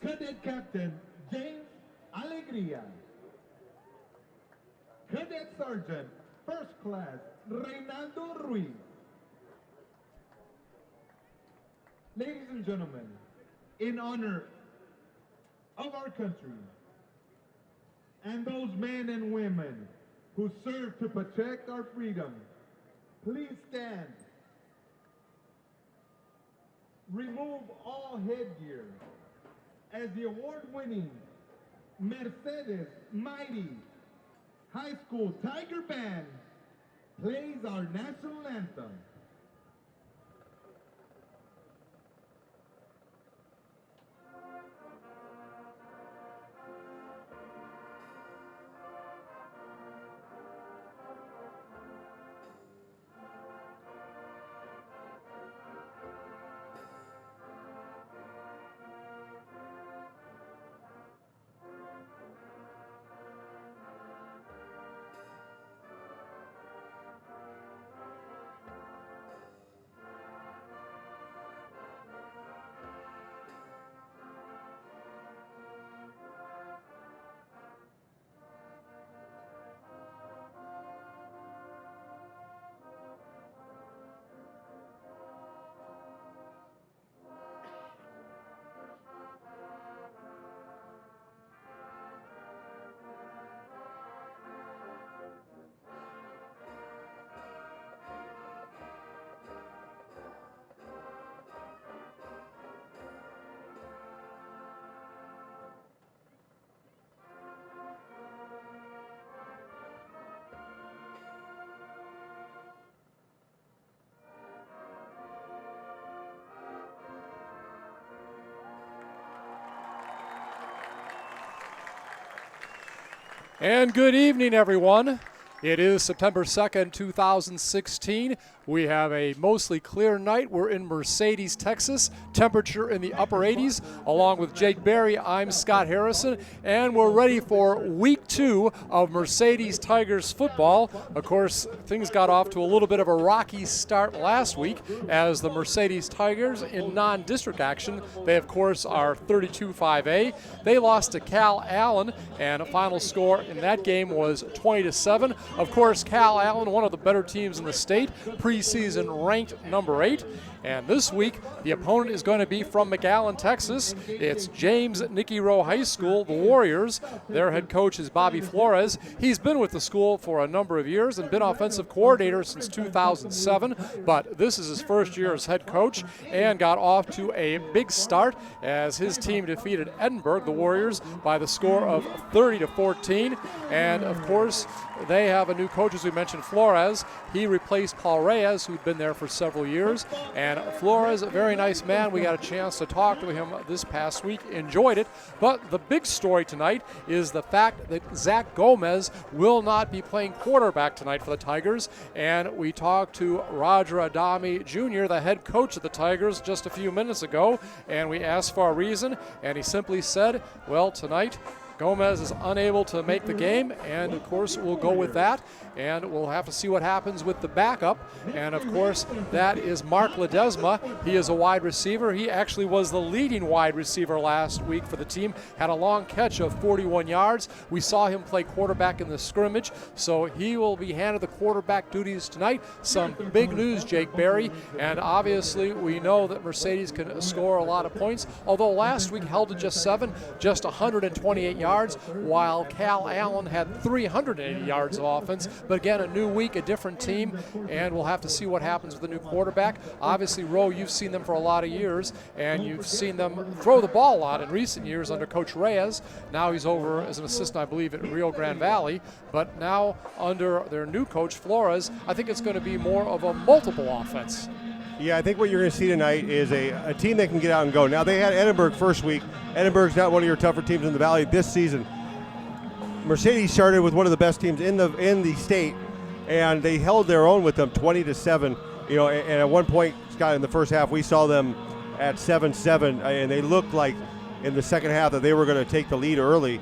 Cadet Captain James Alegria. Cadet Sergeant First Class Reynaldo Ruiz. Ladies and gentlemen, in honor of our country and those men and women who serve to protect our freedom, please stand. Remove all headgear as the award-winning Mercedes Mighty High School Tiger Band plays our national anthem. And good evening, everyone. It is September 2nd, 2016. We have a mostly clear night. We're in Mercedes, Texas. Temperature in the upper 80s. Along with Jake Berry, I'm Scott Harrison, and we're ready for week 2 of Mercedes Tigers football. Of course, things got off to a little bit of a rocky start last week as the Mercedes Tigers in non-district action. They, of course, are 32-5A. They lost to Cal Allen, and a final score in that game was 20-7. Of course, Cal Allen, one of the better teams in the state, preseason ranked number 8. And this week, the opponent is going to be from McAllen, Texas. It's James Nikki Rowe High School, the Warriors. Their head coach is Bobby Flores. He's been with the school for a number of years and been offensive coordinator since 2007. But this is his first year as head coach and got off to a big start as his team defeated Edinburgh, the Warriors, by the score of 30-14. And, of course, they have a new coach, as we mentioned, Flores. He replaced Paul Reyes, who'd been there for several years. And Flores, a very nice man. We got a chance to talk to him this past week. Enjoyed it. But the big story tonight is the fact that Zach Gomez will not be playing quarterback tonight for the Tigers. And we talked to Roger Adami Jr., the head coach of the Tigers, just a few minutes ago. And we asked for a reason. And he simply said, well, tonight Gomez is unable to make the game, and of course we'll go with that, and we'll have to see what happens with the backup. And of course that is Mark Ledesma. He is a wide receiver. He actually was the leading wide receiver last week for the team, had a long catch of 41 yards. We saw him play quarterback in the scrimmage, so he will be handed the quarterback duties tonight. Some big news, Jake Berry, and obviously we know that Mercedes can score a lot of points, although last week held to just 7, just 128 yards, while Cal Allen had 380 yards of offense. But again, a new week, a different team, and we'll have to see what happens with the new quarterback. Obviously, Rowe, you've seen them for a lot of years, and you've seen them throw the ball a lot in recent years under Coach Reyes. Now he's over as an assistant, I believe, at Rio Grande Valley. But now under their new coach, Flores, I think it's going to be more of a multiple offense. Yeah, I think what you're going to see tonight is a team that can get out and go. Now, they had Edinburgh first week. Edinburgh's not one of your tougher teams in the Valley this season. Mercedes started with one of the best teams in the state, and they held their own with them 20-7. You know, and at one point, Scott, in the first half, we saw them at 7-7, and they looked like in the second half that they were going to take the lead early.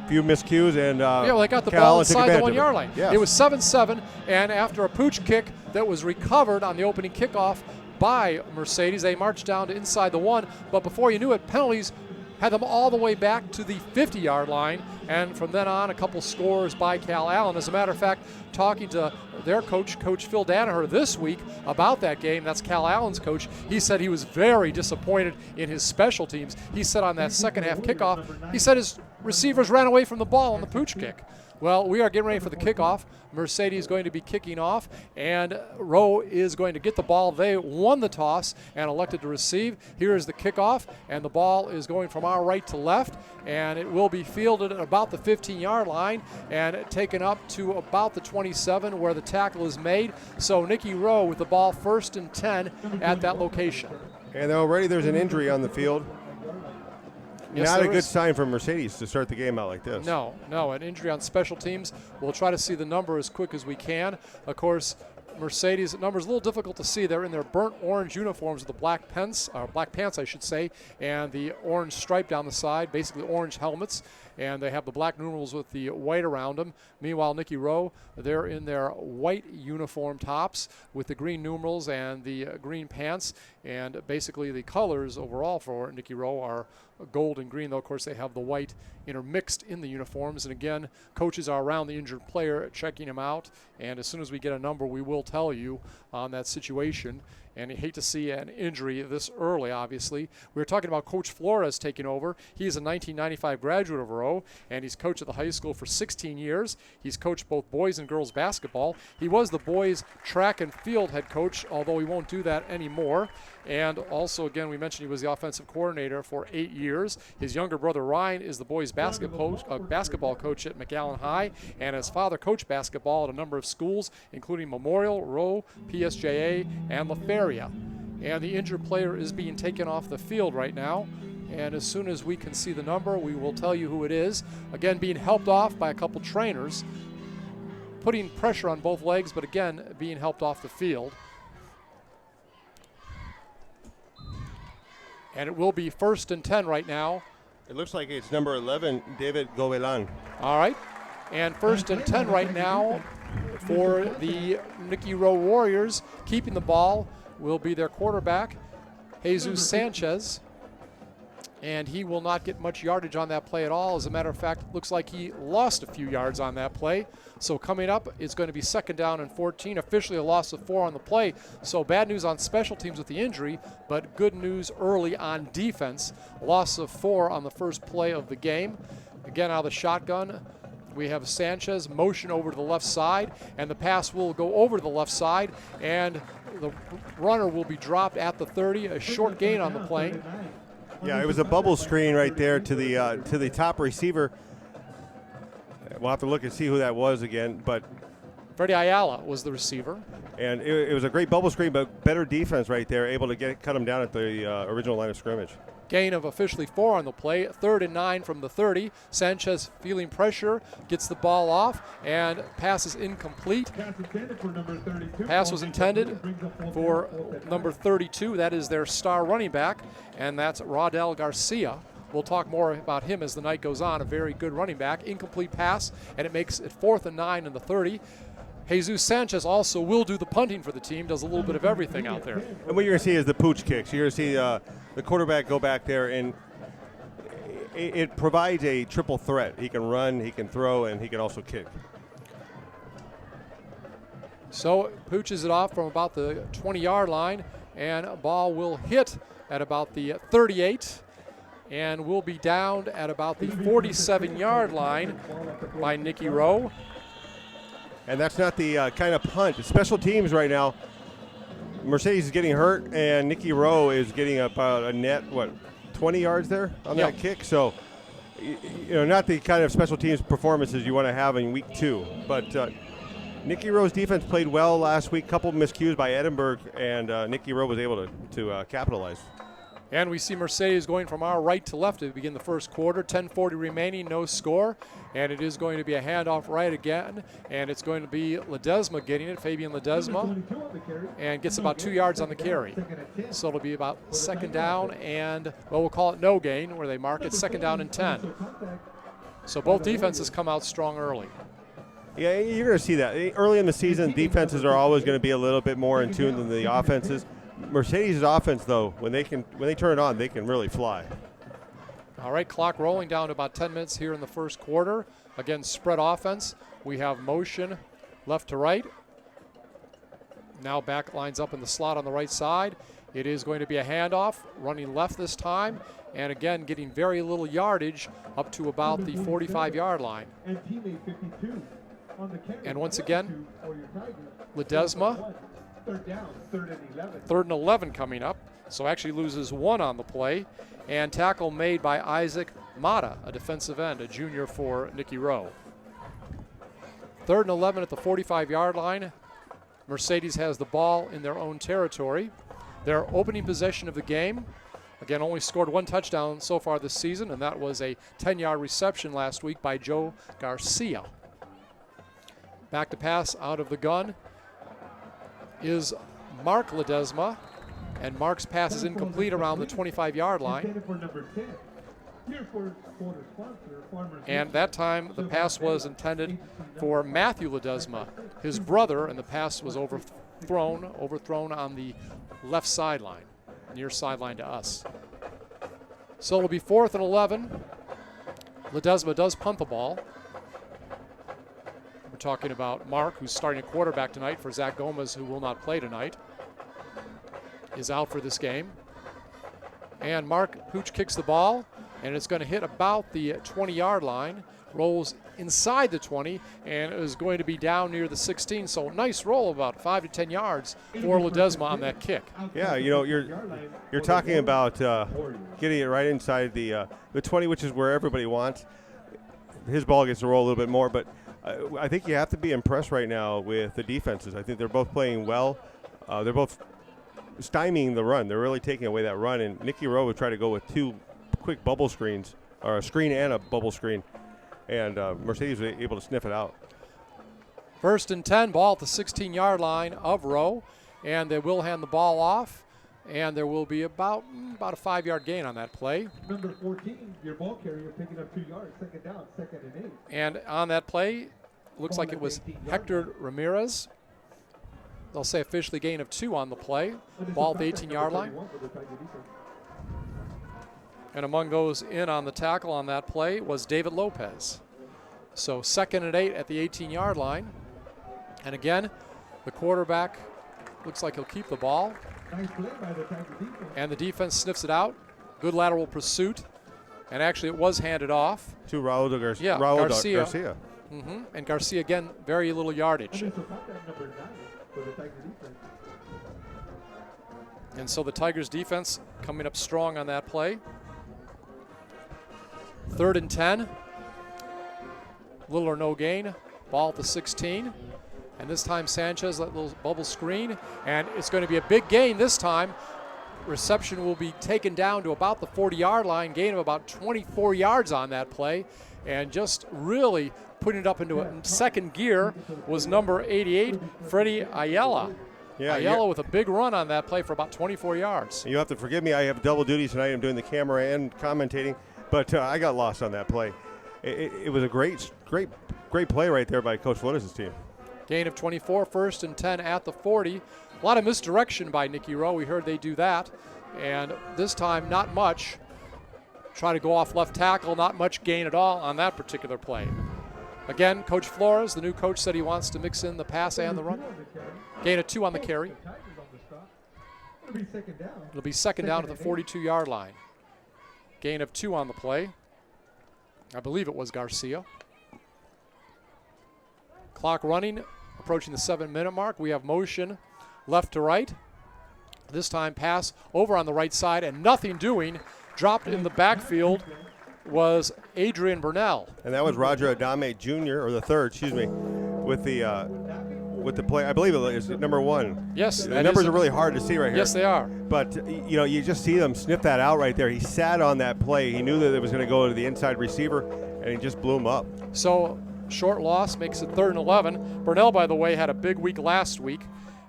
Few miscues, and they got the ball inside the 1 yard line. Yes. It was 7-7, and after a pooch kick that was recovered on the opening kickoff by Mercedes, they marched down to inside the 1. But before you knew it, penalties had them all the way back to the 50-yard line, and from then on, a couple scores by Cal Allen. As a matter of fact, talking to their coach, Coach Phil Danaher, this week about that game, that's Cal Allen's coach, he said he was very disappointed in his special teams. He said on that second half kickoff, he said his receivers ran away from the ball on the pooch kick. Well, we are getting ready for the kickoff. Mercedes is going to be kicking off, and Rowe is going to get the ball. They won the toss and elected to receive. Here is the kickoff, and the ball is going from our right to left, and it will be fielded at about the 15-yard line and taken up to about the 27 where the tackle is made. So Nikki Rowe with the ball 1st and 10 at that location. And already there's an injury on the field. Yes, Not a good sign for Mercedes to start the game out like this. No, an injury on special teams. We'll try to see the number as quick as we can. Of course, Mercedes' number is a little difficult to see. They're in their burnt orange uniforms with the black pants, I should say, and the orange stripe down the side, basically orange helmets, and they have the black numerals with the white around them. Meanwhile, Nikki Rowe, they're in their white uniform tops with the green numerals and the green pants, and basically the colors overall for Nikki Rowe are gold and green, though of course they have the white intermixed in the uniforms. And again, coaches are around the injured player checking him out, and as soon as we get a number, we will tell you on that situation. And you hate to see an injury this early, obviously. We were talking about Coach Flores taking over. He's a 1995 graduate of Rowe, and he's coached at the high school for 16 years. He's coached both boys and girls basketball. He was the boys track and field head coach, although he won't do that anymore. And also, again, we mentioned he was the offensive coordinator for 8 years. His younger brother, Ryan, is the boys basketball coach at McAllen High, and his father coached basketball at a number of schools, including Memorial, Rowe, PSJA, and LaFerrier. And the injured player is being taken off the field right now. And as soon as we can see the number, we will tell you who it is. Again, being helped off by a couple trainers, putting pressure on both legs, but again, being helped off the field. And it will be 1st and 10 right now. It looks like it's number 11, David Govelan. All right. And 1st and 10 right now for the Nikki Rowe Warriors. Keeping the ball will be their quarterback, Jesus Sanchez. And he will not get much yardage on that play at all. As a matter of fact, looks like he lost a few yards on that play. So coming up, it's going to be 2nd down and 14, officially a loss of 4 on the play. So bad news on special teams with the injury, but good news early on defense. Loss of 4 on the first play of the game. Again, out of the shotgun, we have Sanchez motion over to the left side, and the pass will go over to the left side, and the runner will be dropped at the 30, a short gain on the play. Yeah, it was a bubble screen right there to the top receiver. We'll have to look and see who that was again, but Freddie Ayala was the receiver. And it was a great bubble screen, but better defense right there, able to cut him down at the original line of scrimmage. Gain of officially 4 on the play, 3rd and 9 from the 30. Sanchez feeling pressure, gets the ball off, and pass is incomplete. Pass was intended for number 32. That is their star running back, and that's Rodel Garcia. We'll talk more about him as the night goes on. A very good running back. Incomplete pass, and it makes it 4th and 9 in the 30. Jesus Sanchez also will do the punting for the team, does a little bit of everything out there. And what you're going to see is the pooch kicks. You're going to see the quarterback go back there, and it provides a triple threat. He can run, he can throw, and he can also kick. So pooches it off from about the 20-yard line, and a ball will hit at about the 38 and will be downed at about the 47-yard line by Nikki Rowe. And that's not the kind of punt. Special teams right now, Mercedes is getting hurt, and Nikki Rowe is getting about a net, 20 yards there on that kick? So, not the kind of special teams performances you want to have in week 2. But Nikki Rowe's defense played well last week. Couple miscues by Edinburgh, and Nikki Rowe was able to capitalize. And we see Mercedes going from our right to left to begin the first quarter. 10:40 remaining, no score. And it is going to be a handoff right again. And it's going to be Ledesma getting it, Fabian Ledesma. And gets about 2 yards on the carry. So it'll be about 2nd down and, we'll call it no gain, where they mark it 2nd down and 10. So both defenses come out strong early. Yeah, you're going to see that. Early in the season, defenses are always going to be a little bit more in tune than the offenses. Mercedes' offense, though, when they turn it on, they can really fly. All right, clock rolling down to about 10 minutes here in the first quarter. Again, spread offense. We have motion left to right. Now back lines up in the slot on the right side. It is going to be a handoff, running left this time, and again getting very little yardage up to about the 45-yard line. And teammate 52 on the carry. And once again, for your Tigers. Ledesma, Third down, 3rd and 11. 3rd and 11 coming up, so actually loses 1 on the play. And tackle made by Isaac Mata, a defensive end, a junior for Nikki Rowe. 3rd and 11 at the 45-yard line. Mercedes has the ball in their own territory. Their opening possession of the game, again, only scored 1 touchdown so far this season, and that was a 10-yard reception last week by Joe Garcia. Back to pass out of the gun is Mark Ledesma, and Mark's pass is incomplete around the 25-yard line. And that time the pass was intended for Matthew Ledesma, his brother, and the pass was overthrown on the left sideline, near sideline to us. So it'll be 4th and 11. Ledesma does punt the ball. We're talking about Mark, who's starting a quarterback tonight for Zach Gomez, who will not play tonight, is out for this game. And Mark Pooch kicks the ball, and it's going to hit about the 20-yard line, rolls inside the 20, and is going to be down near the 16. So nice roll, about 5 to 10 yards for Ledesma on that kick. Yeah, you know, you're talking about getting it right inside the 20, which is where everybody wants. His ball gets to roll a little bit more, but I think you have to be impressed right now with the defenses. I think they're both playing well. They're both stymieing the run. They're really taking away that run, and Nikki Rowe would try to go with 2 quick bubble screens, or a screen and a bubble screen, and Mercedes was able to sniff it out. 1st and 10, ball at the 16-yard line of Rowe, and they will hand the ball off, and there will be about a 5-yard gain on that play. Number 14, your ball carrier picking up 2 yards, 2nd down, 2nd and 8. And on that play, looks like it was Hector Ramirez. They'll say officially gain of 2 on the play. Ball at the 18-yard line. And among those in on the tackle on that play was David Lopez. So 2nd and 8 at the 18-yard line. And again, the quarterback looks like he'll keep the ball. Nice play by the Tiger defense. And the defense sniffs it out. Good lateral pursuit. And actually it was handed off. To Raul Garcia. Garcia. And Garcia, again, very little yardage. And so the Tigers defense coming up strong on that play. 3rd and 10. Little or no gain. Ball at the 16. And this time Sanchez, that little bubble screen. And it's going to be a big gain this time. Reception will be taken down to about the 40-yard line. Gain of about 24 yards on that play. And just really putting it up into a second gear was number 88, Freddie Ayala. Yeah, Ayala with a big run on that play for about 24 yards. You have to forgive me. I have double duty tonight. I'm doing the camera and commentating, but I got lost on that play. It was a great play right there by Coach Flores' team. Gain of 24, 1st and 10 at the 40. A lot of misdirection by Nikki Rowe. We heard they do that. And this time, not much. Try to go off left tackle, not much gain at all on that particular play. Again, Coach Flores, the new coach, said he wants to mix in the pass and the run. Gain of 2 on the carry. It'll be 2nd down at the 42-yard line. Gain of 2 on the play. I believe it was Garcia. Clock running, approaching the 7-minute mark. We have motion left to right. This time pass over on the right side and nothing doing. Dropped in the backfield was Adrian Burnell. And that was Roger Adame Jr., or the 3rd, excuse me, with the play. I believe it is number 1. Yes. The numbers are really hard to see right here. Yes, they are. But, you know, you just see them sniff that out right there. He sat on that play. He knew that it was going to go to the inside receiver, and he just blew him up. So short loss makes it 3rd and 11. Burnell, by the way, had a big week last week.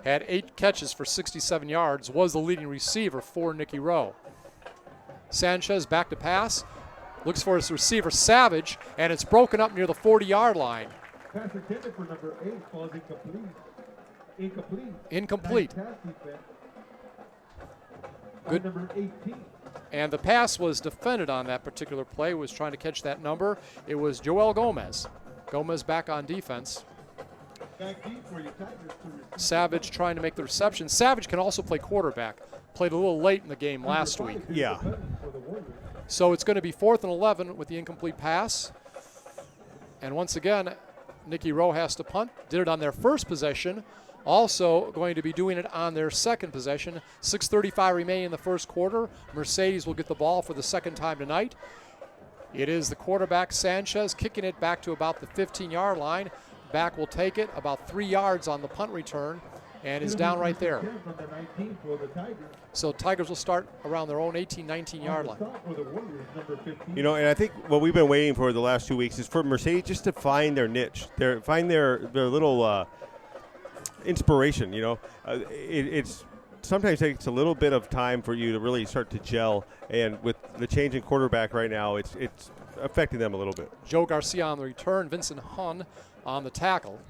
Had 8 catches for 67 yards. Was the leading receiver for Nikki Rowe. Sanchez back to pass. Looks for his receiver, Savage, and it's broken up near the 40-yard line. Pass intended for number 8 falls incomplete. Incomplete. Nice pass defense. Good. Number 18. And the pass was defended on that particular play, was trying to catch that number. It was Joel Gomez. Gomez back on defense. Savage trying to make the reception. Savage can also play quarterback. Played a little late in the game last week. Yeah. So it's going to be 4th and 11 with the incomplete pass. And once again, Nikki Rowe has to punt. Did it on their first possession. Also going to be doing it on their second possession. 6:35 remaining in the first quarter. Mercedes will get the ball for the second time tonight. It is the quarterback, Sanchez, kicking it back to about the 15-yard line. Back will take it about 3 yards on the punt return and is down right there. So Tigers will start around their own 18, 19-yard line. You know, and I think what we've been waiting for the last 2 weeks is for Mercedes just to find their niche, find their little inspiration. You know, it's sometimes takes a little bit of time for you to really start to gel, and with the change in quarterback right now, it's affecting them a little bit. Joe Garcia on the return, Vincent Hun on the tackle.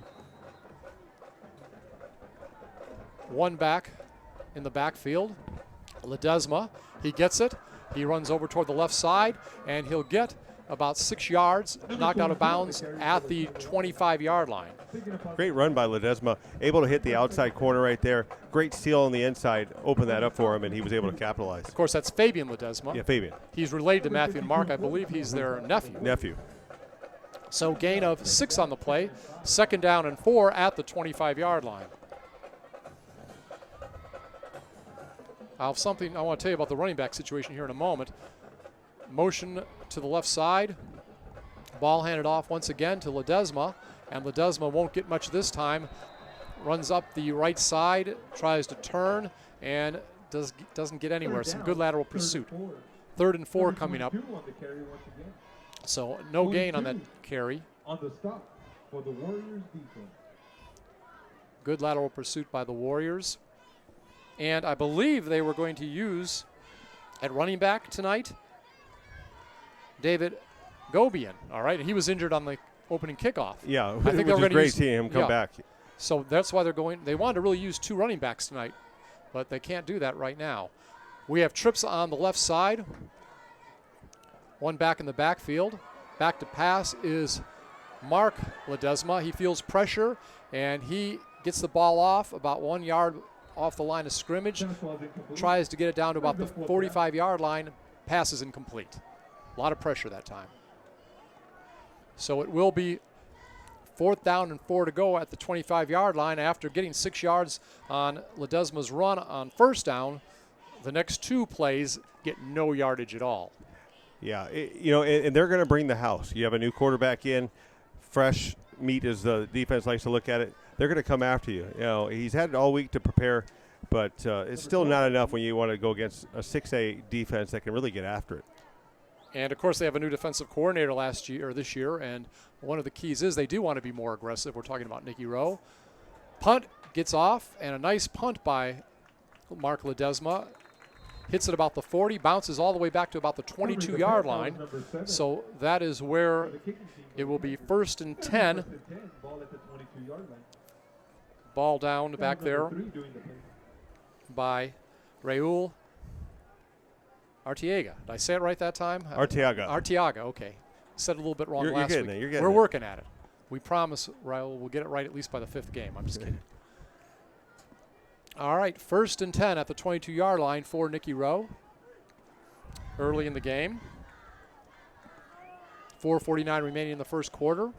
One back in the backfield, Ledesma. He gets it. He runs over toward the left side, and he'll get about 6 yards, knocked out of bounds at the 25-yard line. Great run by Ledesma, able to hit the outside corner right there. Great steal on the inside, opened that up for him, and he was able to capitalize. Of course, that's Fabian Ledesma. Yeah, Fabian. He's related to Matthew and Mark. I believe he's their nephew. So gain of 6 on the play. 2nd down and 4 at the 25-yard line. I have something I want to tell you about the running back situation here in a moment. Motion to the left side. Ball handed off once again to Ledesma, and Ledesma won't get much this time. Runs up the right side, tries to turn, and doesn't get anywhere. Some good lateral pursuit. 3rd and 4 coming up. So no gain on that carry. On the stop for the Warriors defense. Good lateral pursuit by the Warriors. And I believe they were going to use at running back tonight David Gobian. All right, he was injured on the opening kickoff. Yeah, I think they were going to great seeing him come back. So that's why they're going. They wanted to really use 2 running backs tonight, but they can't do that right now. We have trips on the left side. One back in the backfield. Back to pass is Mark Ledesma. He feels pressure, and he gets the ball off about 1 yard off the line of scrimmage. Tries to get it down to about the 45-yard line. Pass is incomplete. A lot of pressure that time. So it will be 4th down and 4 to go at the 25-yard line after getting 6 yards on Ledesma's run on 1st down. The next 2 plays get no yardage at all. Yeah, and they're going to bring the house. You have a new quarterback in, fresh meat as the defense likes to look at it. They're going to come after you. You know, he's had it all week to prepare, but it's still not enough when you want to go against a 6A defense that can really get after it. And, of course, they have a new defensive coordinator this year, and one of the keys is they do want to be more aggressive. We're talking about Nikki Rowe. Punt gets off, and a nice punt by Mark Ledesma. Hits it about the 40, bounces all the way back to about the 22-yard line. So that is where it will be 1st and 10. Ball down back there by Raul Arteaga. Did I say it right that time? Arteaga, okay. Said it a little bit wrong last week. We're working at it. We promise, Raul, we'll get it right at least by the 5th game. I'm just kidding. All right, 1st and 10 at the 22-yard line for Nikki Rowe. Early in the game. 4:49 remaining in the first quarter.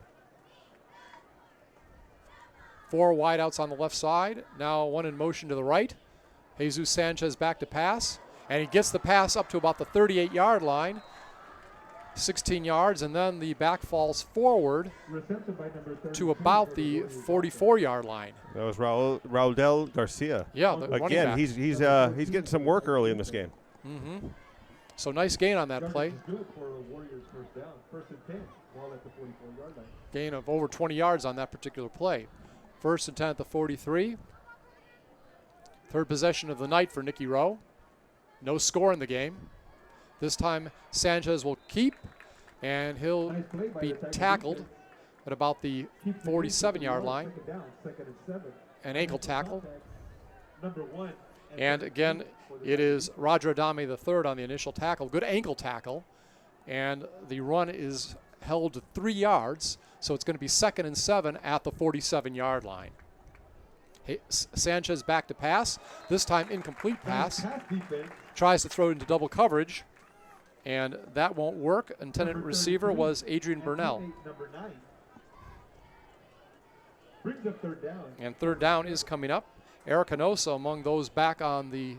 4 wideouts on the left side. Now 1 in motion to the right. Jesus Sanchez back to pass. And he gets the pass up to about the 38-yard line. 16 yards, and then the back falls forward to about the 44-yard line. That was Raul Garcia. Yeah, the again, he's getting some work early in this game. Mm-hmm. So nice gain on that play. Gain of over 20 yards on that particular play. 1st and 10 at the 43. 3rd possession of the night for Nikki Rowe. No score in the game. This time Sanchez will keep, and he'll be tackled at about the 47-yard line. An ankle tackle. And again, it is Roger Adame III on the initial tackle. Good ankle tackle. And the run is held to 3 yards, so it's going to be 2nd and 7 at the 47-yard line. Sanchez back to pass. This time incomplete pass. Tries to throw it into double coverage, and that won't work. Intended receiver was Adrian Burnell. And third down is coming up. Eric Hinosa among those back on the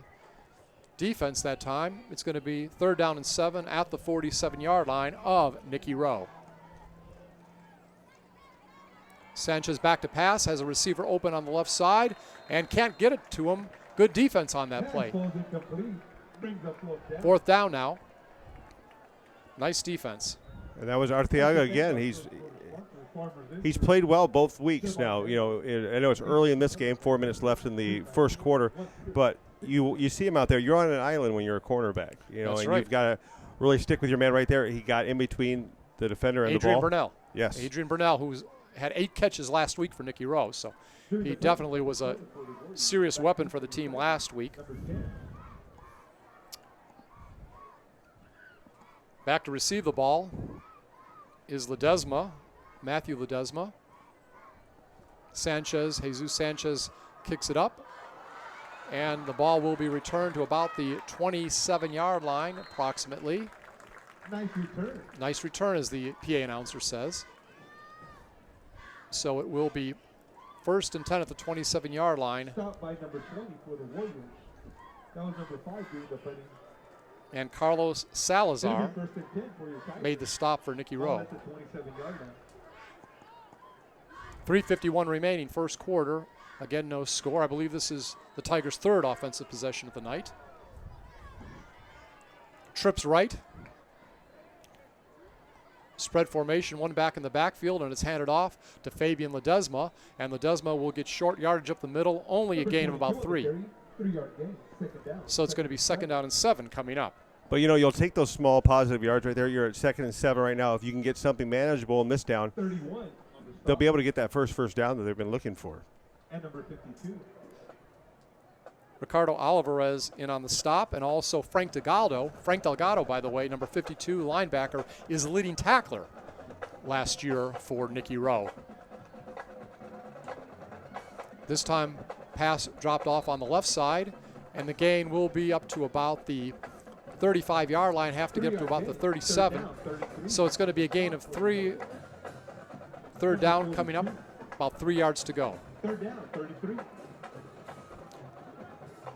defense that time. It's going to be 3rd down and 7 at the 47-yard line of Nikki Rowe. Sanchez back to pass, has a receiver open on the left side and can't get it to him. Good defense on that play. 4th down now. Nice defense. And that was Arteaga again. He's played well both weeks now. You know, I know it's early in this game, 4 minutes left in the first quarter, but you see him out there. You're on an island when you're a cornerback. You know, That's and right. You've got to really stick with your man right there. He got in between the defender and the ball. Adrian Burnell. Yes. Adrian Burnell, who's had 8 catches last week for Nikki Rowe, so he definitely was a serious weapon for the team last week. Back to receive the ball is Ledesma, Matthew Ledesma. Jesus Sanchez kicks it up, and the ball will be returned to about the 27-yard line approximately. Nice return. Nice return, as the PA announcer says. So it will be 1st and 10 at the 27-yard line. Stopped by number 20 for the Warriors. That was number 5 doing the punting. And Carlos Salazar 1st and 10 for your Tigers. made the stop for Nikki Rowe. At the 27-yard line. 3:51 remaining, first quarter. Again, no score. I believe this is the Tigers' 3rd offensive possession of the night. Trips right. Spread formation, one back in the backfield, and it's handed off to Fabian Ledesma. And Ledesma will get short yardage up the middle, only a gain of about 3. 3-yard gain, 2nd down. So it's going to be 2nd down and 7 coming up. But, you know, you'll take those small positive yards right there. You're at 2nd and 7 right now. If you can get something manageable in this down, 31 they'll be able to get that first down that they've been looking for. And number 52. Ricardo Alvarez in on the stop, and also Frank Delgado. Frank Delgado, by the way, number 52 linebacker, is the leading tackler last year for Nikki Rowe. This time, pass dropped off on the left side, and the gain will be up to about the 35-yard line, have to get up to about the 37. So it's going to be a gain of 3. 3rd down coming up, about 3 yards to go. 3rd down, 33.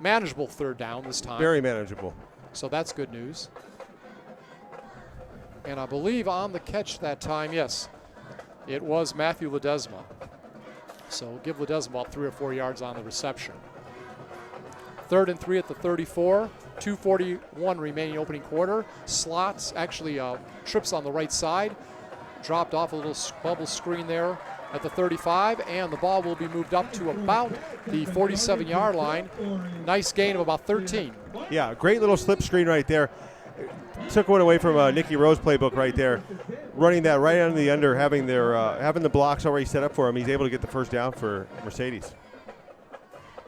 Manageable 3rd down this time. Very manageable. So that's good news. And I believe on the catch that time, yes, it was Matthew Ledesma. So give Ledesma about 3 or 4 yards on the reception. 3rd and 3 at the 34. 2:41 remaining opening quarter. Slots, actually trips on the right side. Dropped off a little bubble screen there at the 35, and the ball will be moved up to about the 47-yard line. Nice gain of about 13. Yeah, great little slip screen right there. Took one away from Nikki Rowe's playbook right there. Running that right under the under, having the blocks already set up for him. He's able to get the 1st down for Mercedes.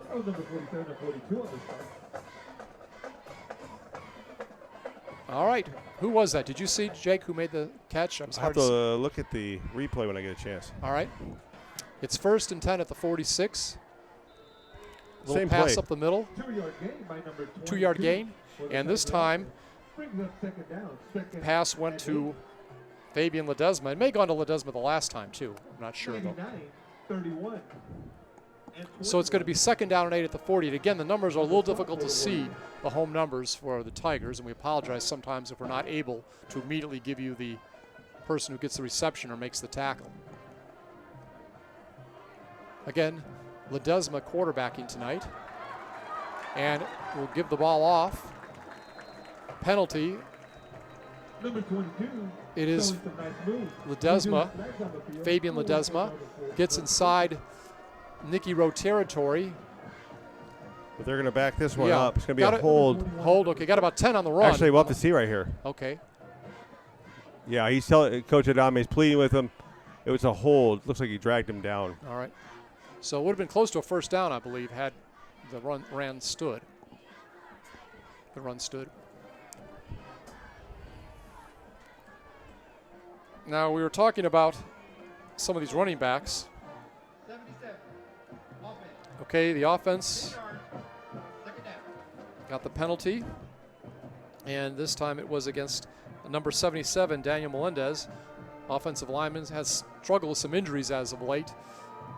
That was number 47 and 42 on this side. All right, who was that? Did you see, Jake, who made the catch? I'll have to look at the replay when I get a chance. All right. It's 1st and 10 at the 46. Little Same pass play. up the middle. 2-yard gain by number 22. 2-yard gain. And this time, Brings up 2nd down. 2nd pass went to Fabian Ledesma. It may have gone to Ledesma the last time, too. I'm not sure, though. 99, 31. So it's going to be 2nd down and 8 at the 40. And again, the numbers are a little difficult to see, the home numbers for the Tigers, and we apologize sometimes if we're not able to immediately give you the person who gets the reception or makes the tackle. Again, Ledesma quarterbacking tonight, and we'll give the ball off. Penalty. Number 22. It is Showing some nice moves. Ledesma, Flags on the field. Fabian Ledesma, gets inside Nikki Rowe territory. But they're going to back this one Yeah. up. It's going to be Got a it. hold. Hold, okay, got about 10 on the run. Actually, we'll have to see right here. Okay. Yeah, he's telling Coach Adame, he's pleading with him. It was a hold. Looks like he dragged him down. All right. So it would have been close to a 1st down, I believe, had the run stood. The run stood. Now, we were talking about some of these running backs. 77. Offense. Okay, the offense 10 yards. Second down. got the penalty, and this time it was against number 77, Daniel Melendez. Offensive lineman has struggled with some injuries as of late,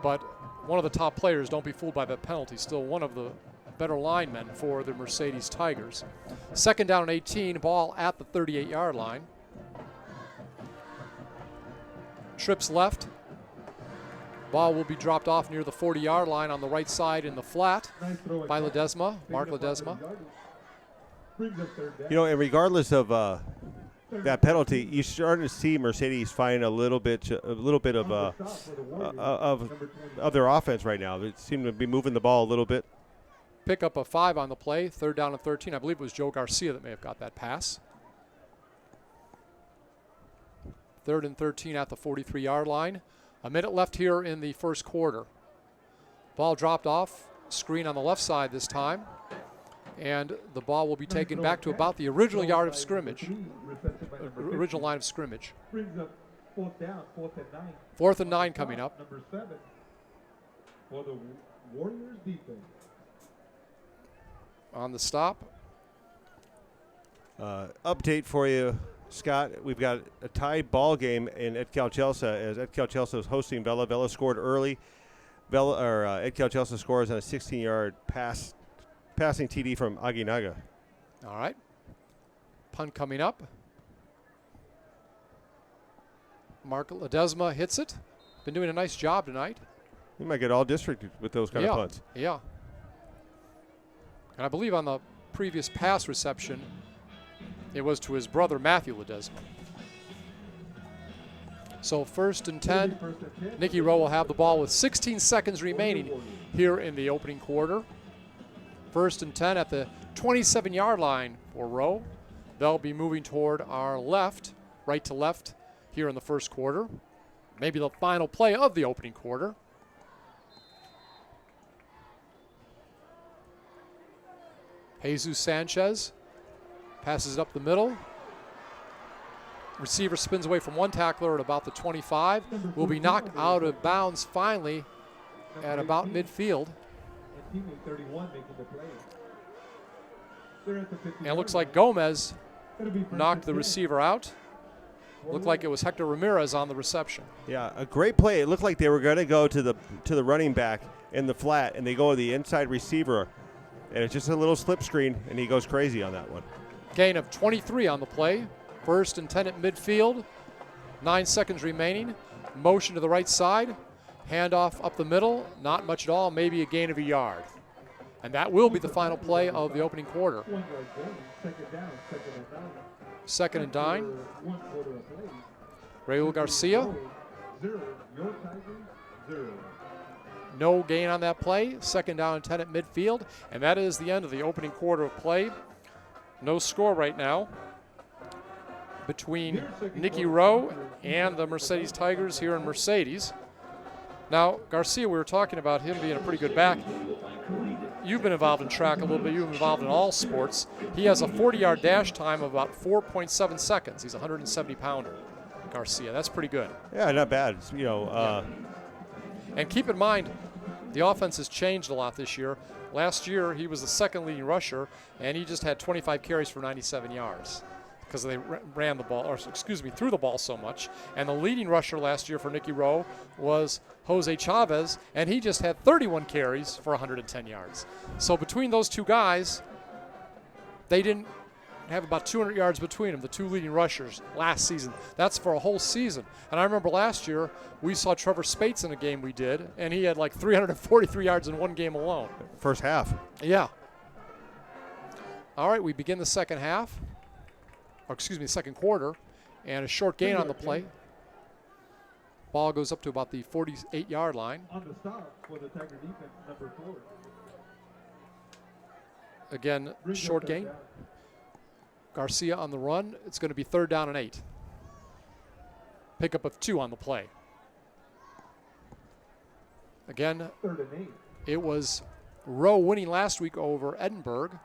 but one of the top players. Don't be fooled by that penalty. Still one of the better linemen for the Mercedes Tigers. Second down and 18, ball at the 38-yard line. Trips left. Ball will be dropped off near the 40-yard line on the right side in the flat Nice throw by again. Ledesma, Mark Picking up Ledesma. 100 yards. Brings up third down. You know, and regardless of that penalty, you started to see Mercedes find a little bit of Stop for the Warriors. of Number 20. of their offense right now. They seem to be moving the ball a little bit. Pick up a 5 on the play, third down and 13. I believe it was Joe Garcia that may have got that pass. Third and 13 at the 43-yard line. A minute left here in the first quarter. Ball dropped off, screen on the left side this time, and the ball will be taken back to about the original yard of scrimmage, original line of scrimmage. Brings up fourth down, 4th and 9. 4th and 9 coming up. Number 7 for the Warriors defense. On the stop, Update for you, Scott. We've got a tied ball game in Edcal Chelsea as Edcal Chelsea is hosting Vela. Vela scored early. Edcal Chelsea scores on a 16-yard passing TD from Aguinaga. all right. Punt coming up. Mark Ledesma hits it. Been doing a nice job tonight. You might get all district with those kind of punts. Yeah. And I believe on the previous pass reception, it was to his brother, Matthew Ledesma. So 1st and 10, Nikki Rowe will have the ball with 16 seconds remaining here in the opening quarter. 1st and 10 at the 27-yard line for Rowe. They'll be moving toward our left, right to left here in the first quarter. Maybe the final play of the opening quarter. Jesus Sanchez passes it up the middle. Receiver spins away from one tackler at about the 25. Will be knocked out of bounds finally at about midfield. And teammate 31 making the play. They're at the 50 And it looks like Gomez Gonna be first knocked and the 10. receiver out. Looked like it was Hector Ramirez on the reception. Yeah, a great play. It looked like they were going to go to the running back in the flat, and they go to the inside receiver, and it's just a little slip screen, and he goes crazy on that one. Gain of 23 on the play. 1st and 10 at midfield. 9 seconds remaining. Motion to the right side. Handoff up the middle. Not much at all. Maybe a gain of a yard. And that will be the final play of the opening quarter. 1 yard gain. Second down, 2nd and 9. 1 quarter of play. Raul Garcia. 0. Your Tigers 0. No gain on that play. 2nd down and 10 at midfield. And that is the end of the opening quarter of play. No score right now between Nikki Rowe and the Mercedes Tigers here in Mercedes. Now, Garcia, we were talking about him being a pretty good back. You've been involved in track a little bit. You've been involved in all sports. He has a 40-yard dash time of about 4.7 seconds. He's a 170-pounder, Garcia. That's pretty good. Yeah, not bad. You know, And keep in mind, the offense has changed a lot this year. Last year, he was the second leading rusher, and he just had 25 carries for 97 yards because they ran the ball, or excuse me, threw the ball so much. And the leading rusher last year for Nikki Rowe was Jose Chavez, and he just had 31 carries for 110 yards. So between those two guys, they didn't have about 200 yards between them, the two leading rushers last season. That's for a whole season. And I remember last year, we saw Trevor Spates in a game we did, and he had like 343 yards in one game alone. first half. Yeah. All right, we begin the second half, or excuse me, second quarter, and a short gain on the play. Ball goes up to about the 48-yard line. On the stop for the Tiger defense, number 4. Again, Brings up short third gain. down. Garcia on the run. It's going to be 3rd down and 8. Pickup of 2 on the play. Again, 3rd and 8. it was Rowe winning last week over Edinburgh.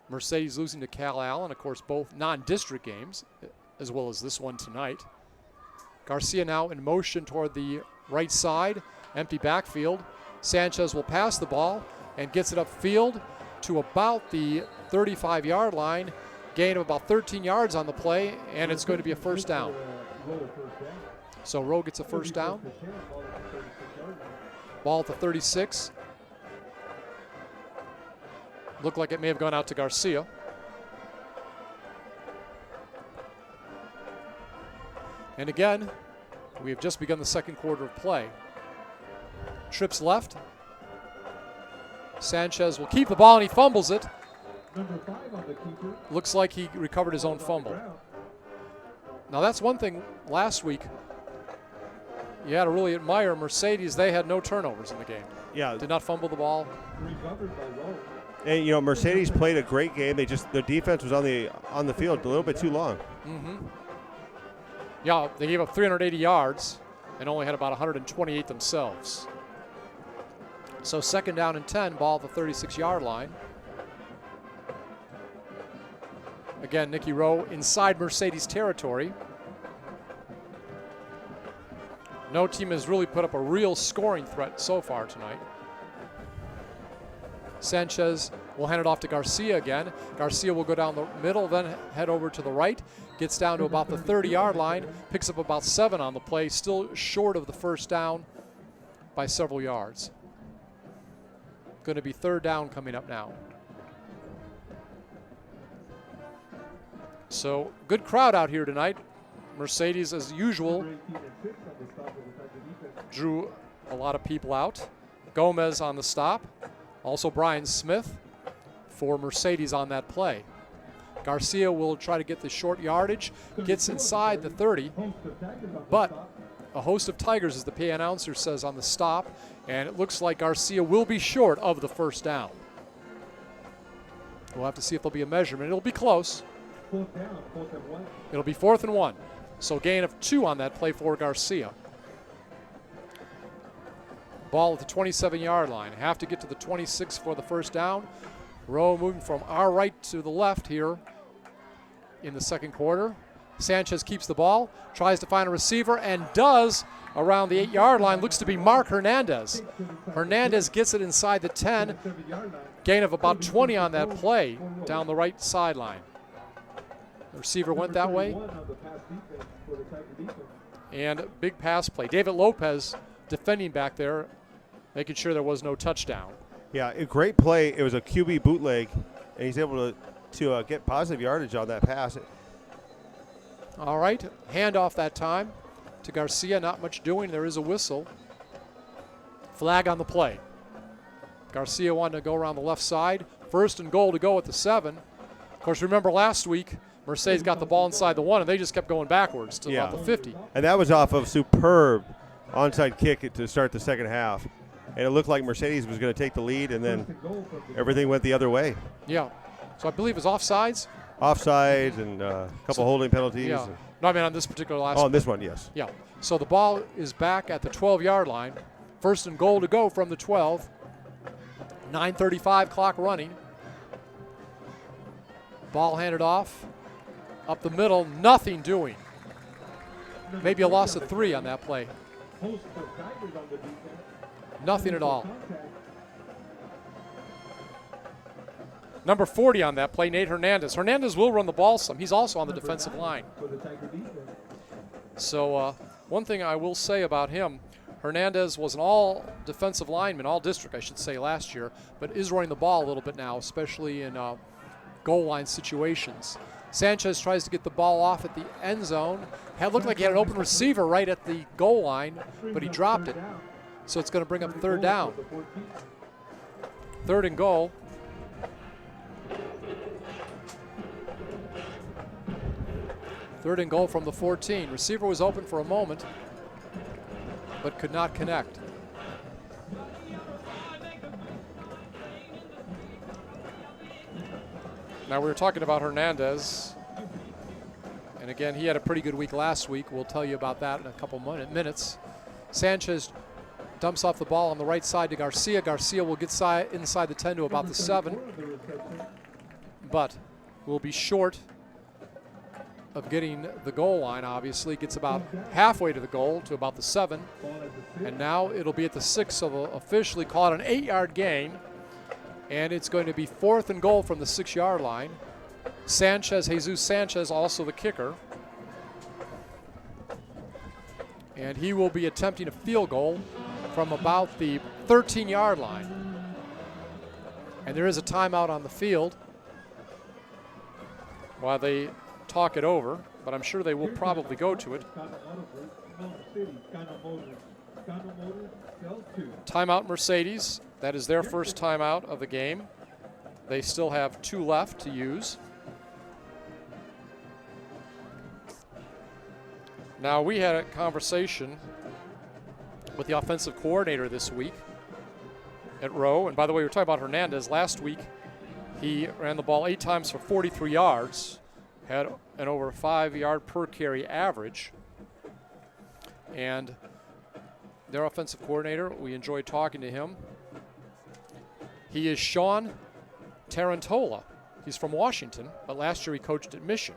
Mercedes losing to Cal Allen, of course, both non-district games, as well as this one tonight. Garcia now in motion toward the right side, empty backfield. Sanchez will pass the ball and gets it upfield to about the 35-yard line. Gain of about 13 yards on the play, and it's going to be a first down. So Rowe gets a first down. Ball at the 36. Looked like it may have gone out to Garcia. And again, we have just begun the second quarter of play. Trips left. Sanchez will keep the ball, and he fumbles it. Looks like he recovered his own fumble. Now that's one thing last week. You had to really admire Mercedes. They had no turnovers in the game. Yeah. Did not fumble the ball. And you know, Mercedes played a great game. Their defense was on the field a little bit too long. Mm-hmm. Yeah, they gave up 380 yards and only had about 128 themselves. So second down and 10, ball at the 36-yard line. Again, Nikki Rowe inside Mercedes territory. No team has really put up a real scoring threat so far tonight. Sanchez will hand it off to Garcia again. Garcia will go down the middle, then head over to the right. Gets down to about the 30-yard line. Picks up about 7 on the play. Still short of the first down by several yards. Going to be third down coming up now. So good crowd out here tonight. Mercedes, as usual, drew a lot of people out. Gomez on the stop. Also Brian Smith for Mercedes on that play. Garcia will try to get the short yardage, gets inside the 30, but a host of Tigers, as the PA announcer says on the stop, and it looks like Garcia will be short of the first down. We'll have to see if there'll be a measurement. It'll be close. It'll be 4th and 1. So gain of 2 on that play for Garcia. Ball at the 27-yard line. Have to get to the 26 for the first down. Rowe moving from our right to the left here in the second quarter. Sanchez keeps the ball, tries to find a receiver, and does around the 8-yard line. Looks to be Mark Hernandez. Hernandez gets it inside the 10. Gain of about 20 on that play down the right sideline. The receiver went that way. And big pass play. David Lopez defending back there, making sure there was no touchdown. Yeah, a great play. It was a QB bootleg, and he's able to get positive yardage on that pass. All right, handoff that time to Garcia. Not much doing. There is a whistle. Flag on the play. Garcia wanted to go around the left side. 1st and goal to go at the 7. Of course, remember last week, Mercedes got the ball inside the 1, and they just kept going backwards to about the 50. And that was off of superb onside kick to start the second half. And it looked like Mercedes was going to take the lead, and then everything went the other way. Yeah. So I believe it was offsides. Offsides and a couple holding penalties. Yeah. No, I mean on this particular last. Oh, on this one, yes. Yeah. So the ball is back at the 12-yard line. 1st and goal to go from the 12. 9:35 clock running. Ball handed off. Up the middle, nothing doing. Maybe a loss of 3 on that play. Nothing at all. Number 40 on that play, Nate Hernandez. Hernandez will run the ball some. He's also on the defensive line. So one thing I will say about him, Hernandez was an all defensive lineman, all district I should say last year, but is running the ball a little bit now, especially in goal line situations. Sanchez tries to get the ball off at the end zone. It looked like he had an open receiver right at the goal line, but he dropped it. So it's going to bring up 3rd down. 3rd and goal. Third and goal from the 14. Receiver was open for a moment, but could not connect. Now we were talking about Hernandez, and again, he had a pretty good week last week. We'll tell you about that in a couple minutes. Sanchez dumps off the ball on the right side to Garcia. Garcia will get inside the 10 to about the 7. but will be short of getting the goal line, obviously. Gets about halfway to the goal, to about the 7. And now it'll be at the 6, so they'll officially call it an 8-yard gain. And it's going to be 4th and goal from the 6-yard line. Jesus Sanchez, also the kicker. And he will be attempting a field goal from about the 13-yard line. And there is a timeout on the field while they talk it over, but I'm sure they will probably go to it. Timeout Mercedes. That is their first timeout of the game. They still have 2 left to use. Now, we had a conversation with the offensive coordinator this week at Rowe. And by the way, we were talking about Hernandez. Last week, he ran the ball 8 times for 43 yards, had an over 5-yard per carry average. And their offensive coordinator, we enjoyed talking to him. He is Sean Tarantola. He's from Washington, but last year he coached at Mission.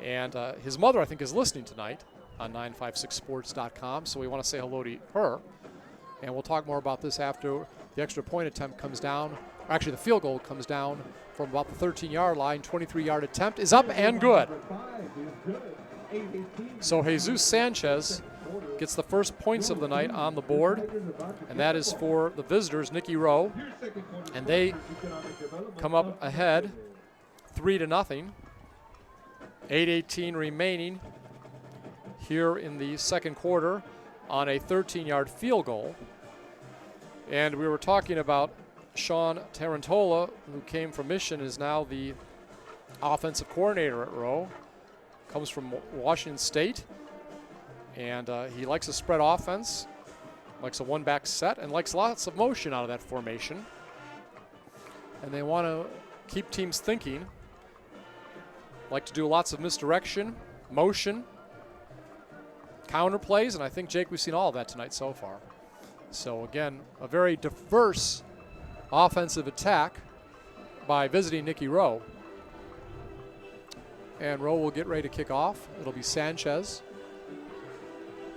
And his mother, I think, is listening tonight on 956sports.com, so we want to say hello to her. And we'll talk more about this after the extra point attempt comes down. Actually, the field goal comes down from about the 13-yard line. 23-yard attempt is up and good. So Jesus Sanchez gets the first points of the night on the board, and that is for the visitors, Nikki Rowe. And they come up ahead 3-0. 8:18 remaining here in the second quarter on a 13-yard field goal. And we were talking about Sean Tarantola, who came from Mission, is now the offensive coordinator at Rowe. Comes from Washington State. And he likes a spread offense, likes a one-back set, and likes lots of motion out of that formation. And they want to keep teams thinking. Like to do lots of misdirection, motion, counter plays, and I think, Jake, we've seen all of that tonight so far. So, again, a very diverse offensive attack by visiting Nikki Rowe. And Rowe will get ready to kick off. It'll be Sanchez.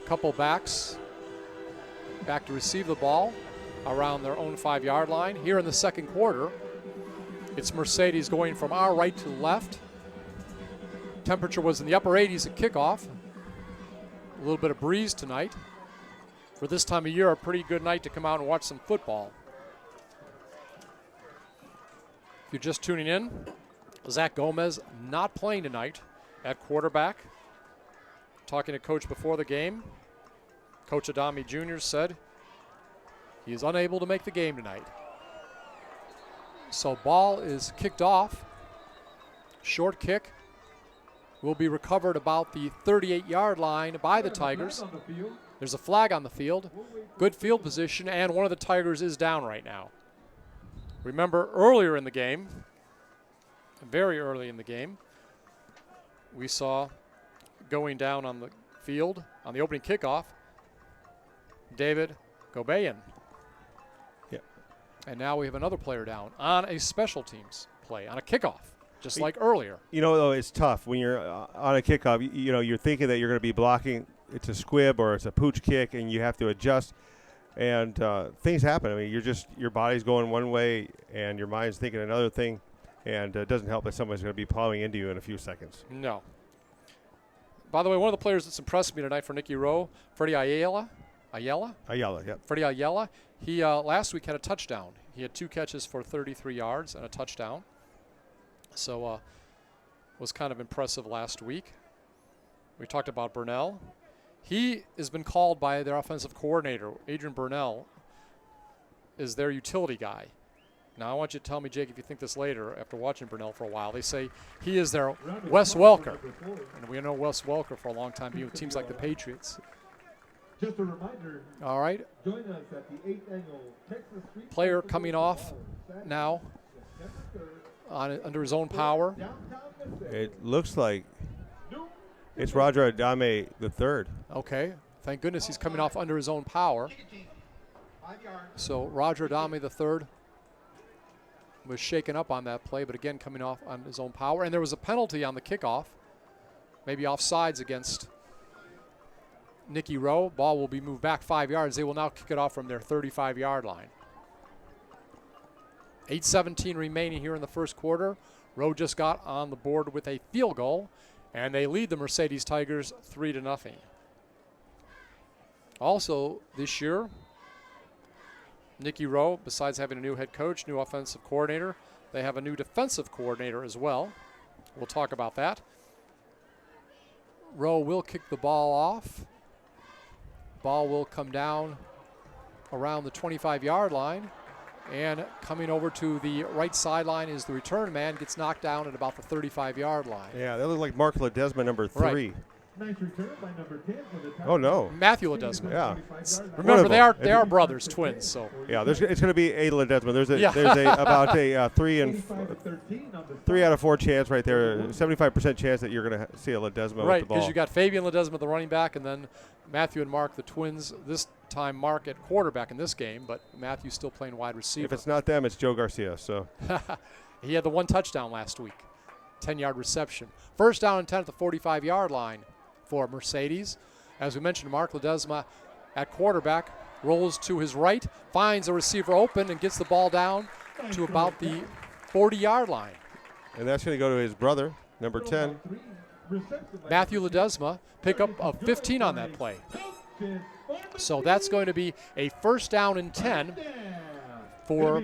Couple backs back to receive the ball around their own 5-yard line. Here in the second quarter, it's Mercedes going from our right to left. Temperature was in the upper 80s at kickoff. A little bit of breeze tonight. For this time of year, a pretty good night to come out and watch some football. If you're just tuning in, Zach Gomez not playing tonight at quarterback. Talking to Coach before the game, Coach Adami Jr. said he is unable to make the game tonight. So ball is kicked off. Short kick will be recovered about the 38-yard line by the Tigers. There's a flag on the field. Good field position, and one of the Tigers is down right now. Remember, earlier in the game, very early in the game, we saw going down on the field on the opening kickoff, David Gobayan. Yeah. And now we have another player down on a special teams play, on a kickoff, just like earlier. You know, though, it's tough when you're on a kickoff. You know, you're thinking that you're going to be blocking. It's a squib or it's a pooch kick, and you have to adjust. And things happen. I mean, your body's going one way, and your mind's thinking another thing. And it doesn't help that somebody's going to be plowing into you in a few seconds. No. By the way, one of the players that's impressed me tonight for Nikki Rowe, Freddie Ayala, yep. Freddie Ayala. He last week had a touchdown. He had 2 catches for 33 yards and a touchdown. So was kind of impressive last week. We talked about Burnell. He has been called by their offensive coordinator, Adrian Burnell, is their utility guy. Now, I want you to tell me, Jake, if you think this later after watching Burnell for a while. They say he is their Wes Welker. And we know Wes Welker for a long time being with teams like the Patriots. Just a reminder. All right. Join us at the 8th annual Texas Street Player coming off now under his own power. It looks like it's Roger Adame III. Okay. Thank goodness he's coming off under his own power. So Roger Adame III was shaken up on that play, but again coming off on his own power. And there was a penalty on the kickoff, maybe offsides against Nikki Rowe. Ball will be moved back 5 yards. They will now kick it off from their 35-yard line. 8:17 remaining here in the first quarter. Rowe just got on the board with a field goal, and they lead the Mercedes Tigers 3-0. Also this year, Nikki Rowe, besides having a new head coach, new offensive coordinator, they have a new defensive coordinator as well. We'll talk about that. Rowe will kick the ball off. Ball will come down around the 25-yard line. And coming over to the right sideline is the return man, gets knocked down at about the 35-yard line. Yeah, they look like Mark Ledesma, number 3. Right. Nice return by number 10 for the Tigers. Oh, no. Matthew Ledesma. Yeah. Remember, they are brothers, twins. So yeah, it's going to be a Ledesma. There's Yeah. about a 3 out of 4 chance right there, 75% chance that you're going to see a Ledesma right, with the ball. because you got Fabian Ledesma, the running back, and then Matthew and Mark, the twins. This time Mark at quarterback in this game, but Matthew's still playing wide receiver. If it's not them, it's Joe Garcia. So he had the 1 touchdown last week, 10-yard reception. First down and 10 at the 45-yard line for Mercedes. As we mentioned, Mark Ledesma at quarterback rolls to his right, finds a receiver open, and gets the ball down to about the 40-yard line. And that's going to go to his brother, number 10. Matthew Ledesma, pickup of 15 on that play. So that's going to be a first down and 10 for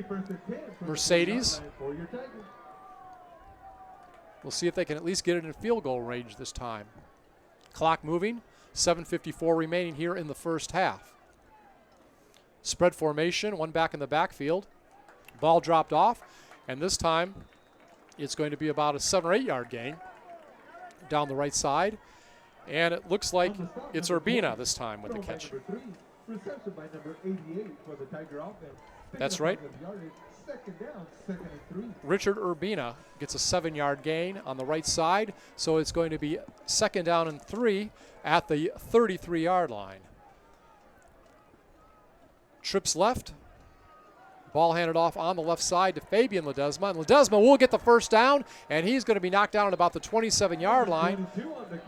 Mercedes. We'll see if they can at least get it in field goal range this time. Clock moving, 7:54 remaining here in the first half. Spread formation, one back in the backfield. Ball dropped off, and this time it's going to be about a 7 or 8 yard gain down the right side. And it looks like it's Urbina this time with the catch. Reception by number 88 for the Tiger offense. That's right. Second down, 2nd and 3. Richard Urbina gets a 7-yard gain on the right side, so it's going to be 2nd down and 3 at the 33-yard line. Trips left. Ball handed off on the left side to Fabian Ledesma. And Ledesma will get the first down, and he's going to be knocked down at about the 27-yard line.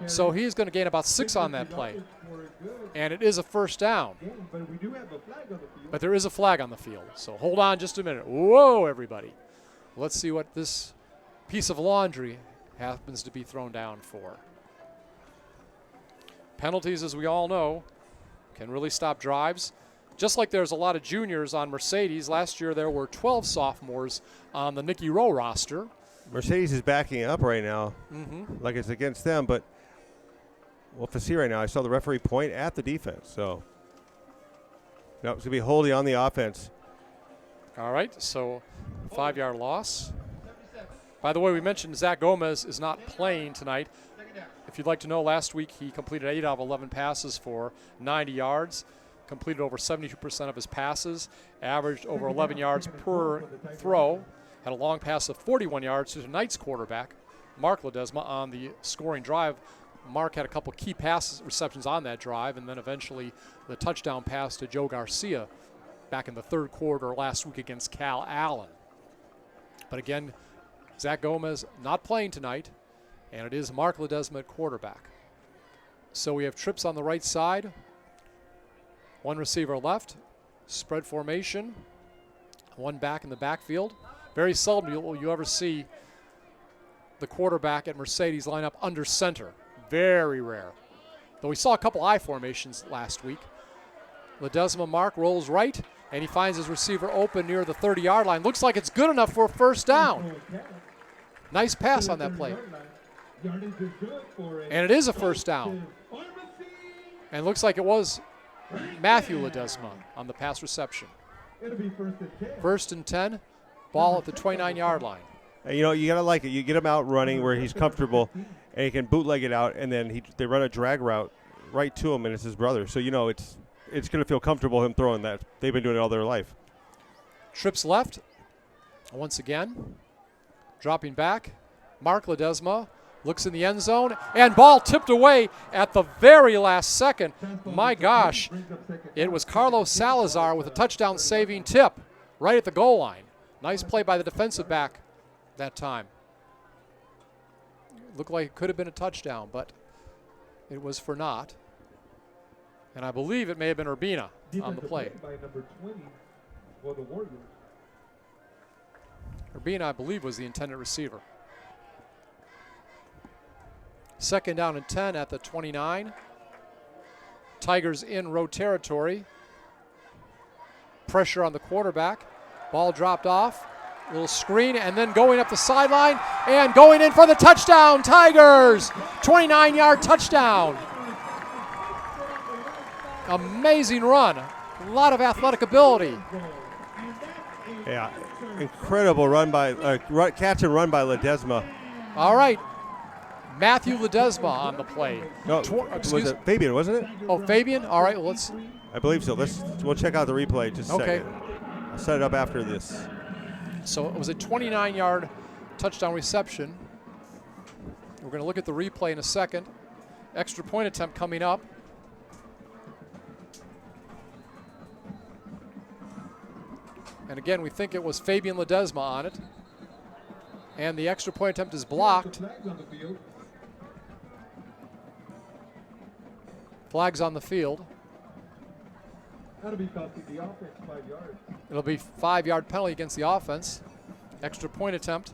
So he's going to gain about 6 on that play. And it is a first down. But there is a flag on the field. So hold on just a minute. Whoa, everybody. Let's see what this piece of laundry happens to be thrown down for. Penalties, as we all know, can really stop drives. Just like there's a lot of juniors on Mercedes, last year there were 12 sophomores on the Nikki Rowe roster. Mercedes is backing up right now, like it's against them, but we'll have to see right now. I saw the referee point at the defense, so no, it's going to be holding on the offense. All right, so 5-yard loss. By the way, we mentioned Zach Gomez is not playing tonight. If you'd like to know, last week he completed 8 out of 11 passes for 90 yards. Completed over 72% of his passes, averaged over 11 yards per throw, had a long pass of 41 yards to tonight's quarterback, Mark Ledesma, on the scoring drive. Mark had a couple key pass receptions on that drive, and then eventually the touchdown pass to Joe Garcia back in the third quarter last week against Cal Allen. But again, Zach Gomez not playing tonight, and it is Mark Ledesma at quarterback. So we have trips on the right side. One receiver left, spread formation, one back in the backfield. Very seldom will you ever see the quarterback at Mercedes line up under center. Very rare. Though we saw a couple I formations last week. Ledesma Mark rolls right, and he finds his receiver open near the 30-yard line. Looks like it's good enough for a first down. Nice pass on that play. And it is a first down. And it looks like it was Matthew Ledesma on the pass reception. First and 10, ball at the 29-yard line. And you know, you got to like it. You get him out running where he's comfortable, and he can bootleg it out, and then they run a drag route right to him, and it's his brother. So, you know, it's going to feel comfortable him throwing that. They've been doing it all their life. Trips left once again. Dropping back, Mark Ledesma looks in the end zone, and ball tipped away at the very last second. My gosh, it was Carlos Salazar with a touchdown-saving tip right at the goal line. Nice play by the defensive back that time. Looked like it could have been a touchdown, but it was for naught. And I believe it may have been Urbina on the play. By number 20 for the Warriors. Urbina, I believe, was the intended receiver. Second down and 10 at the 29. Tigers in road territory. Pressure on the quarterback. Ball dropped off. Little screen, and then going up the sideline and going in for the touchdown. Tigers! 29-yard touchdown. Amazing run. A lot of athletic ability. Yeah, incredible run by catch and run by Ledesma. All right. Matthew Ledesma on the play. No, was it Fabian, wasn't it? Oh, Fabian? All right, well, let's. I believe so. We'll check out the replay just a second. I'll set it up after this. So it was a 29-yard touchdown reception. We're going to look at the replay in a second. Extra point attempt coming up. And again, we think it was Fabian Ledesma on it. And the extra point attempt is blocked. Flags on the field. That'll be costing the offense 5 yards. It'll be 5-yard penalty against the offense. Extra point attempt.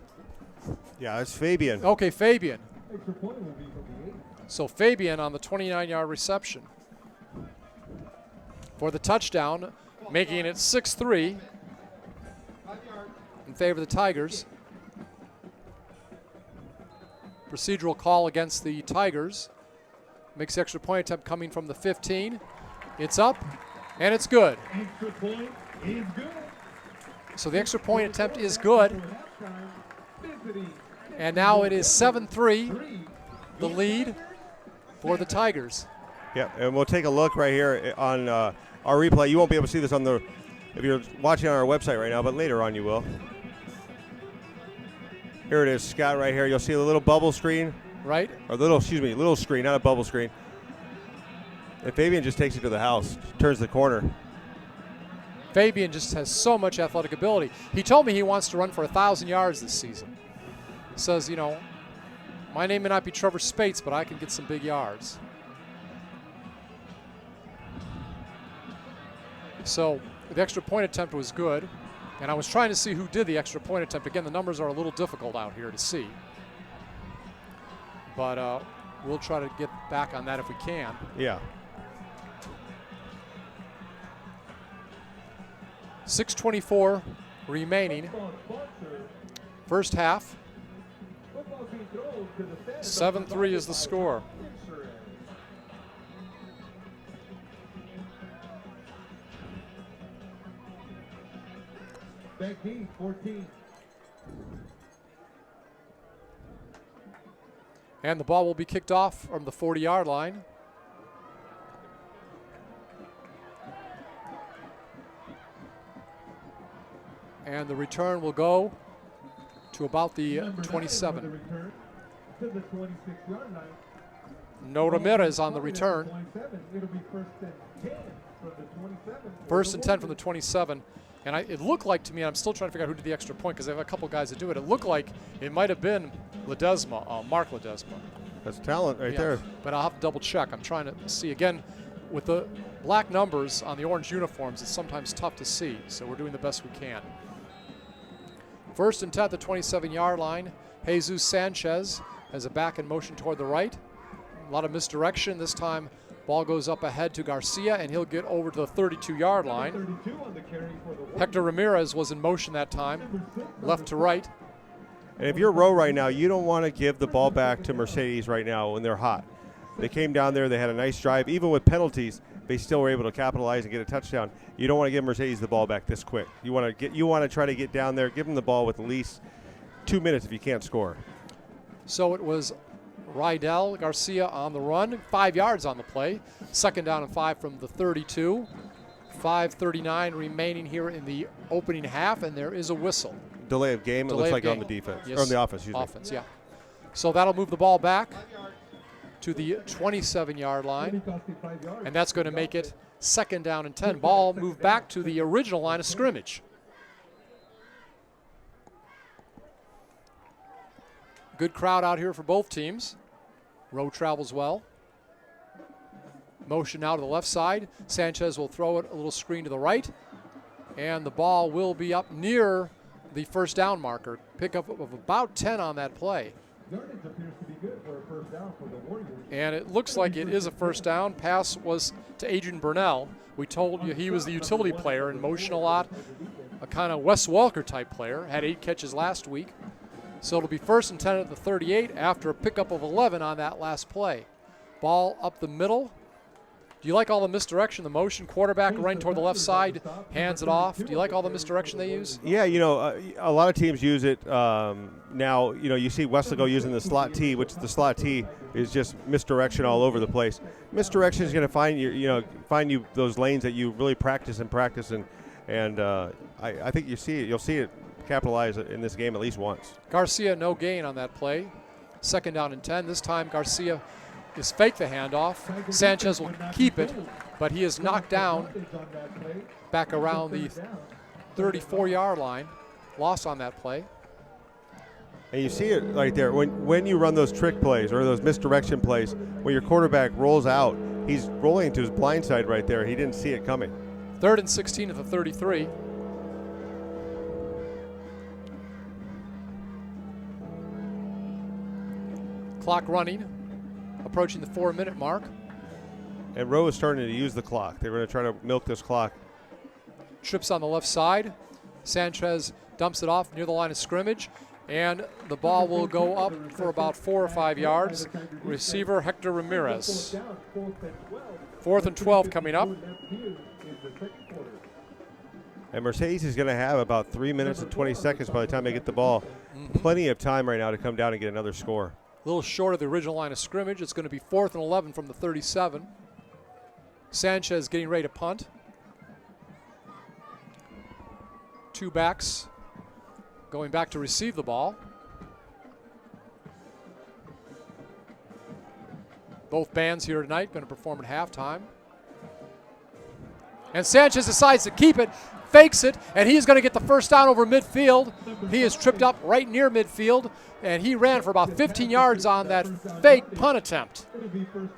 Yeah, it's Fabian. Okay, Fabian. Extra point will be from the 8. So Fabian on the 29-yard reception for the touchdown, making it 6-3 in favor of the Tigers. Procedural call against the Tigers. Makes the extra point attempt coming from the 15. It's up, and it's good. Extra point is good. So the extra point attempt is good. And now it is 7-3, the lead for the Tigers. Yeah, and we'll take a look right here on our replay. You won't be able to see this if you're watching on our website right now, but later on you will. Here it is, Scott, right here. You'll see a little bubble screen. Right. Or little screen, not a bubble screen. And Fabian just takes it to the house, turns the corner. Fabian just has so much athletic ability. He told me he wants to run for 1,000 yards this season. He says, my name may not be Trevor Spates, but I can get some big yards. So the extra point attempt was good. And I was trying to see who did the extra point attempt. Again, the numbers are a little difficult out here to see. But we'll try to get back on that if we can. Yeah. 6:24 remaining. First half. 7-3 is the score. Back D, 14. And the ball will be kicked off from the 40-yard line. And the return will go to about the 27. To the 26-yard line. No Ramirez on the return. It'll be first and 10 from the 27. First and 10 from the 27. And it looked like to me, I'm still trying to figure out who did the extra point because I have a couple guys that do it. It looked like it might have been Ledesma, Mark Ledesma. That's talent right there. But I'll have to double check. I'm trying to see. Again, with the black numbers on the orange uniforms, it's sometimes tough to see. So we're doing the best we can. First and 10 at the 27-yard line. Jesus Sanchez has a back in motion toward the right. A lot of misdirection. This time, ball goes up ahead to Garcia, and he'll get over to the 32-yard line. 32 on the carry for the Hector Ramirez was in motion that time, left to right. And if you're Rowe right now, you don't want to give the ball back to Mercedes right now when they're hot. They came down there, they had a nice drive. Even with penalties, they still were able to capitalize and get a touchdown. You don't want to give Mercedes the ball back this quick. You want to try to get down there, give them the ball with at least 2 minutes if you can't score. So it was Rydell Garcia on the run, 5 yards on the play. Second down and 5 from the 32. 5:39 remaining here in the opening half, and there is a whistle. Delay of game, Delay it looks of like game. on the defense, Yes. or on the offense, excuse me. Offense, yeah. So that'll move the ball back to the 27-yard line, and that's going to make it second down and 10. Ball moved back to the original line of scrimmage. Good crowd out here for both teams. Rowe travels well. Motion now to the left side. Sanchez will throw it a little screen to the right. And the ball will be up near the first down marker. Pickup of about 10 on that play. Yardage appears to be good for a first down for the Warriors. And it looks like it is a first down. Pass was to Adrian Burnell. We told you he was the utility player in motion a lot, a kind of Wes Welker type player. Had 8 catches last week. So it'll be first and 10 at the 38 after a pickup of 11 on that last play. Ball up the middle. Do you like all the misdirection, the motion? Quarterback running toward the left side, hands it off. Do you like all the misdirection they use? Yeah, a lot of teams use it now. You see Westlego using the slot T, which the slot T is just misdirection all over the place. Misdirection is going to find you those lanes that you really practice, and I think you'll see it capitalize in this game at least once. Garcia, no gain on that play. Second down and 10. This time Garcia is fake the handoff. Sanchez will keep it, but he is knocked down back around the 34-yard line. Loss on that play. And you see it right there. When you run those trick plays or those misdirection plays, when your quarterback rolls out, he's rolling to his blind side right there. He didn't see it coming. 3rd and 16 at the 33. Clock running, approaching the 4-minute mark. And Rowe is starting to use the clock. They're going to try to milk this clock. Trips on the left side. Sanchez dumps it off near the line of scrimmage, and the ball will go up for about 4 or 5 yards. Receiver Hector Ramirez. 4th and 12 coming up. And Mercedes is going to have about 3 minutes and 20 seconds by the time they get the ball. Plenty of time right now to come down and get another score. A little short of the original line of scrimmage. It's going to be 4th and 11 from the 37. Sanchez getting ready to punt. 2 backs going back to receive the ball. Both bands here tonight going to perform at halftime. And Sanchez decides to keep it, fakes it, and he's going to get the first down over midfield. He is tripped up right near midfield, and he ran for about 15 yards on that fake punt attempt.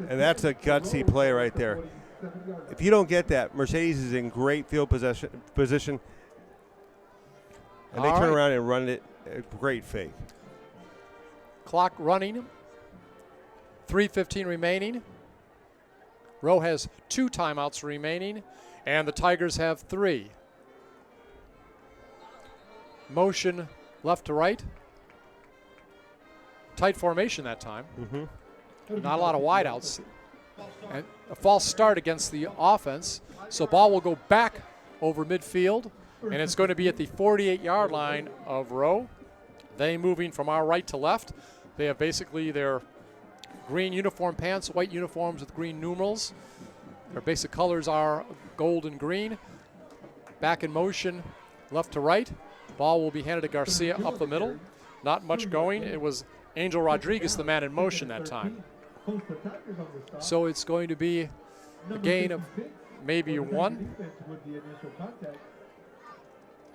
And that's a gutsy play right there. If you don't get that, Mercedes is in great field position. And they turn around and run it. A great fake. Clock running. 3:15 remaining. Rowe has 2 timeouts remaining, and the Tigers have 3. Motion left to right. Tight formation that time. Not a lot of wideouts. And a false start against the offense. So ball will go back over midfield, and it's going to be at the 48-yard line of Rowe. They moving from our right to left. They have basically their green uniform pants, white uniforms with green numerals. Their basic colors are gold and green. Back in motion, left to right. Ball will be handed to Garcia up the middle. Not much going. It was Angel Rodriguez, the man in motion that time. So it's going to be a gain of maybe 1.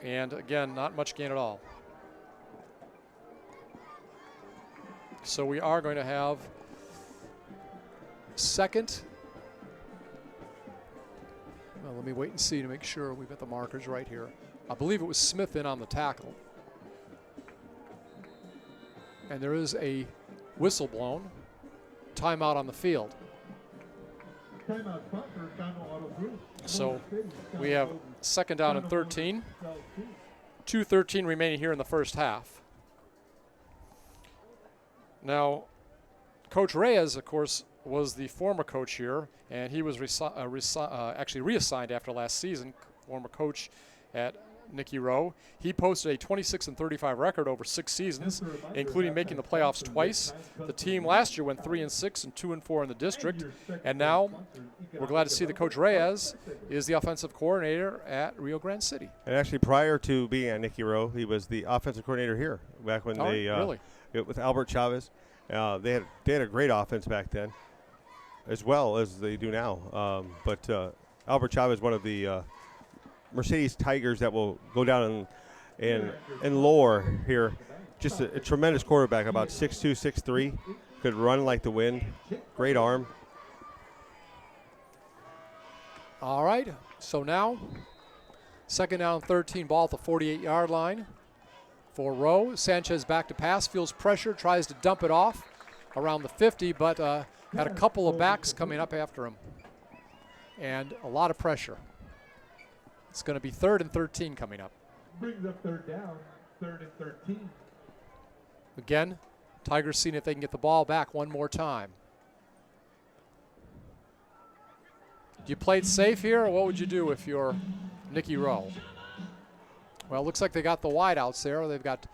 And again, not much gain at all. So we are going to have second. Well, let me wait and see to make sure we've got the markers right here. I believe it was Smith in on the tackle. And there is a whistle blown. Timeout on the field. So we have second down and 13. 2:13 remaining here in the first half. Now, Coach Reyes, of course, was the former coach here, and he was actually reassigned after last season, former coach at Nikki Rowe. He posted a 26-35 record over 6 seasons, including making the playoffs twice. The team last year went 3-6 and 2-4 in the district, and now we're glad to see that Coach Reyes is the offensive coordinator at Rio Grande City. And actually, prior to being at Nikki Rowe, he was the offensive coordinator here back when really? With Albert Chavez. They had a great offense back then, as well as they do now. But Albert Chavez, one of the Mercedes Tigers that will go down in lore here. just a tremendous quarterback, about 6'2", 6'3", could run like the wind. Great arm. All right, so now 2nd down, 13, ball at the 48-yard line for Rowe. Sanchez back to pass, feels pressure, tries to dump it off around the 50, but had a couple of backs coming up after him. And a lot of pressure. It's going to be 3rd and 13 coming up. Brings up 3rd down, 3rd and 13. Again, Tigers seeing if they can get the ball back one more time. Do you play it safe here, or what would you do if you're Nikki Rowe? Well, it looks like they got the wideouts there. They've got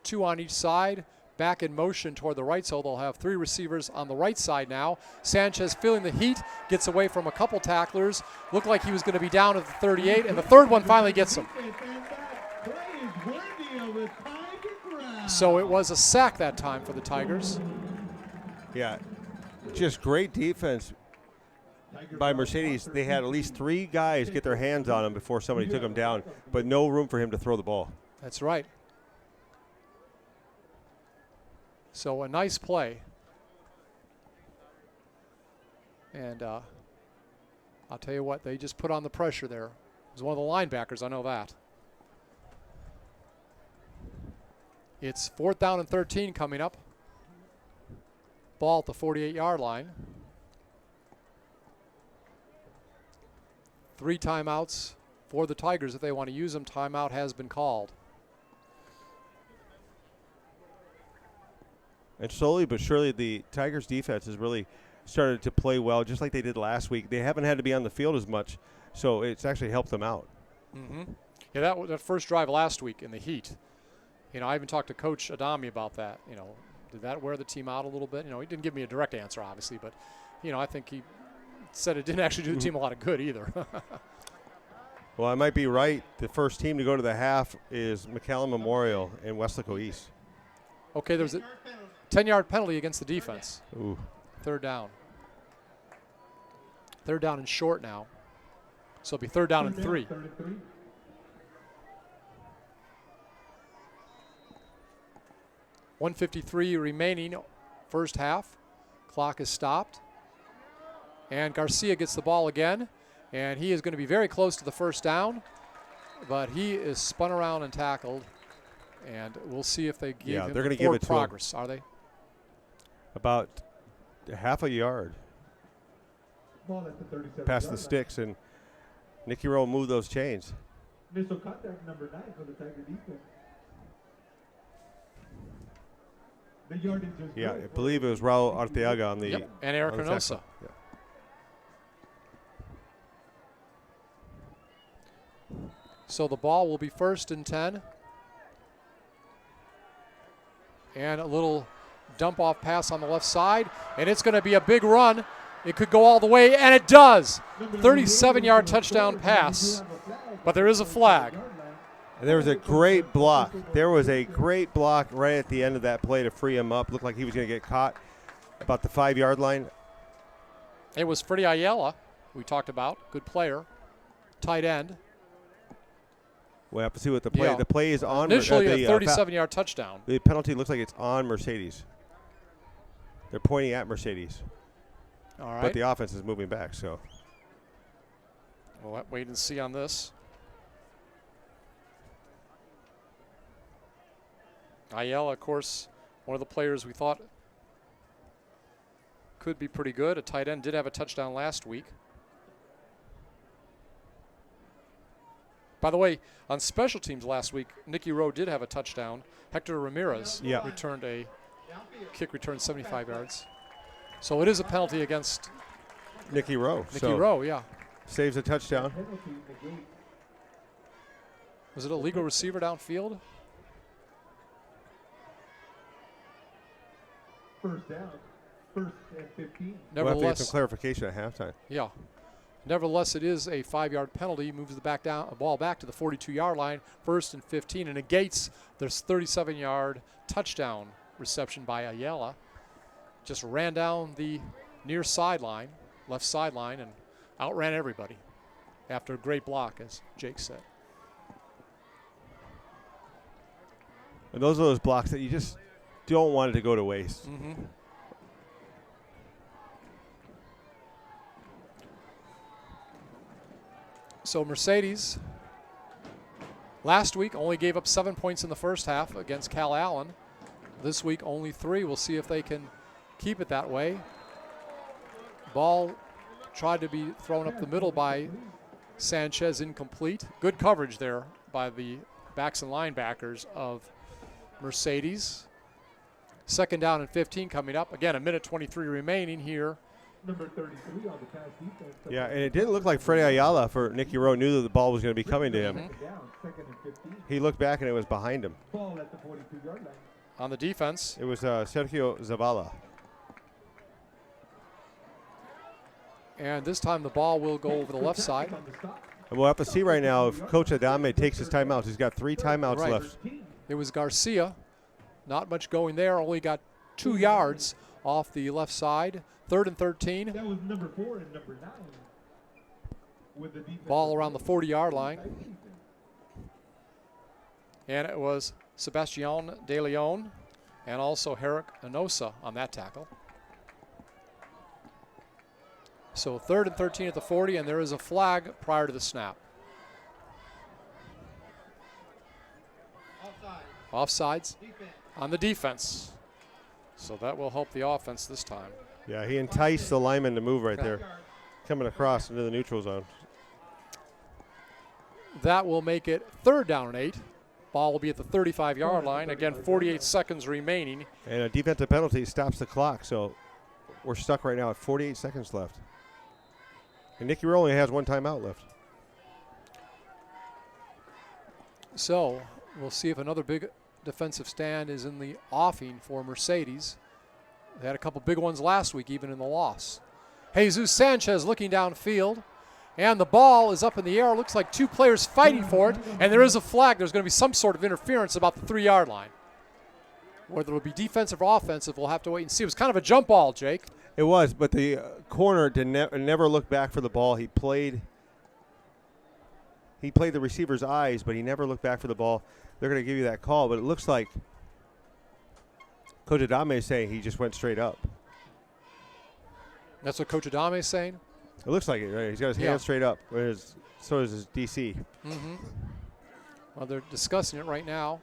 2 on each side, back in motion toward the right, so they'll have 3 receivers on the right side now. Sanchez feeling the heat, gets away from a couple tacklers. Looked like he was going to be down at the 38, and the 3rd one finally gets him. So it was a sack that time for the Tigers. Yeah, just great defense by Mercedes. They had at least 3 guys get their hands on him before somebody took him down, but no room for him to throw the ball. That's right. So a nice play. And I'll tell you what, they just put on the pressure there. It was one of the linebackers, I know that. It's 4th down and 13 coming up. Ball at the 48-yard line. 3 timeouts for the Tigers if they want to use them. Timeout has been called. And slowly but surely, the Tigers' defense has really started to play well, just like they did last week. They haven't had to be on the field as much, so it's actually helped them out. Mm-hmm. Yeah, that first drive last week in the heat. You know, I even talked to Coach Adami about that. You know, did that wear the team out a little bit? You know, he didn't give me a direct answer, obviously, but, you know, I think he said it didn't actually do the team a lot of good either. Well, I might be right. The first team to go to the half is McAllen Memorial in Weslaco East. Okay, there's a 10-yard penalty against the defense. Ooh. 3rd down. 3rd down and short now. So it'll be 3rd down and 3. 1:53 remaining, first half. Clock is stopped. And Garcia gets the ball again. And he is going to be very close to the first down. But he is spun around and tackled. And we'll see if they give him they're going to give it progress. To him. Are they? About half a yard. Ball at the 37 Past the sticks, and Nikki Rowe moved those chains. Initial contact number 9 for the Tiger defense. The yardage is Yeah, I believe it was Raul Arteaga on the. Yep, and Eric Reynosa. Yeah. So the ball will be 1st and 10. And a little dump off pass on the left side. And it's going to be a big run. It could go all the way, and it does. 37-yard touchdown pass. But there is a flag. And there was a great block. There was a great block right at the end of that play to free him up. Looked like he was going to get caught about the 5-yard line. It was Freddie Ayala, we talked about. Good player. Tight end. We'll have to see what the play. Yeah. The play is on. Initially a 37-yard touchdown. The penalty looks like it's on Mercedes. They're pointing at Mercedes. All right. But the offense is moving back, so. We'll wait and see on this. Ayala, of course, one of the players we thought could be pretty good. A tight end, did have a touchdown last week. By the way, on special teams last week, Nikki Rowe did have a touchdown. Hector Ramirez returned a kick return 75 yards. So it is a penalty against Nikki Rowe. Nikki Rowe, yeah. Saves a touchdown. Was it a legal receiver downfield? First down. 1st and 15. We'll have to get Nevertheless, some clarification at halftime. yeah. Nevertheless, it is a 5-yard penalty. Moves the ball back to the 42-yard line. 1st and 15, and negates this 37-yard touchdown reception by Ayala. Just ran down the near sideline, left sideline, and outran everybody after a great block, as Jake said. And those are those blocks that you just don't want it to go to waste. Mm-hmm. So Mercedes last week only gave up 7 points in the first half against Cal Allen. This week only 3. We'll see if they can keep it that way. Ball tried to be thrown up the middle by Sanchez, incomplete. Good coverage there by the backs and linebackers of Mercedes. Second down and 15 coming up. Again, a minute 23 remaining here. Number 33 on the pass defense. Yeah, and it didn't look like Freddie Ayala for Nikki Rowe knew that the ball was going to be coming to him. Second and 15. He looked back and it was behind him. Ball at the 42-yard line. On the defense, It was Sergio Zavala. and this time the ball will go over the left side. On the stop. And we'll have to see right now if Coach Adame takes his timeouts. He's got 3 timeouts Right. left. It was Garcia. Not much going there. Only got 2 yards off the left side. 3rd and 13. That was number 4 and number 9. With the defense. Ball around the 40-yard line. And it was Sebastian De Leon and also Herrick Anosa on that tackle. So 3rd and 13 at the 40, and there is a flag prior to the snap. Offsides on the defense. So that will help the offense this time. Yeah, he enticed the lineman to move right there, coming across into the neutral zone. That will make it 3rd down and 8. Ball will be at the 35-yard line. Again, 48 seconds remaining. And a defensive penalty stops the clock, so we're stuck right now at 48 seconds left. And Nikki Rowe only has 1 timeout left. So we'll see if another big defensive stand is in the offing for Mercedes. They had a couple big ones last week, even in the loss. Jesus Sanchez looking downfield, and the ball is up in the air. Looks like 2 players fighting for it, and there is a flag. There's going to be some sort of interference about the 3-yard line. Whether it will be defensive or offensive, we'll have to wait and see. It was kind of a jump ball, Jake. It was, but the corner never looked back for the ball. He played the receiver's eyes, but he never looked back for the ball. They're going to give you that call, but it looks like Coach Adame is saying he just went straight up. That's what Coach Adame is saying? It looks like it, right? He's got his hands straight up. So is his DC. Mm-hmm. Well, they're discussing it right now.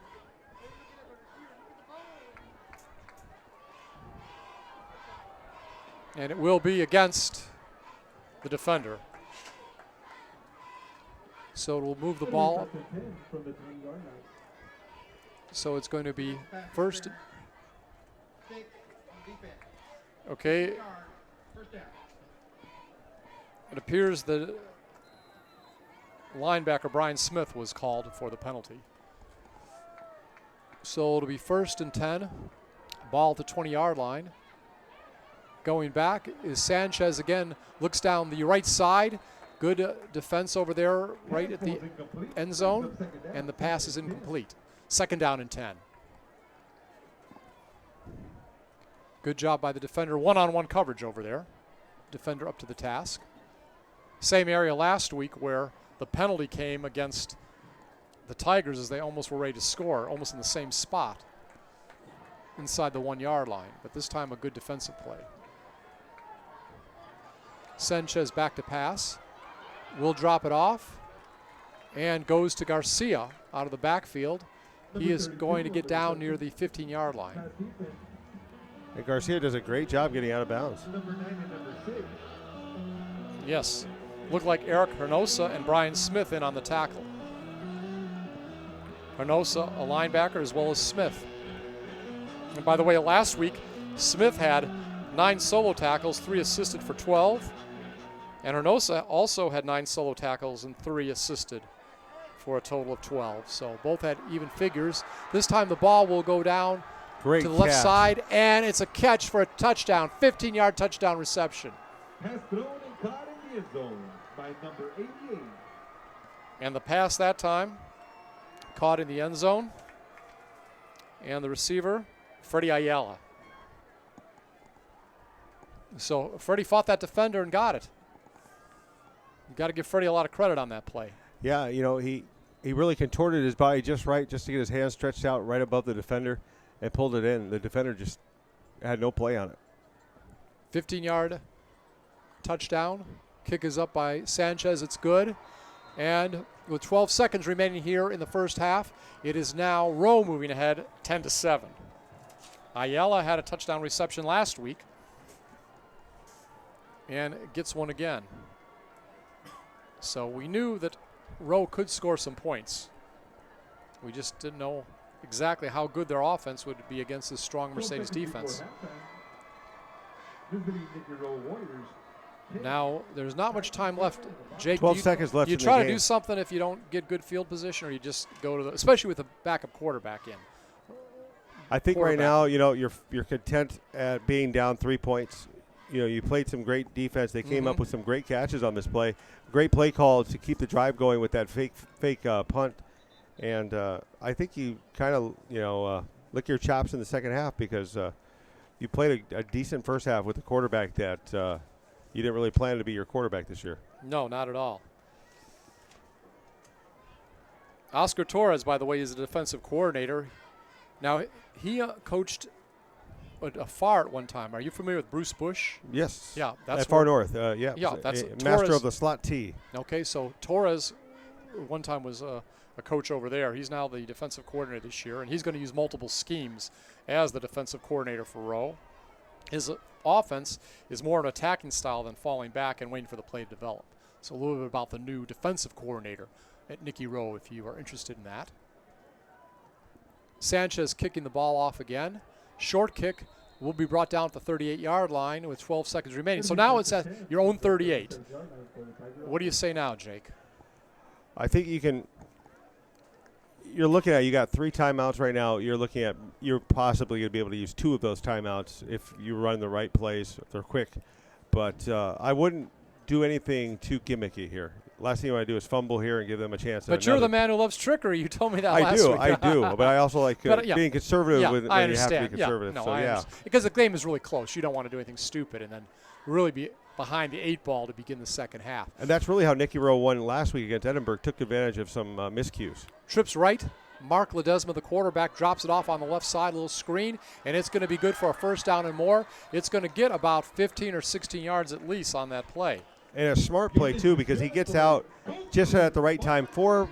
And it will be against the defender. So it will move the ball. So it's going to be first. Okay. It appears that linebacker Brian Smith was called for the penalty. So it'll be 1st and 10. Ball at the 20-yard line. Going back is Sanchez again, looks down the right side. Good defense over there right at the end zone, and the pass is incomplete. 2nd down and 10. Good job by the defender. One-on-one coverage over there. Defender up to the task. Same area last week where the penalty came against the Tigers as they almost were ready to score, almost in the same spot inside the 1-yard line. But this time a good defensive play. Sanchez back to pass. Will drop it off and goes to Garcia out of the backfield. He is going to get down near the 15-yard line. And Garcia does a great job getting out of bounds. Yes. Looked like Eric Hernosa and Brian Smith in on the tackle. Hernosa, a linebacker, as well as Smith. And by the way, last week, Smith had 9 solo tackles, 3 assisted for 12. And Hernosa also had 9 solo tackles and 3 assisted for a total of 12. So both had even figures. This time the ball will go down Great to the left catch. side, and it's a catch for a touchdown, 15-yard touchdown reception. Pass thrown and caught in the end zone by number 88. And the pass that time caught in the end zone. And the receiver, Freddie Ayala. So Freddie fought that defender and got it. You got to give Freddie a lot of credit on that play. Yeah, you know, he he really contorted his body just right, just to get his hands stretched out right above the defender and pulled it in. The defender just had no play on it. 15-yard touchdown. Kick is up by Sanchez. It's good. And with 12 seconds remaining here in the first half, it is now Rowe moving ahead 10-7. Ayala had a touchdown reception last week and gets one again. So we knew that Rowe could score some points. We just didn't know exactly how good their offense would be against this strong Mercedes defense. Now, there's not much time left. Jake, 12 seconds left. Do you in try the to game. do something if you don't get good field position, or you just go to the, especially with a backup quarterback in? I think right now, you're content at being down 3 points. You played some great defense. They came up with some great catches on this play. Great play calls to keep the drive going with that fake punt. And I think you kind of, lick your chops in the second half because you played a decent first half with a quarterback that you didn't really plan to be your quarterback this year. No, not at all. Oscar Torres, by the way, is the defensive coordinator. Now, he coached a FAR at one time. Are you familiar with Bruce Bush? Yes. Yeah, that's at Far North. Yeah, that's master Torres, of the slot T. Okay, so Torres one time was a coach over there. He's now the defensive coordinator this year, and he's going to use multiple schemes as the defensive coordinator for Rowe. His offense is more an attacking style than falling back and waiting for the play to develop. So a little bit about the new defensive coordinator at Nikki Rowe, if you are interested in that. Sanchez kicking the ball off again. Short kick will be brought down at the 38-yard line with 12 seconds remaining. So now it's at your own 38. What do you say now, Jake? I think you're looking at, you got 3 timeouts right now. You're possibly going to be able to use 2 of those timeouts if you run the right plays, if they're quick. But I wouldn't do anything too gimmicky here. Last thing you want to do is fumble here and give them a chance. But you're the man who loves trickery. You told me that last week. I do. But I also like being conservative when you have to be conservative. Yeah, no, so, I understand. Because the game is really close. You don't want to do anything stupid and then really be behind the 8 ball to begin the second half. And that's really how Nikki Rowe won last week against Edinburgh, took advantage of some miscues. Trips right. Mark Ledesma, the quarterback, drops it off on the left side, a little screen, and it's going to be good for a first down and more. It's going to get about 15 or 16 yards at least on that play. And a smart play, too, because he gets out just at the right time. 4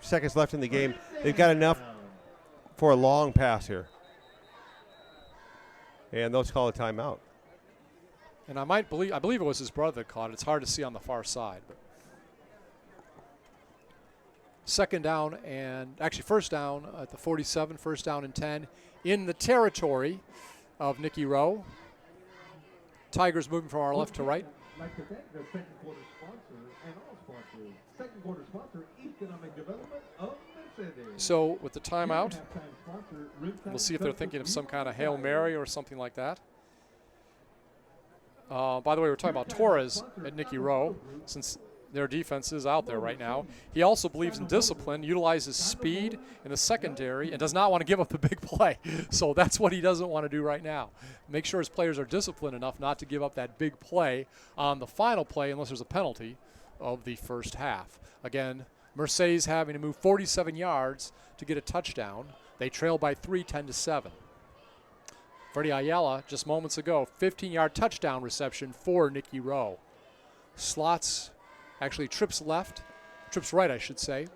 seconds left in the game. They've got enough for a long pass here. And they'll call a timeout. And I believe it was his brother that caught it. It's hard to see on the far side. But second down first down at the 47, first down and 10 in the territory of Nikki Rowe. Tigers moving from our left to right. Like to thank the second quarter sponsor and all sponsors. Second quarter sponsor, Economic Development of Mercedes. So with the timeout, we'll see if they're thinking of some kind of Hail Mary or something like that. By the way, we're talking about Torres at Nikki Rowe, since their defense is out there right now. He also believes in discipline, utilizes speed in the secondary, and does not want to give up the big play. So that's what he doesn't want to do right now. Make sure his players are disciplined enough not to give up that big play on the final play unless there's a penalty of the first half. Again, Mercedes having to move 47 yards to get a touchdown. They trail by 3, 10-7. Freddie Ayala, just moments ago, 15-yard touchdown reception for Nikki Rowe. Slots, actually trips right, I should say.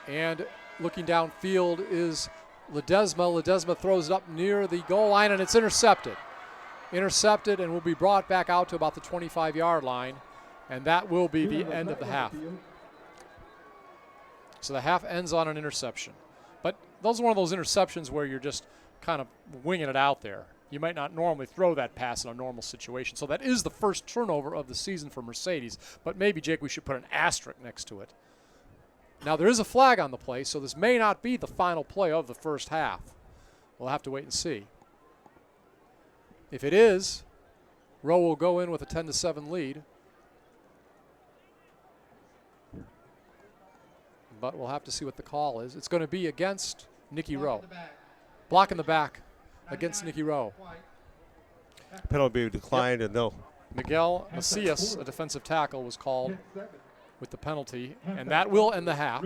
And looking downfield is Ledesma. Ledesma throws it up near the goal line, and it's intercepted. Intercepted and will be brought back out to about the 25-yard line, and that will be the end of the half. So the half ends on an interception. But those are one of those interceptions where you're just kind of winging it out there. You might not normally throw that pass in a normal situation. So that is the first turnover of the season for Mercedes. But maybe, Jake, we should put an asterisk next to it. Now, there is a flag on the play, so this may not be the final play of the first half. We'll have to wait and see. If it is, Rowe will go in with a 10-7 lead. But we'll have to see what the call is. It's going to be against Nikki Rowe. Block in the back against Nikki Rowe. Penalty declined, and no. Miguel Macias, a defensive tackle, was called with the penalty, and that will end the half.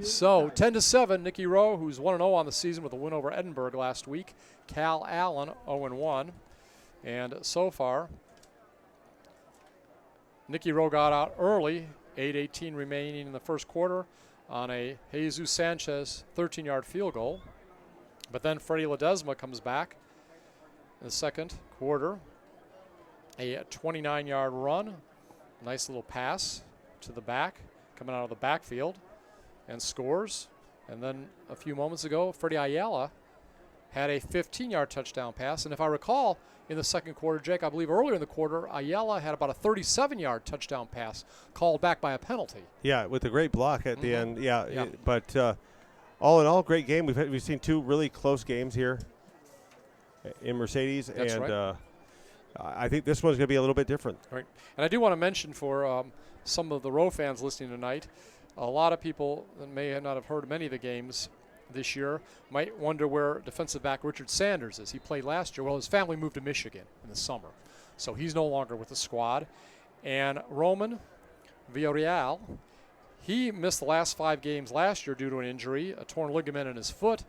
So 10-7, Nikki Rowe, who's 1-0 on the season with a win over Edinburgh last week. Cal Allen 0-1, and so far, Nikki Rowe got out early, 8:18 remaining in the first quarter, on a Jesus Sanchez 13-yard field goal. But then Freddie Ledesma comes back in the second quarter, a 29-yard run, nice little pass to the back, coming out of the backfield, and scores. And then a few moments ago, Freddie Ayala had a 15-yard touchdown pass. And if I recall, in the second quarter, Jake, I believe earlier in the quarter, Ayala had about a 37-yard touchdown pass called back by a penalty. Yeah, with a great block at the end. Yeah. But all in all, great game. We've seen two really close games here in Mercedes. That's and right. I think this one's going to be a little bit different. Right. And I do want to mention for some of the Rowe fans listening tonight, a lot of people that may not have heard many of the games this year might wonder where defensive back Richard Sanders is. He played last year. Well, his family moved to Michigan in the summer, so he's no longer with the squad. And Roman Villarreal, he missed the last 5 games last year due to an injury, a torn ligament in his foot,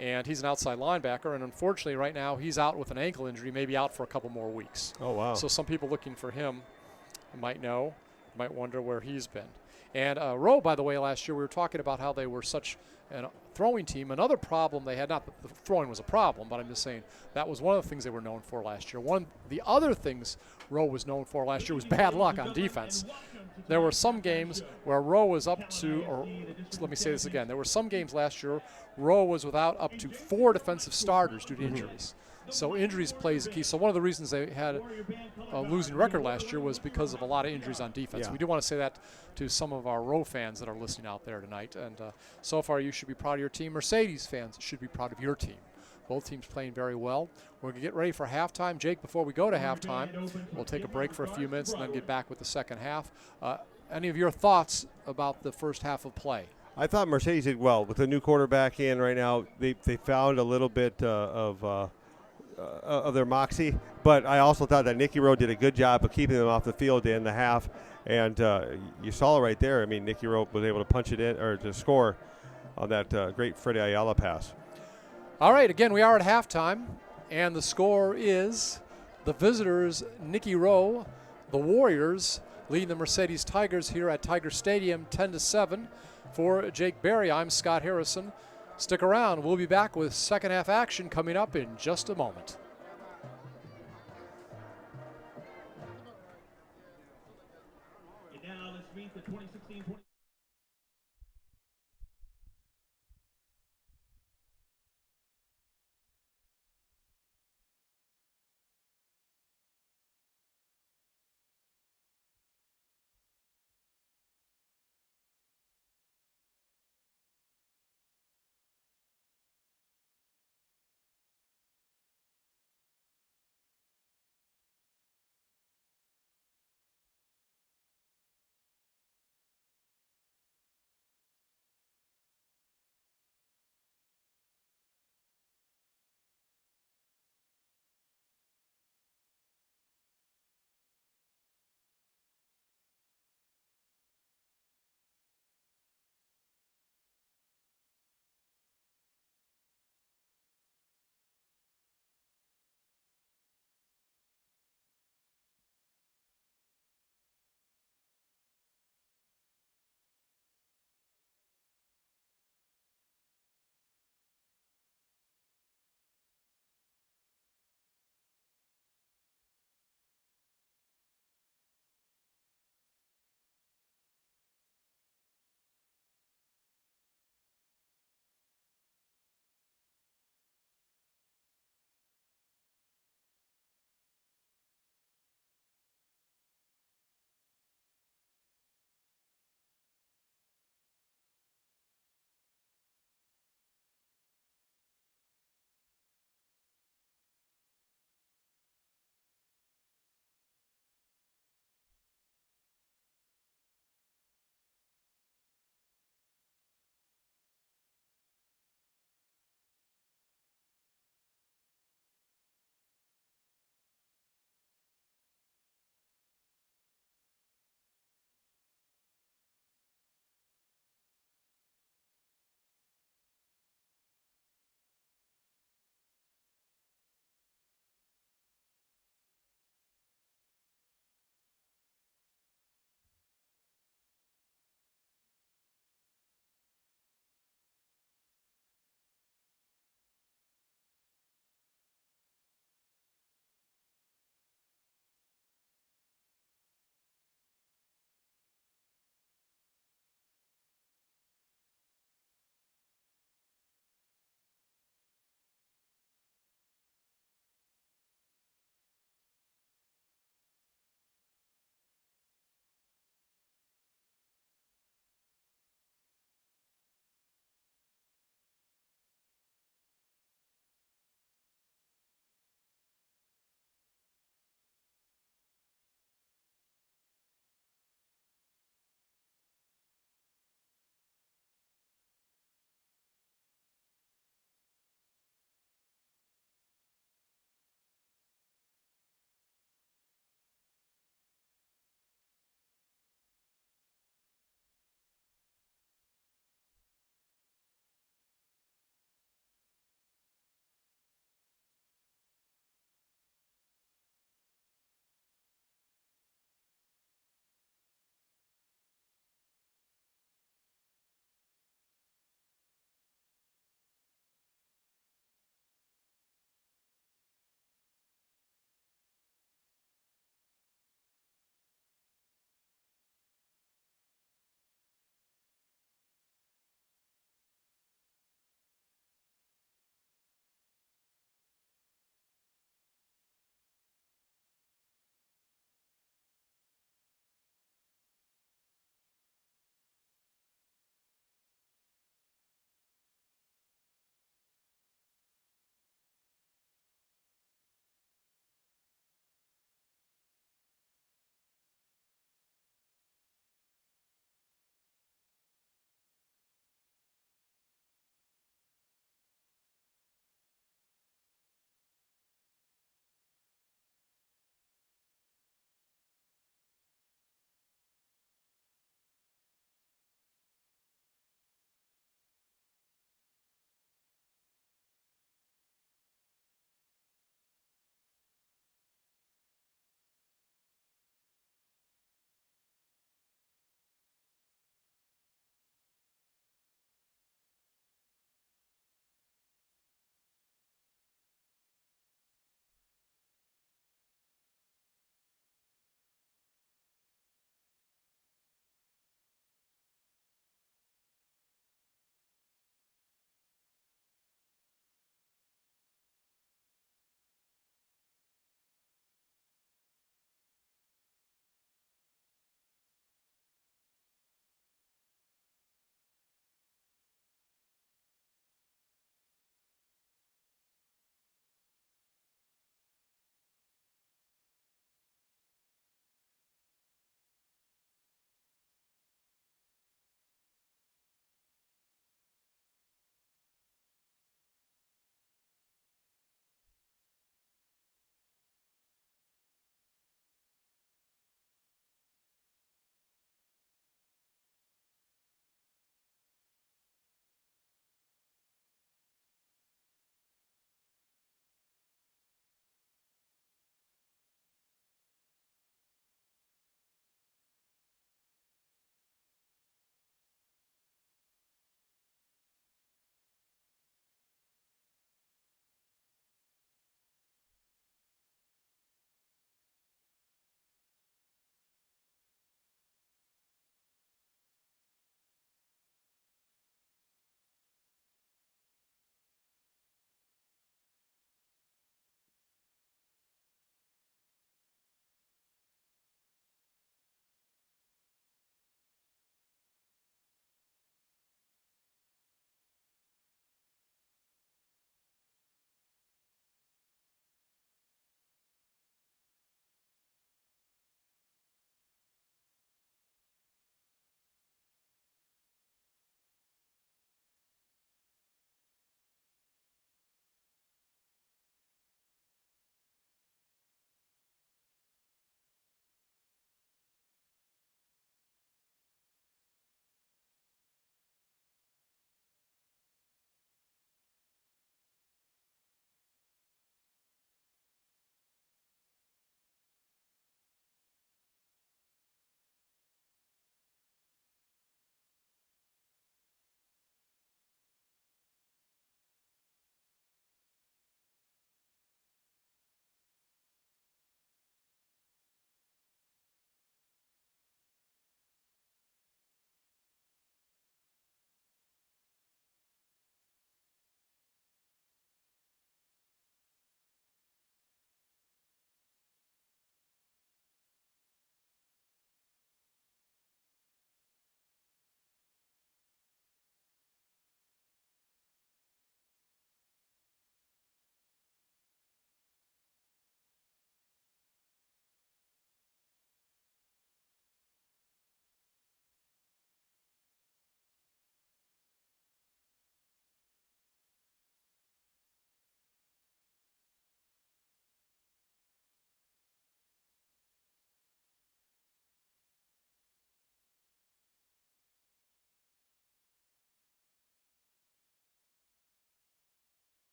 and he's an outside linebacker. And unfortunately, right now, he's out with an ankle injury, maybe out for a couple more weeks. Oh, wow. So some people looking for him might wonder where he's been. And Rowe, by the way, last year we were talking about how they were such a throwing team. Another problem they had, not that the throwing was a problem, but I'm just saying that was one of the things they were known for last year. The other things Rowe was known for last year was bad luck on defense. There were some games where Rowe was up to, or let me say this again, there were some games last year Rowe was without up to 4 defensive starters due to injuries. So injuries plays a key. So one of the reasons they had a losing record last year was because of a lot of injuries on defense. Yeah. We do want to say that to some of our Rowe fans that are listening out there tonight. And so far, you should be proud of your team. Mercedes fans should be proud of your team. Both teams playing very well. We're going to get ready for halftime. Jake, before we go to halftime, we'll take a break for a few minutes and then get back with the second half. Any of your thoughts about the first half of play? I thought Mercedes did well. With the new quarterback in right now, they found a little bit of their moxie, but I also thought that Nikki Rowe did a good job of keeping them off the field to end the half, and you saw it right there. I mean, Nikki Rowe was able to punch it in, or to score on that great Freddie Ayala pass. All right, again, we are at halftime, and the score is the visitors, Nikki Rowe, the Warriors, leading the Mercedes Tigers here at Tiger Stadium 10-7. For Jake Berry, I'm Scott Harrison. Stick around. We'll be back with second half action coming up in just a moment. And now let's meet the 2016-20.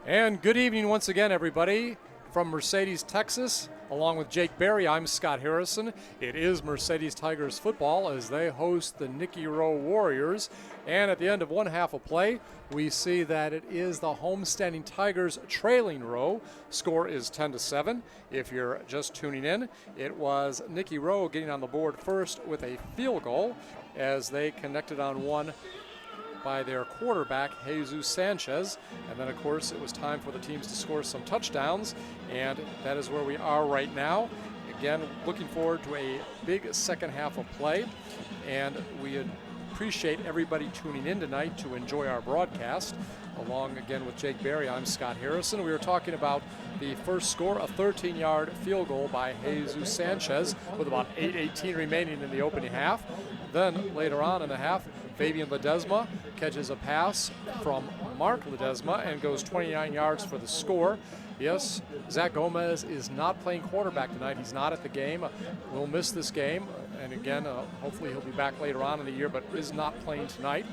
And good evening once again, everybody. From Mercedes, Texas, along with Jake Berry, I'm Scott Harrison. It is Mercedes Tigers football as they host the Nikki Rowe Warriors. And at the end of one half of play, we see that it is the homestanding Tigers trailing Rowe. Score is 10-7. If you're just tuning in, it was Nikki Rowe getting on the board first with a field goal as they connected on one by their quarterback, Jesus Sanchez. And then, of course, it was time for the teams to score some touchdowns, and that is where we are right now. Again, looking forward to a big second half of play, and we appreciate everybody tuning in tonight to enjoy our broadcast. Along again with Jake Berry, I'm Scott Harrison. We were talking about the first score, a 13-yard field goal by Jesus Sanchez with about 8:18 remaining in the opening half. Then later on in the half, Fabian Ledesma catches a pass from Mark Ledesma and goes 29 yards for the score. Yes, Zach Gomez is not playing quarterback tonight. He's not at the game. We'll miss this game. And again, hopefully he'll be back later on in the year, but is not playing tonight.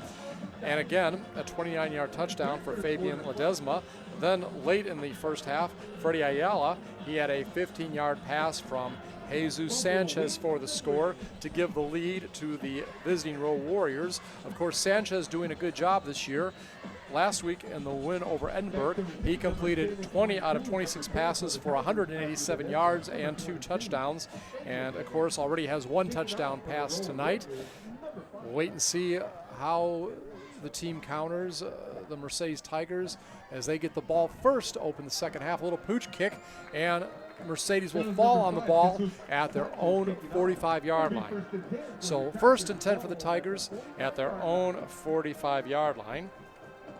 And again, a 29-yard touchdown for Fabian Ledesma. Then late in the first half, Freddie Ayala, he had a 15-yard pass from Jesus Sanchez for the score to give the lead to the visiting Rowe Warriors. Of course, Sanchez doing a good job this year. Last week in the win over Edinburgh, he completed 20 out of 26 passes for 187 yards and 2 touchdowns. And, of course, already has 1 touchdown pass tonight. We'll wait and see how the team counters the Mercedes Tigers as they get the ball first to open the second half. A little pooch kick, and Mercedes will fall on the ball at their own 45-yard line. So 1st and 10 for the Tigers at their own 45-yard line.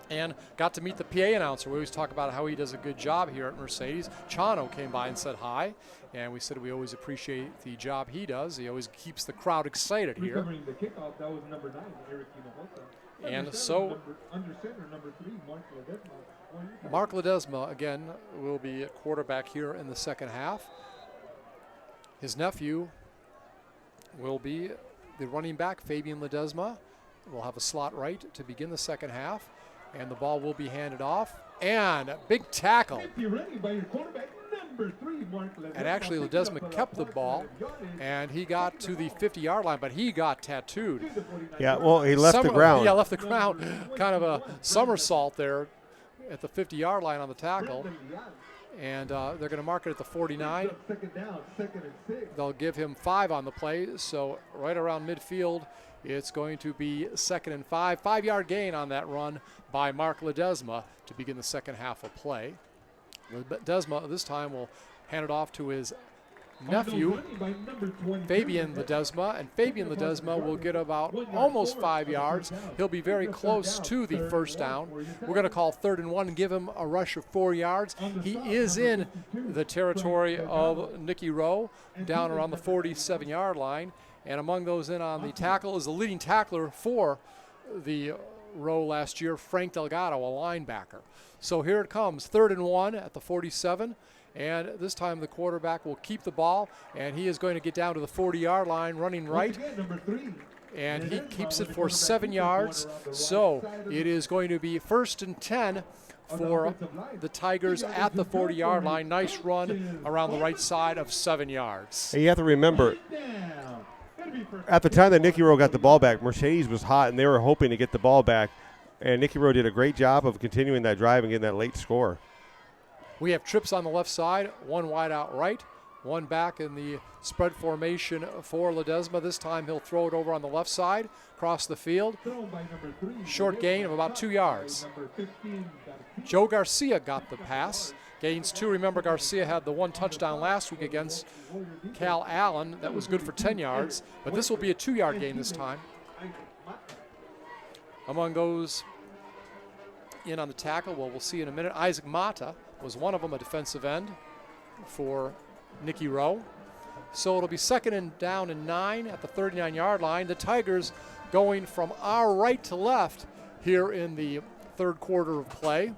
And got to meet the PA announcer. We always talk about how he does a good job here at Mercedes. Chano came by and said hi, and we said we always appreciate the job he does. He always keeps the crowd excited here. Recovering the kickoff, that was number 9, Eric Hinojosa. And so Under center, number 3, Mark Ledesma. Mark Ledesma, again, will be at quarterback here in the second half. His nephew will be the running back, Fabian Ledesma. We'll have a slot right to begin the second half, and the ball will be handed off. And a big tackle. And actually, Ledesma kept the ball, and he got to the 50-yard line, but he got tattooed. Yeah, well, he left the ground. Yeah, left the ground. Kind of a somersault there at the 50-yard line on the tackle. And they're going to mark it at the 49. They'll give him 5 on the play, so right around midfield, it's going to be 2nd and 5. 5-yard gain on that run by Mark Ledesma to begin the second half of play. Ledesma this time will hand it off to his nephew, Fabian Ledesma, and Fabian Ledesma will get about almost 5 yards. He'll be very close to the first down. We're going to call 3rd and 1 and give him a rush of 4 yards. He is in the territory of Nikki Rowe, down around the 47-yard line. And among those in on the tackle is the leading tackler for the Rowe last year, Frank Delgado, a linebacker. So here it comes, 3rd and 1 at the 47. And this time the quarterback will keep the ball, and he is going to get down to the 40-yard line, running right. And he keeps it for 7 yards. So it is going to be 1st and 10 for the Tigers at the 40-yard line. Nice run around the right side of 7 yards. And you have to remember, at the time that Nikki Rowe got the ball back, Mercedes was hot, and they were hoping to get the ball back. And Nikki Rowe did a great job of continuing that drive and getting that late score. We have trips on the left side, 1 wide out right, 1 back in the spread formation for Ledesma. This time he'll throw it over on the left side, across the field. Short gain of about 2 yards. Joe Garcia got the pass. Gains 2. Remember, Garcia had the 1 touchdown last week against Cal Allen. That was good for 10 yards. But this will be a 2-yard gain this time. Among those in on the tackle, well, we'll see in a minute. Isaac Mata was one of them, a defensive end for Nikki Rowe. So it'll be 2nd and down and 9 at the 39-yard line. The Tigers going from our right to left here in the 3rd quarter of play.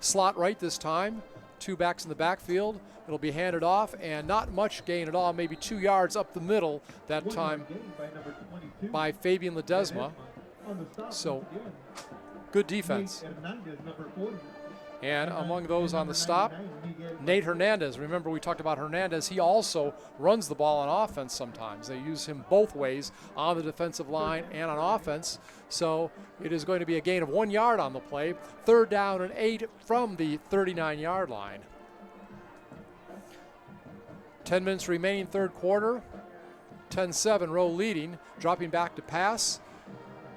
Slot right this time. 2 backs in the backfield. It'll be handed off, and not much gain at all, maybe 2 yards up the middle that time by Fabian Ledesma. So good defense. And among those on the stop, Nate Hernandez. Remember, we talked about Hernandez. He also runs the ball on offense sometimes. They use him both ways, on the defensive line and on offense. So it is going to be a gain of 1 yard on the play. 3rd down and 8 from the 39-yard line. 10 minutes remaining, 3rd quarter. 10-7, Rowe leading, dropping back to pass.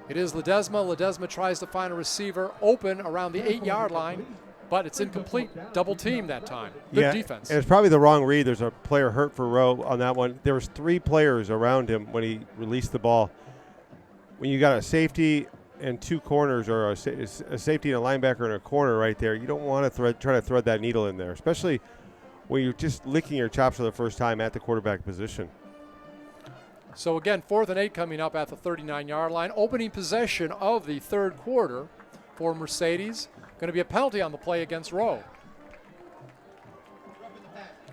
It is Ledesma. Ledesma tries to find a receiver open around the 8-yard line, but it's incomplete. Double team that time. Good defense. And it's probably the wrong read. There's a player hurt for Rowe on that one. There was 3 players around him when he released the ball. When you got a safety and 2 corners, or a safety and a linebacker and a corner right there, you don't want to try to thread that needle in there, especially when you're just licking your chops for the first time at the quarterback position. So again, 4th and 8 coming up at the 39-yard line. Opening possession of the 3rd quarter for Mercedes. Going to be a penalty on the play against Rowe.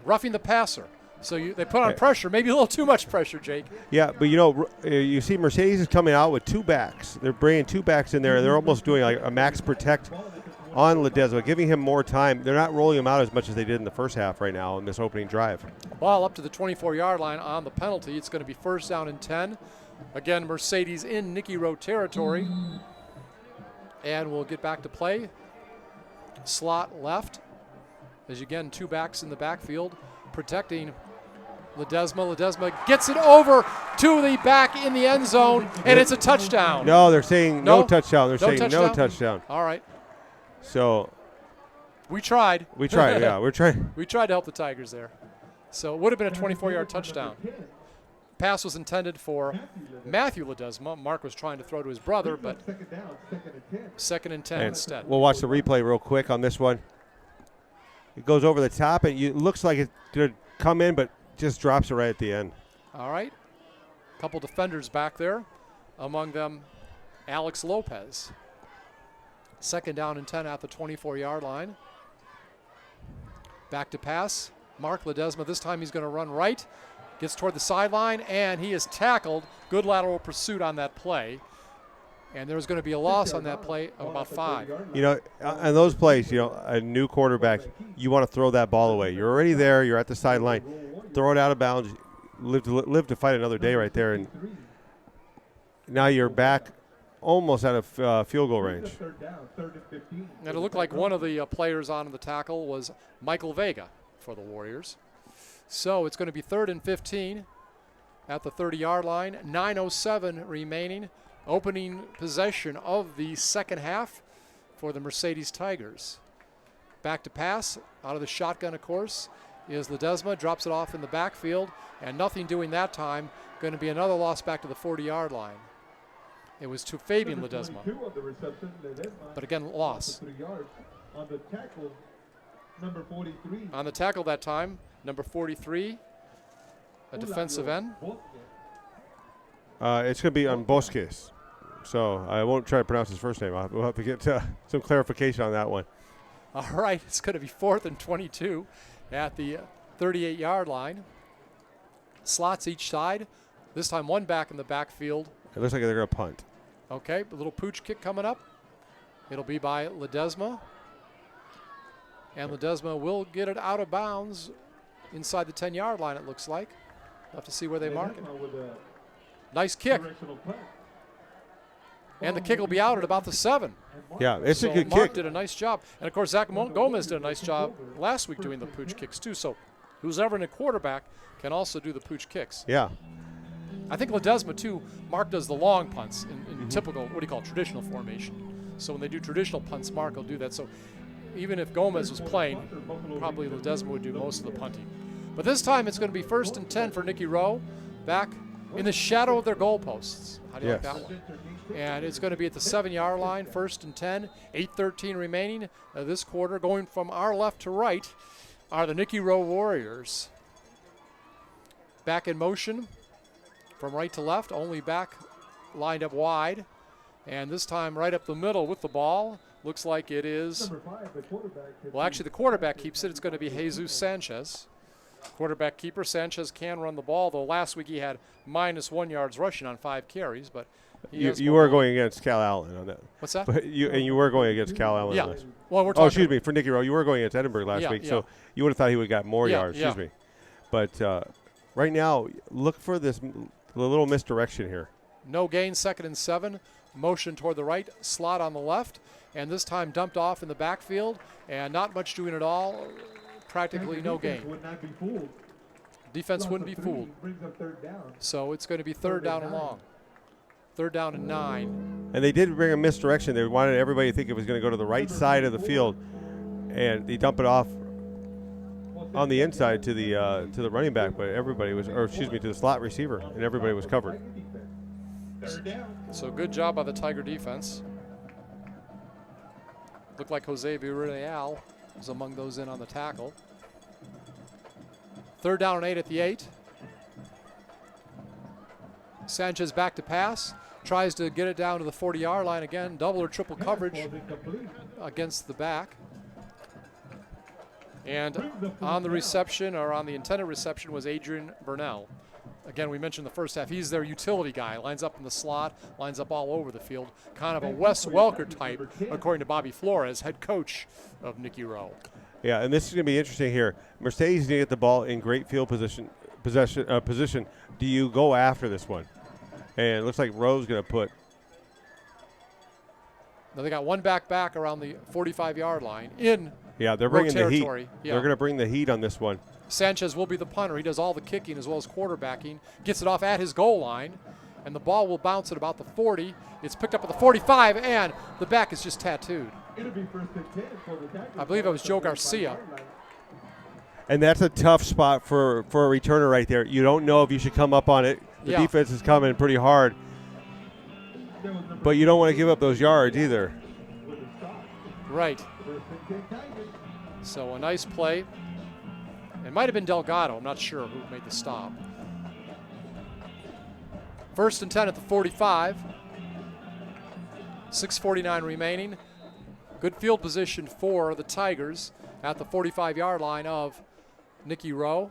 Roughing the passer. So they put on pressure, maybe a little too much pressure, Jake. Yeah, but you see Mercedes is coming out with 2 backs. They're bringing 2 backs in there, and they're almost doing like a max protect on Ledesma, giving him more time. They're not rolling him out as much as they did in the first half right now in this opening drive. Ball up to the 24-yard line on the penalty. It's going to be 1st down and 10. Again, Mercedes in Nikki Rowe territory. And we'll get back to play. Slot left. As again, 2 backs in the backfield protecting Ledesma. Ledesma gets it over to the back in the end zone, and it's a touchdown. No, they're saying no touchdown. They're saying touchdown? no touchdown. All right. So we tried. Yeah, we're trying. We tried to help the Tigers there. So it would have been a 24-yard touchdown. Pass was intended for Matthew Ledesma. Mark was trying to throw to his brother, but 2nd and 10 instead. We'll watch the replay real quick on this one. It goes over the top, and it looks like it's going to come in, but just drops it right at the end. All right. A couple defenders back there. Among them, Alex Lopez. 2nd down and 10 at the 24-yard line. Back to pass. Mark Ledesma, this time he's going to run right. Gets toward the sideline, and he is tackled. Good lateral pursuit on that play. And there's going to be a loss on that play of about 5. You know, on those plays, a new quarterback, you want to throw that ball away. You're already there. You're at the sideline. Throw it out of bounds. Live to fight another day right there. And now you're back almost out of field goal range. And it looked like one of the players on the tackle was Michael Vega for the Warriors. So it's going to be 3rd and 15 at the 30-yard line. 9:07 remaining. Opening possession of the 2nd half for the Mercedes Tigers. Back to pass, out of the shotgun, of course, is Ledesma. Drops it off in the backfield, and nothing doing that time. Going to be another loss back to the 40-yard line. It was to Fabian Ledesma. But again, loss. On the tackle, number 43. On the tackle that time, number 43, a defensive end. It's going to be on Bosques. So I won't try to pronounce his first name. We'll have to get some clarification on that one. All right, it's going to be 4th and 22 at the 38-yard line. Slots each side. This time 1 back in the backfield. It looks like they're going to punt. Okay, a little pooch kick coming up. It'll be by Ledesma. And Ledesma will get it out of bounds inside the 10-yard line, it looks like. We'll have to see where they mark it. Nice kick. And the kick will be out at about the 7. Yeah, it's a good Mark kick. did a nice job. And, of course, Zach Gomez did a nice job last week doing the pooch kicks, too. So who's ever in a quarterback can also do the pooch kicks. Yeah. I think Ledesma, too, Mark does the long punts in typical, traditional formation. So when they do traditional punts, Mark will do that. So even if Gomez was playing, probably Ledesma would do most of the punting. But this time it's going to be 1st and 10 for Nikki Rowe, back in the shadow of their goalposts. How do you like that one? And it's going to be at the 7-yard line, 1st and 10, 8:13 remaining this quarter. Going from our left to right are the Nikki Rowe Warriors. Back in motion from right to left, only back lined up wide. And this time right up the middle with the ball. Looks like it is, well, actually the quarterback keeps it. It's going to be Jesus Sanchez. Quarterback keeper. Sanchez can run the ball, though last week he had -1 yards rushing on 5 carries, but You were going against Cal Allen on that. What's that? But you were going against Cal Allen. Yeah. On this. Well, we're talking. Oh, excuse me, for Nikki Rowe. You were going against Edinburgh last week, so you would have thought he would have got more yards. Excuse me. But right now, look for this little misdirection here. No gain, 2nd and 7. Motion toward the right, slot on the left, and this time dumped off in the backfield, and not much doing at all. Practically no gain. Would not be fooled. Defense wouldn't be fooled. Brings up 3rd down. So it's going to be 3rd down and long. 3rd down and 9. And they did bring a misdirection. They wanted everybody to think it was going to go to the right side of the field, and they dump it off on the inside to the running back, but everybody was, or excuse me, to the slot receiver, and everybody was covered. So good job by the Tiger defense. Looked like Jose Villarreal was among those in on the tackle. 3rd down and 8 at the 8. Sanchez back to pass. Tries to get it down to the 40-yard line again. Double or triple coverage against the back. And on the reception, or on the intended reception, was Adrian Burnell. Again, we mentioned the first half. He's their utility guy. Lines up in the slot, lines up all over the field. Kind of a Wes Welker type, according to Bobby Flores, head coach of Nikki Rowe. Yeah, and this is going to be interesting here. Mercedes is going to get the ball in great field position. Do you go after this one? And it looks like Rowe's going to put. Now they got one back around the 45-yard line in. Yeah, they're bringing the heat. Yeah. They're going to bring the heat on this one. Sanchez will be the punter. He does all the kicking as well as quarterbacking. Gets it off at his goal line, and the ball will bounce at about the 40. It's picked up at the 45, and the back is just tattooed. I believe it was Joe Garcia. And that's a tough spot for a returner right there. You don't know if you should come up on it. The defense is coming pretty hard, but you don't want to give up those yards either. Right. So a nice play. It might have been Delgado. I'm not sure who made the stop. 1st and 10 at the 45. 6:49 remaining. Good field position for the Tigers at the 45-yard line of Nikki Rowe.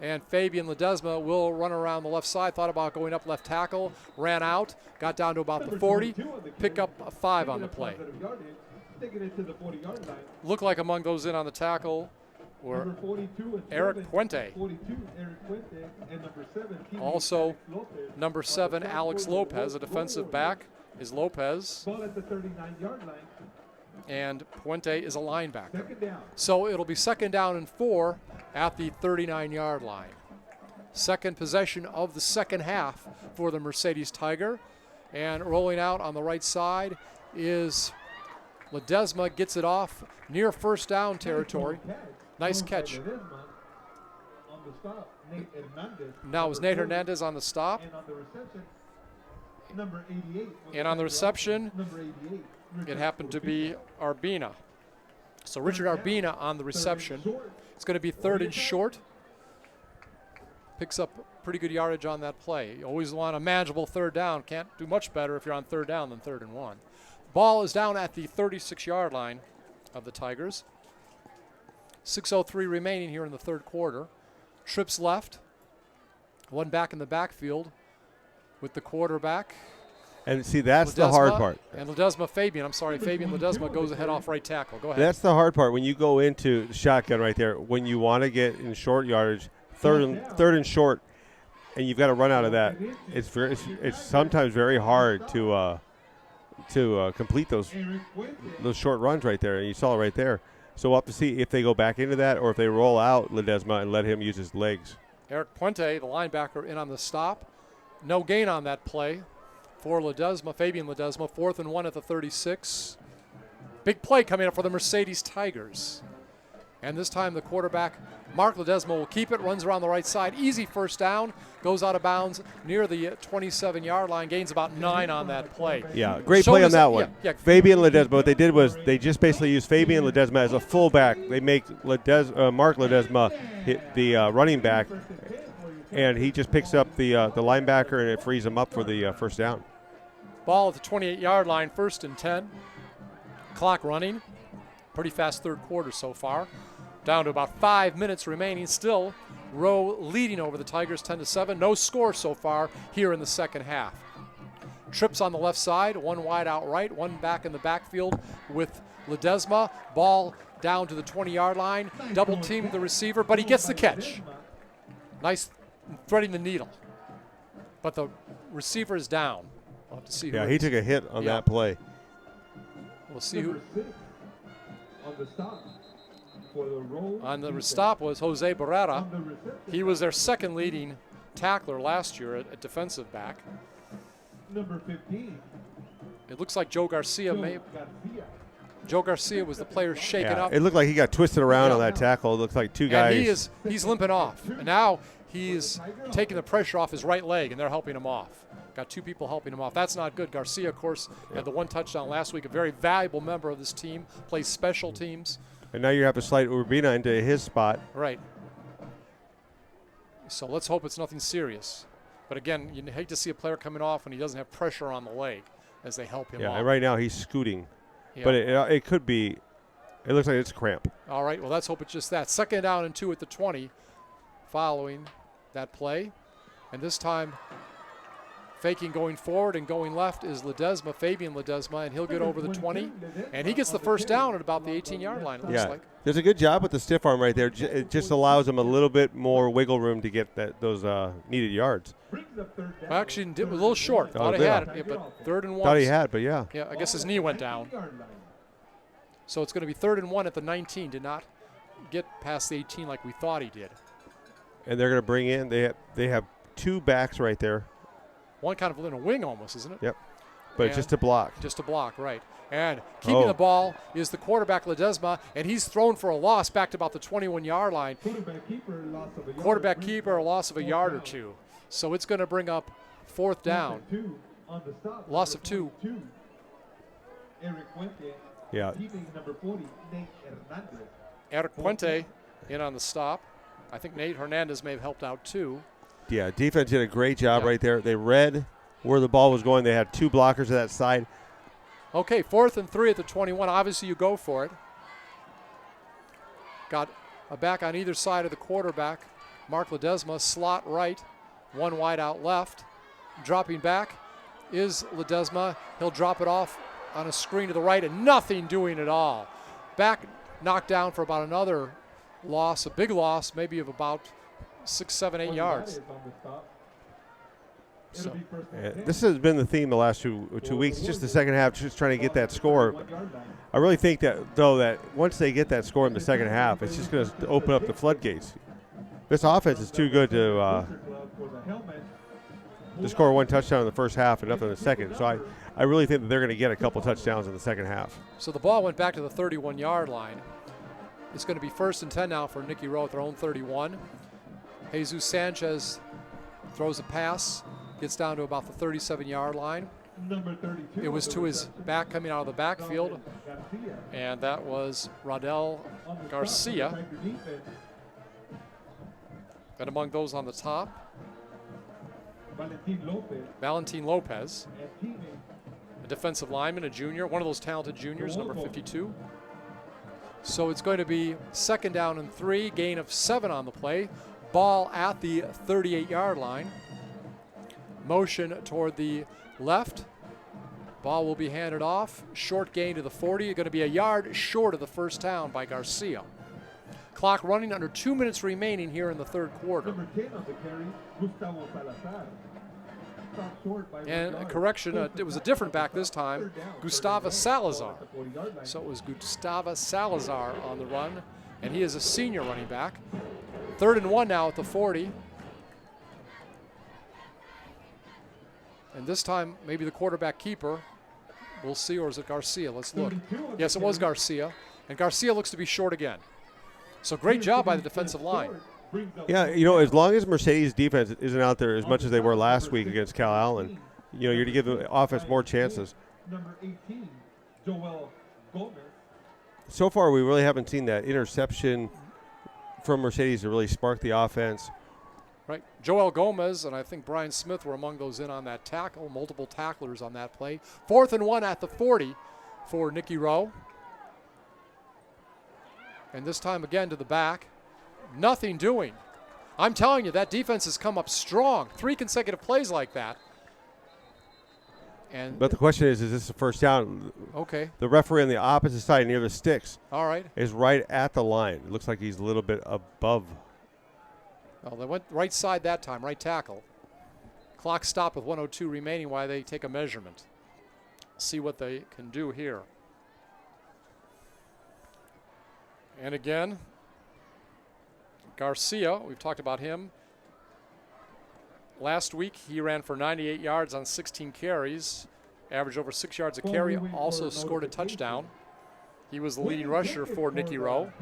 And Fabian Ledesma will run around the left side. Thought about going up left tackle. Ran out. Got down to about the 40. Pick up a 5 on the play. Look like among those in on the tackle were Eric Puente. Also, number 7, Alex Lopez, a defensive back, is Lopez. And Puente is a linebacker. So it'll be 2nd down and 4 at the 39-yard line. Second possession of the second half for the Mercedes Tiger. And rolling out on the right side is Ledesma. Gets it off near 1st down territory. Nice catch. Now it was Nate Hernandez on the stop. And on the reception, it happened to be Arbina. So Richard Arbina on the reception. It's going to be 3rd and short. Picks up pretty good yardage on that play. You always want a manageable 3rd down. Can't do much better if you're on 3rd down than 3rd and 1. Ball is down at the 36-yard line of the Tigers. 6:03 remaining here in the 3rd quarter. Trips left. One back in the backfield with the quarterback. And see, that's Ledesma, the hard part. And Fabian Ledesma goes ahead off right tackle. Go ahead. That's the hard part when you go into the shotgun right there. When you want to get in short yardage, third and short, and you've got to run out of that. It's sometimes very hard to complete those short runs right there. And you saw it right there. So we'll have to see if they go back into that or if they roll out Ledesma and let him use his legs. Eric Puente, the linebacker, in on the stop. No gain on that play for Ledesma, Fabian Ledesma. 4th and 1 at the 36. Big play coming up for the Mercedes Tigers. And this time the quarterback, Mark Ledesma, will keep it, runs around the right side. Easy 1st down, goes out of bounds near the 27-yard line, gains about 9 on that play. Yeah, great play on that one. Yeah. Fabian Ledesma, what they did was they just basically used Fabian Ledesma as a fullback. They make Mark Ledesma hit the running back, and he just picks up the linebacker, and it frees him up for the 1st down. Ball at the 28-yard line, 1st and 10. Clock running. Pretty fast 3rd quarter so far. Down to about 5 minutes remaining. Still, Rowe leading over the Tigers 10-7. No score so far here in the second half. trips on the left side, one wide out right, one back in the backfield with Ledesma. Ball down to the 20-yard line, double team the receiver, but he gets the catch. Nice threading the needle. But the receiver is down. We'll have to see who Yeah, it he is. took a hit on that play. We'll see who. On the stop for the Rowe On the defense. stop was Jose Barrera. On the reception, He was their second leading tackler last year at defensive back. number 15. It looks like Joe Garcia Joe may. Garcia. Joe Garcia was the player shaken Yeah, up. it looked like he got twisted around Yeah. on that tackle. It looks like two guys. And he's limping off. And now he's taking the pressure off his right leg, and they're helping him off. Got two people helping him off. That's not good. Garcia, of course, had the one touchdown last week. A very valuable member of this team. Plays special teams. And now you have to slide Urbina into his spot. Right. So let's hope it's nothing serious. But again, you hate to see a player coming off when he doesn't have pressure on the leg as they help him Yeah, off. and right now he's scooting. Yeah. But it could be. It looks like it's cramp. All right, well, let's hope it's just that. 2nd down and 2 at the 20 following that play. And this time, faking going forward and going left is Ledesma, Fabian Ledesma, and he'll get over the 20. And he gets the first down at about the 18-yard line, it looks Yeah, like. there's a good job with the stiff arm right there. It just allows him a little bit more wiggle room to get those needed yards. Brings up third down. Well, actually, it was a little short. Oh, Thought he did had I? it, but 3rd and 1. Thought he had, but yeah. Yeah, I guess his knee went down. So it's going to be 3rd and 1 at the 19. Did not get past the 18 like we thought he did. And they're going to bring in. They have two backs right there. One kind of in a wing almost, isn't it? Yep. But And just to block. Just to block, right. And keeping the ball is the quarterback, Ledesma, and he's thrown for a loss back to about the 21-yard line. Quarterback keeper, a loss of a yard or two. So it's going to bring up 4th down. Loss of 2. Eric Puente. Yeah. Keeping number 40, Nate Hernandez. Eric Puente in on the stop. I think Nate Hernandez may have helped out too. Yeah, defense did a great job Yeah. right there. They read where the ball was going. They had two blockers to that side. Okay, 4th and 3 at the 21. Obviously, you go for it. Got a back on either side of the quarterback. Mark Ledesma, slot right, one wide out left. Dropping back is Ledesma. He'll drop it off on a screen to the right and nothing doing at all. Back knocked down for about another loss, a big loss, maybe of about 6, 7, 8 yards. So, This has been the theme the last two weeks. Just the second half, just trying to get that score. I really think that, though, that once they get that score in the second half, it's just going to open up the floodgates. This offense is too good to score one touchdown in the first half and nothing in the second. So I really think that they're going to get a couple touchdowns in the second half. so the ball went back to the 31-yard line. It's going to be 1st and 10 now for Nikki Rowe at their own 31. Jesus Sanchez throws a pass, gets down to about the 37-yard line. Number 32. It was to his back coming out of the backfield, and that was Radel Garcia. And among those on the top, Valentin Lopez, a defensive lineman, a junior, one of those talented juniors, number 52. So it's going to be 2nd down and 3, gain of 7 on the play. Ball at the 38-yard line. Motion toward the left. Ball will be handed off. Short gain to the 40. Going to be a yard short of the first down by Garcia. Clock running, under 2 minutes remaining here in the 3rd quarter. Number 10 on the carry, Gustavo Salazar. Stopped short by And a yard. correction, it was a different back this time, Third down, Gustavo Salazar. at the 40-yard line. So it was Gustavo Salazar on the run, and he is a senior running back. 3rd and 1 now at the 40. And this time, maybe the quarterback keeper. We'll see, or is it Garcia? Let's look. 32 on Yes, the it was carry. Garcia. And Garcia looks to be short again. So great job by the defensive line. Yeah, as long as Mercedes' defense isn't out there as much as they were last week against Cal Allen, you're going to give the offense more chances. Number 18, Joel Gomez. So far, we really haven't seen that interception from Mercedes to really spark the offense. Right. Joel Gomez and I think Brian Smith were among those in on that tackle, multiple tacklers on that play. 4th and 1 at the 40 for Nikki Rowe. And this time again to the back. Nothing doing. I'm telling you, that defense has come up strong. 3 consecutive plays like that. And But the question is this a first down? okay. The referee on the opposite side near the sticks All right. is right at the line. It looks like he's a little bit above. Well, they went right side that time, right tackle. Clock stopped with 1:02 remaining while they take a measurement. See what they can do here. And again, Garcia, we've talked about him. Last week, he ran for 98 yards on 16 carries, averaged over 6 yards a carry, also scored a touchdown. He was the leading rusher for Nikki Rowe.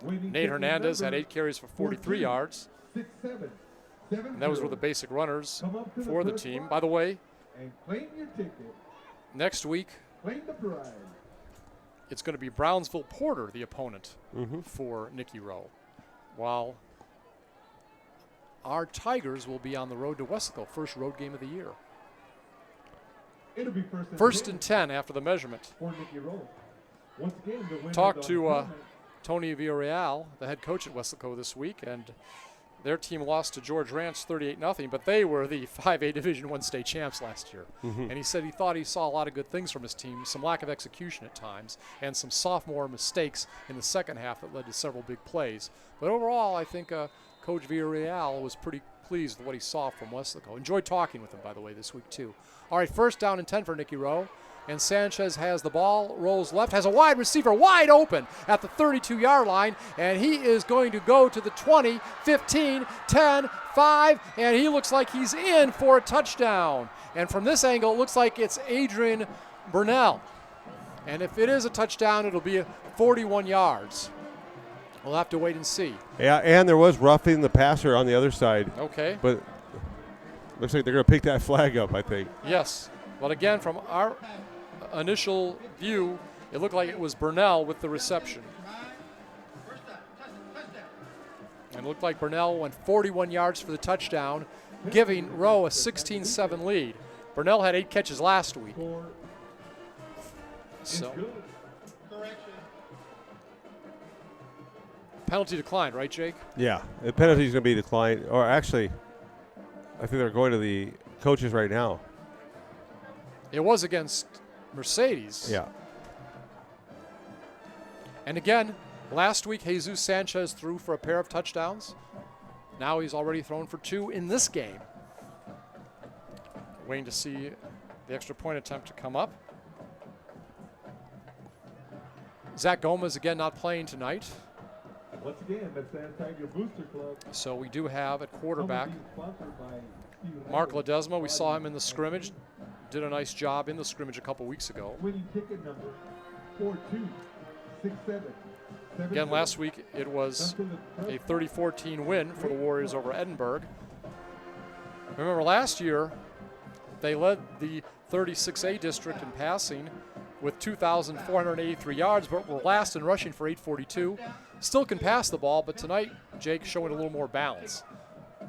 Nate Hernandez had 8 carries for 43 yards. And that was with the basic runners for the team. By the way, next week, it's going to be Brownsville Porter, the opponent for Nikki Rowe, while our Tigers will be on the road to Weslaco, first road game of the year. It'll be First and 10 after the measurement. for Nikki Rowe. Once again, the winners Talked on to helmet. Tony Villarreal, the head coach at Weslaco this week, and their team lost to George Ranch 38-0, but they were the 5A Division I state champs last year. And he said he thought he saw a lot of good things from his team, some lack of execution at times, and some sophomore mistakes in the second half that led to several big plays. But overall, I think Coach Villarreal was pretty pleased with what he saw from Weslaco. Enjoyed talking with him, by the way, this week too. All right, first down and 10 for Nikki Rowe. And Sanchez has the ball, rolls left, has a wide receiver wide open at the 32-yard line, and he is going to go to the 20, 15, 10, 5, and he looks like he's in for a touchdown. And from this angle, it looks like it's Adrian Burnell. And if it is a touchdown, it'll be 41 yards. We'll have to wait and see. Yeah, and there was roughing the passer on the other side. Okay. But looks like they're going to pick that flag up, I think. Yes. But again, from our initial view, it looked like it was Burnell with the reception. And it looked like Burnell went 41 yards for the touchdown, giving Rowe a 16-7 lead. Burnell had 8 catches last week. So penalty declined, right, Jake? Yeah, the penalty is going to be declined. Or actually, I think they're going to the coaches right now. It was against Mercedes. Yeah. And again, last week, Jesus Sanchez threw for a pair of touchdowns. Now he's already thrown for 2 in this game. Waiting to see the extra point attempt to come up. Zach Gomez again not playing tonight. Once again, the San Tiger Booster Club. So we do have at quarterback Sponsored by Stephen Mark Howard. Ledesma. We saw him in the scrimmage. Did a nice job in the scrimmage a couple weeks ago. Winning ticket number 4267. Again, last week it was a 30-14 win for the Warriors over Edinburgh. Remember last year, they led the 36A district in passing with 2,483 yards, but were last in rushing for 842. Still can pass the ball, but tonight, Jake showing a little more balance.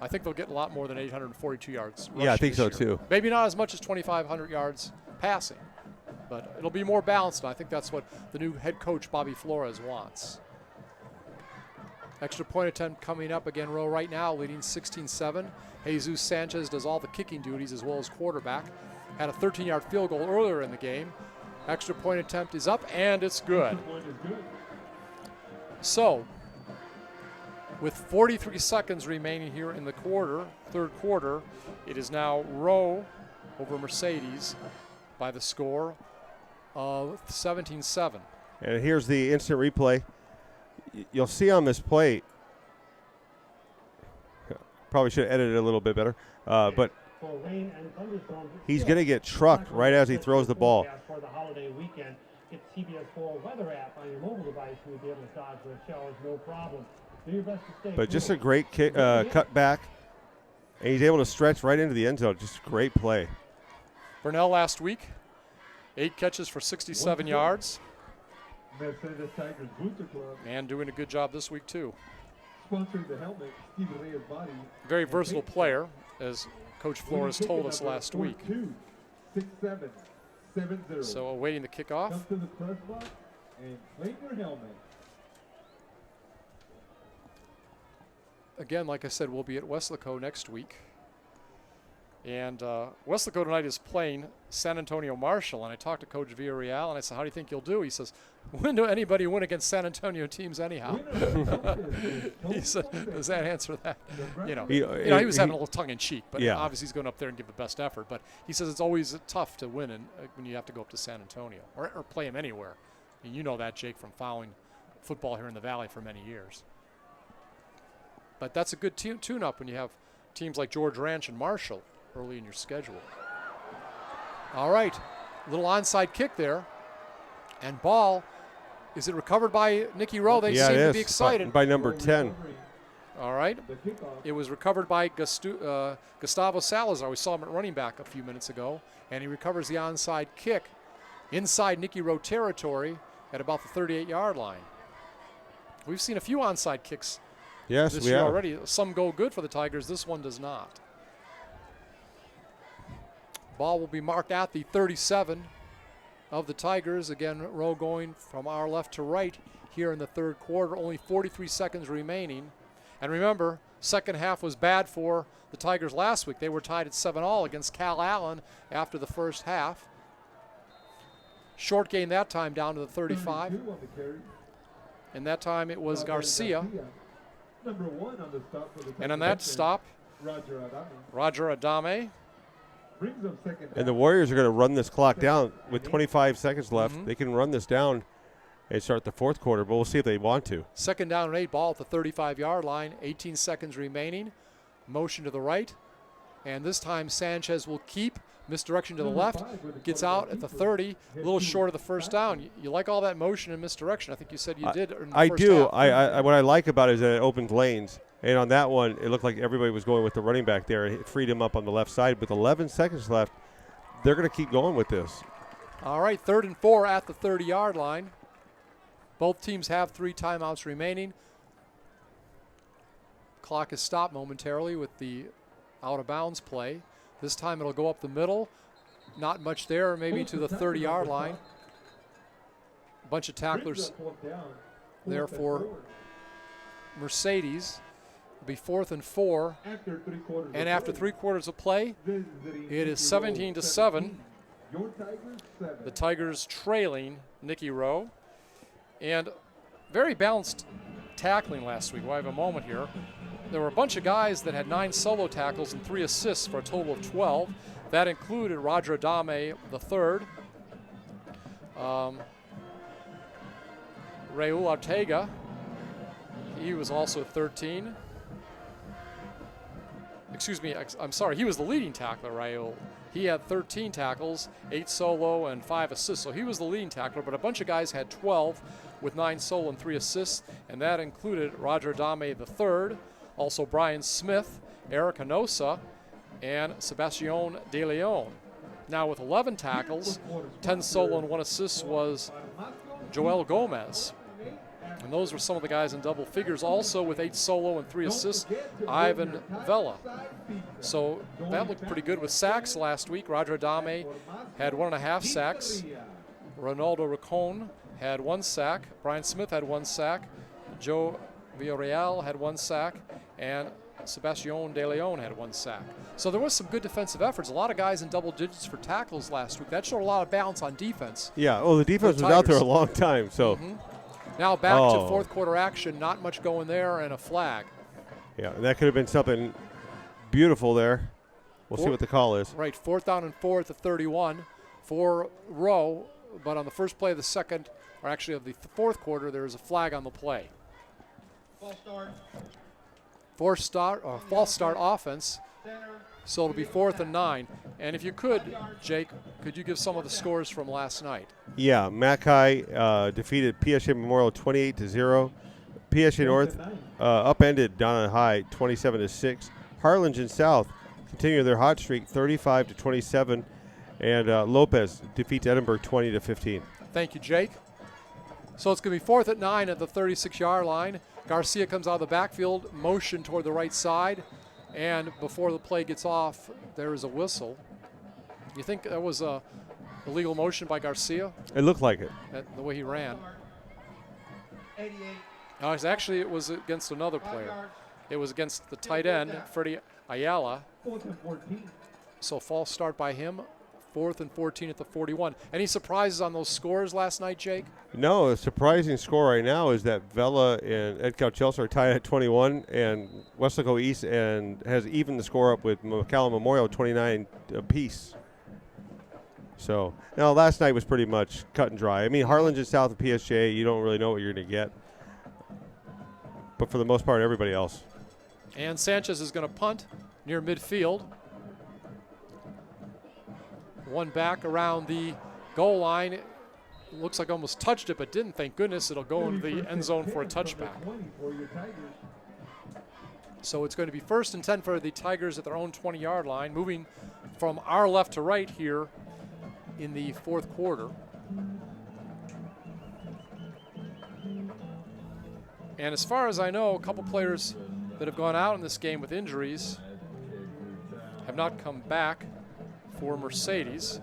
I think they'll get a lot more than 842 yards. Yeah, I think so this year. too. Maybe not as much as 2,500 yards passing, but it'll be more balanced, and I think that's what the new head coach, Bobby Flores, wants. Extra point attempt coming up again, Rowe right now, leading 16-7. Jesus Sanchez does all the kicking duties as well as quarterback. Had a 13-yard field goal earlier in the game. Extra point attempt is up, and it's good. So, with 43 seconds remaining here in the third quarter, it is now Rowe over Mercedes by the score of 17-7. And here's the instant replay. You'll see on this play, probably should have edited it a little bit better, but he's going to get trucked right as he throws the ball. For the holiday weekend, get the CBS 4 weather app on your mobile device, and you'll be able to dodge those showers, no problem. Do your best to stay But just cool. a great kick, cut back, and he's able to stretch right into the end zone. Just a great play. Burnell last week, 8 catches for 67 yards, Mercedes Tigers Booster Club. and doing a good job this week too. Sponsoring the helmet, Stephen Reyes Body. Very versatile player, as Coach Flores told us last week. 426770. So awaiting the kickoff. Come to the press box and claim your helmet. Again, like I said, we'll be at Weslaco next week. And West Dakota tonight is playing San Antonio Marshall. And I talked to Coach Villarreal, and I said, how do you think you'll do? He says, when do anybody win against San Antonio teams anyhow? He said, does that answer that? He was having a little tongue-in-cheek, but obviously he's going up there and give the best effort. But he says it's always tough to win when you have to go up to San Antonio or play him anywhere. And you know that, Jake, from following football here in the Valley for many years. But that's a good tune-up when you have teams like George Ranch and Marshall early in your schedule. All right, little onside kick there. And ball, is it recovered by Nikki Rowe? They seem to be excited. By number 10. All right. It was recovered by Gustavo Salazar. We saw him at running back a few minutes ago. And he recovers the onside kick inside Nikki Rowe territory at about the 38-yard line. We've seen a few onside kicks this year already. Some go good for the Tigers. This one does not. Ball will be marked at the 37 of the Tigers. Again, Rowe going from our left to right here in the third quarter. Only 43 seconds remaining. And remember, second half was bad for the Tigers last week. They were tied at 7-all against Cal Allen after the first half. Short gain that time down to the 35. And that time it was Garcia. And on that stop, Roger Adame. And the Warriors are going to run this clock down with 25 seconds left. They can run this down and start the fourth quarter, but we'll see if they want to. Second down and 8, ball at the 35-yard line. 18 seconds remaining. Motion to the right. And this time Sanchez will keep. Misdirection to the left. Gets out at the 30. A little short of the first down. You like all that motion and misdirection. I think you said you did in the I first do. half. What I like about it is that it opens lanes. And on that one, it looked like everybody was going with the running back there. It freed him up on the left side. With 11 seconds left, they're going to keep going with this. All right, 3rd and 4 at the 30-yard line. Both teams have 3 timeouts remaining. Clock is stopped momentarily with the out-of-bounds play. This time it'll go up the middle. Not much there, maybe to the 30-yard line. A bunch of tacklers there for Mercedes. It'll be 4th and 4. And after 3 quarters of play, it is 17-7. The Tigers trailing Nikki Rowe. And very balanced tackling last week. We'll have a moment here. There were a bunch of guys that had 9 solo tackles and 3 assists for a total of 12. That included Roger Adame III, Raul Ortega. He was also 13. Excuse me, I'm sorry, he was the leading tackler, Raul. He had 13 tackles, 8 solo, and 5 assists. So he was the leading tackler, but a bunch of guys had 12 with 9 solo and 3 assists, and that included Roger Adame III, also Brian Smith, Eric Hanosa, and Sebastian De Leon. Now with 11 tackles, 10 solo and 1 assist was Joel Gomez. And those were some of the guys in double figures. Also with 8 solo and 3 assists, Ivan Vela. So that looked pretty good with sacks last week. Roger Adame had 1.5 sacks. Ronaldo Racon had 1 sack. Brian Smith had 1 sack. Joe Villarreal had 1 sack. And Sebastian De Leon had 1 sack. So there was some good defensive efforts. A lot of guys in double digits for tackles last week. That showed a lot of balance on defense. Yeah, well, the defense was out there a long time. So now back to fourth quarter action. Not much going there, and a flag. Yeah, that could have been something beautiful there. We'll see what the call is. Right, 4th down and 4 at the 31 for Rowe. But on the first play of the second, or actually of the fourth quarter, there is a flag on the play. False start offense. So it'll be 4th and 9. And if you could, Jake, could you give some of the scores from last night? Yeah, Mackay defeated PSA Memorial 28-0. PSA North upended Donna High 27-6. Harlingen South continue their hot streak 35-27. And Lopez defeats Edinburgh 20-15. Thank you, Jake. So it's going to be 4th and 9 at the 36-yard line. Garcia comes out of the backfield, motion toward the right side. And before the play gets off, there is a whistle. You think that was a illegal motion by Garcia? It looked like it. The way he ran. Actually, it was against another player. It was against the tight end, Freddie Ayala. So false start by him. 4th and 14 at the 41. Any surprises on those scores last night, Jake? No, a surprising score right now is that Vela and Edcow Chelsea are tied at 21, and Westlake East and has evened the score up with McCallum Memorial 29 apiece. So, now last night was pretty much cut and dry. I mean, Harlan's just south of PSJ. You don't really know what you're going to get. But for the most part, everybody else. And Sanchez is going to punt near midfield. One back around the goal line. Looks like almost touched it, but didn't. Thank goodness. It'll go into the end zone for a touchback. So it's going to be 1st and 10 for the Tigers at their own 20-yard line, moving from our left to right here in the 4th quarter. And as far as I know, a couple players that have gone out in this game with injuries have not come back for Mercedes,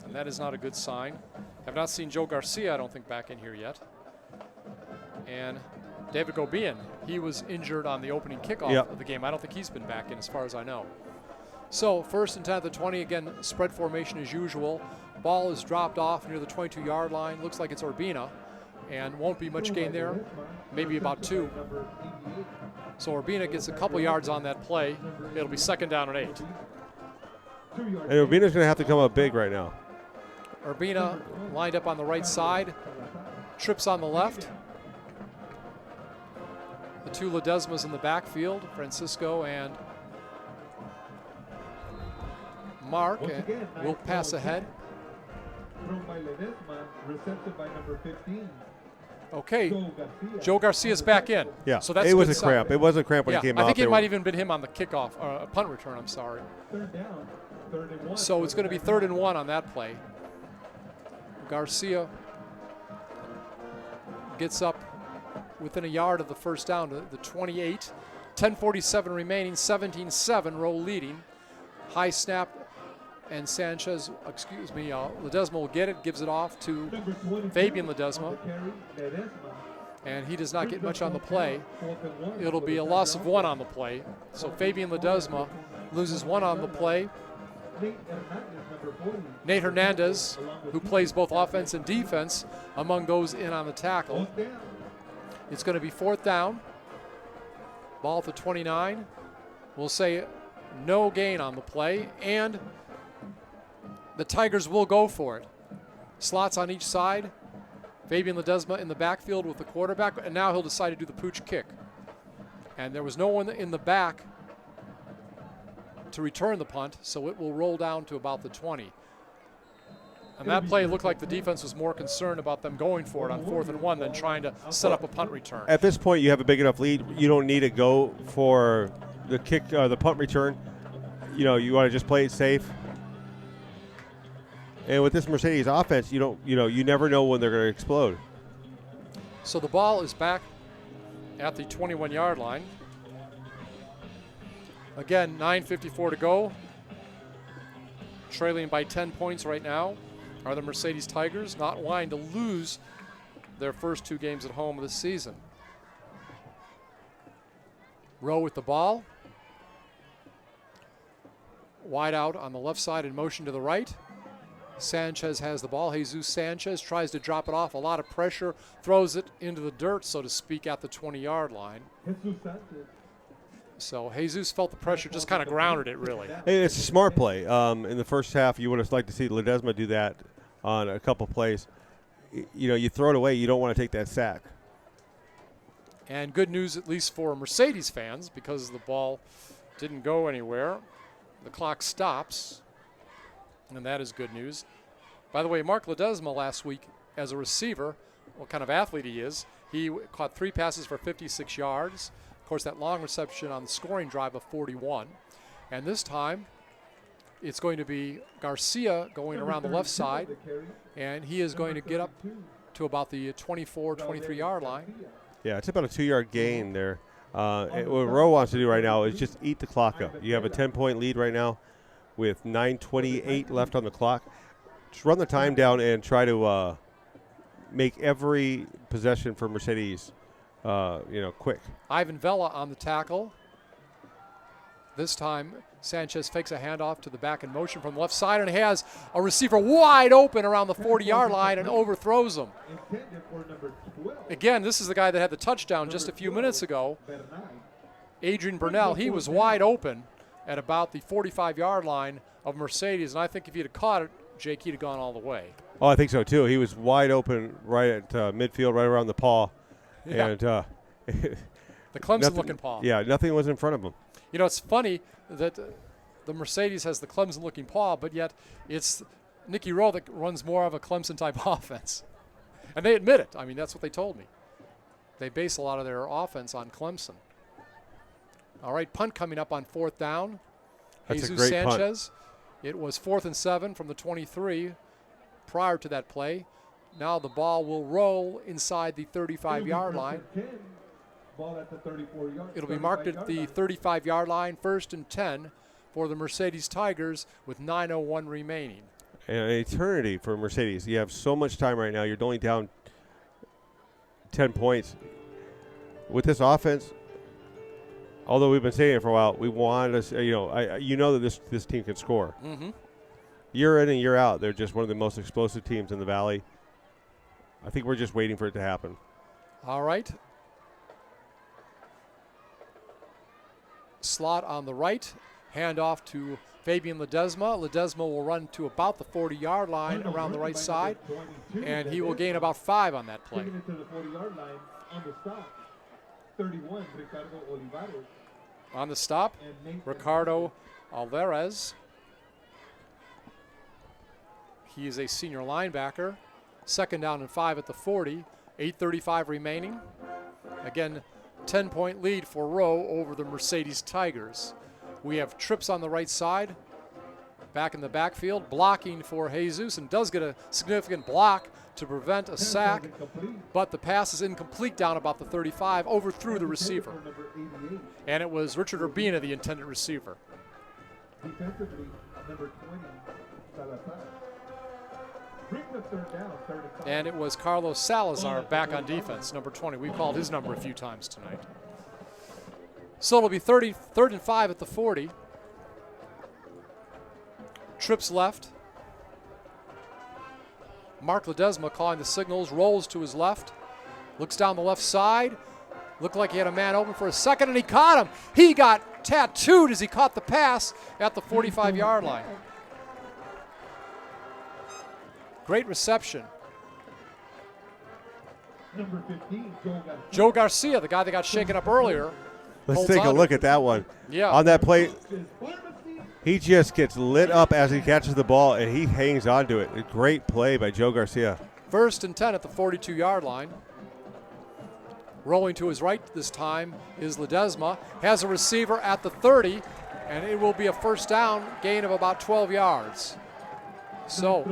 and that is not a good sign. Have not seen Joe Garcia, I don't think, back in here yet. And David Gobian, he was injured on the opening kickoff of the game. I don't think he's been back in as far as I know. So 1st and 10 at the 20, again, spread formation as usual. Ball is dropped off near the 22-yard line. Looks like it's Urbina, and won't be much gain there, maybe about 2. So Urbina gets a couple yards on that play. It'll be 2nd down and 8. And Urbina's going to have to come up big right now. Urbina lined up on the right side, trips on the left. The 2 Ledesmas in the backfield, Francisco and Mark, will pass ahead. Okay, Joe Garcia's back in. Yeah, so that's it was a sign. cramp. It was a cramp when he came out. I think it might even been him on the kickoff, punt return, I'm sorry. So it's going to be 3rd and 1 on that play. Garcia gets up within a yard of the 1st down to the 28. 10:47 remaining, 17-7, Rowe leading. High snap, and Sanchez, Ledesma will get it, gives it off to Fabian Ledesma. And he does not get much on the play. It'll be a loss of 1 on the play. So Fabian Ledesma loses 1 on the play. Nate Hernandez, who plays both offense and defense, among those in on the tackle. It's going to be 4th down. Ball at the 29. We'll say no gain on the play, and the Tigers will go for it. Slots on each side. Fabian Ledesma in the backfield with the quarterback, and now he'll decide to do the pooch kick. And there was no one in the back to return the punt, so it will roll down to about the 20. And that play looked like the defense was more concerned about them going for it on 4th and 1 than trying to set up a punt return. At this point, you have a big enough lead. You don't need to go for the kick, the punt return. You know, you want to just play it safe. And with this Mercedes offense, you never know when they're going to explode. So the ball is back at the 21-yard line. Again, 9:54 to go. Trailing by 10 points right now are the Mercedes Tigers, not wanting to lose their first 2 games at home of the season. Rowe with the ball. Wide out on the left side in motion to the right. Sanchez has the ball. Jesus Sanchez tries to drop it off. A lot of pressure. Throws it into the dirt, so to speak, at the 20-yard line. So Jesus felt the pressure, just kind of grounded it, really. Hey, it's a smart play. In the first half, you would have liked to see Ledesma do that on a couple plays. You throw it away. You don't want to take that sack. And good news, at least for Mercedes fans, because the ball didn't go anywhere. The clock stops, and that is good news. By the way, Mark Ledesma last week as a receiver, what kind of athlete he is, he caught 3 passes for 56 yards. Of course, that long reception on the scoring drive of 41. And this time, it's going to be Garcia going around the left side, and he is going to get up to about the 24, 23-yard line. Yeah, it's about a 2-yard gain there. What Rowe wants to do right now is just eat the clock up. You have a 10-point lead right now with 9:28 left on the clock. Just run the time down and try to make every possession for Mercedes quick. Ivan Vela on the tackle. This time, Sanchez fakes a handoff to the back in motion from the left side and has a receiver wide open around the 40-yard line and overthrows him. Intended for number 12. Again, this is the guy that had the touchdown just a few minutes ago. Adrian Burnell, he was wide open at about the 45-yard line of Mercedes, and I think if he'd have caught it, Jake, he'd have gone all the way. Oh, I think so too. He was wide open right at midfield, right around the paw. Yeah. And the Clemson-looking paw. Yeah, nothing was in front of him. You know, it's funny that the Mercedes has the Clemson-looking paw, but yet it's Nikki Rowe that runs more of a Clemson-type offense. And they admit it. I mean, that's what they told me. They base a lot of their offense on Clemson. All right, punt coming up on 4th down. That's Jesus a great Sanchez. punt. It was 4th and 7 from the 23 prior to that play. Now the ball will roll inside the 35-yard line. Ball at the 34-yard. It'll be marked at the 35-yard line, 1st and 10 for the Mercedes Tigers with 9:01 remaining. And an eternity for Mercedes. You have so much time right now. You're only down 10 points. With this offense, although we've been saying it for a while, we wanted to, you know that this team can score. Mm-hmm. Year in and year out, they're just one of the most explosive teams in the Valley. I think we're just waiting for it to happen. All right. Slot on the right. Handoff to Fabian Ledesma. Ledesma will run to about the 40-yard line around the right side, and he will gain about 5 on that play. Taking it to the 40-yard line on the stop. 31, Ricardo Olivares. On the stop, Ricardo Alvarez. He is a senior linebacker. 2nd down and 5 at the 40. 8:35 remaining. Again, 10-point lead for Rowe over the Mercedes Tigers. We have trips on the right side. Back in the backfield, blocking for Jesus, and does get a significant block to prevent a sack, but the pass is incomplete down about the 35, overthrew the receiver. And it was Richard Urbina, the intended receiver. Defensively, number 20, Salazar. Brings up 3rd down, 3rd and 5. And it was Carlos Salazar back on defense, number 20. We called his number a few times tonight. So it'll be 3rd and 5 at the 40. Trips left. Mark Ledesma calling the signals, rolls to his left, looks down the left side. Looked like he had a man open for a second, and he caught him. He got tattooed as he caught the pass at the 45-yard line. Great reception. Number 15, Joe Garcia, the guy that got shaken up earlier. Let's take a look at that one. Yeah. On that play, he just gets lit up as he catches the ball, and he hangs on to it. A great play by Joe Garcia. 1st and 10 at the 42-yard line. Rolling to his right this time is Ledesma. Has a receiver at the 30, and it will be a 1st down, gain of about 12 yards. So,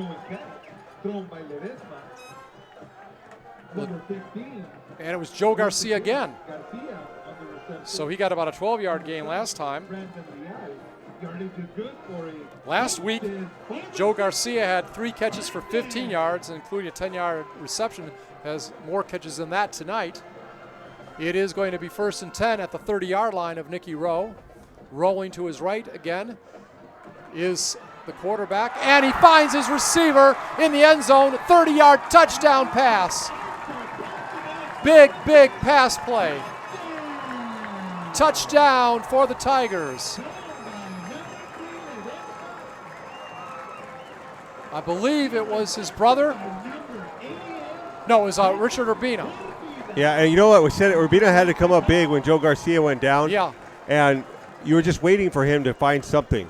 thrown by Ledesma. Number 15. And it was Joe Garcia again. Garcia on the reception. So he got about a 12-yard gain last time. Brandon Leal. Yardage is good for a Last week, Joe Garcia had 3 catches for 15 yards, including a 10-yard reception. Has more catches than that tonight. It is going to be 1st and 10 at the 30-yard line of Nikki Rowe. Rolling to his right again is the quarterback, and he finds his receiver in the end zone. 30-yard touchdown pass. Big, big pass play. Touchdown for the Tigers. I believe it was his brother. No, it was Richard Urbina. Yeah, and you know what? We said it. Urbina had to come up big when Joe Garcia went down. Yeah. And you were just waiting for him to find something.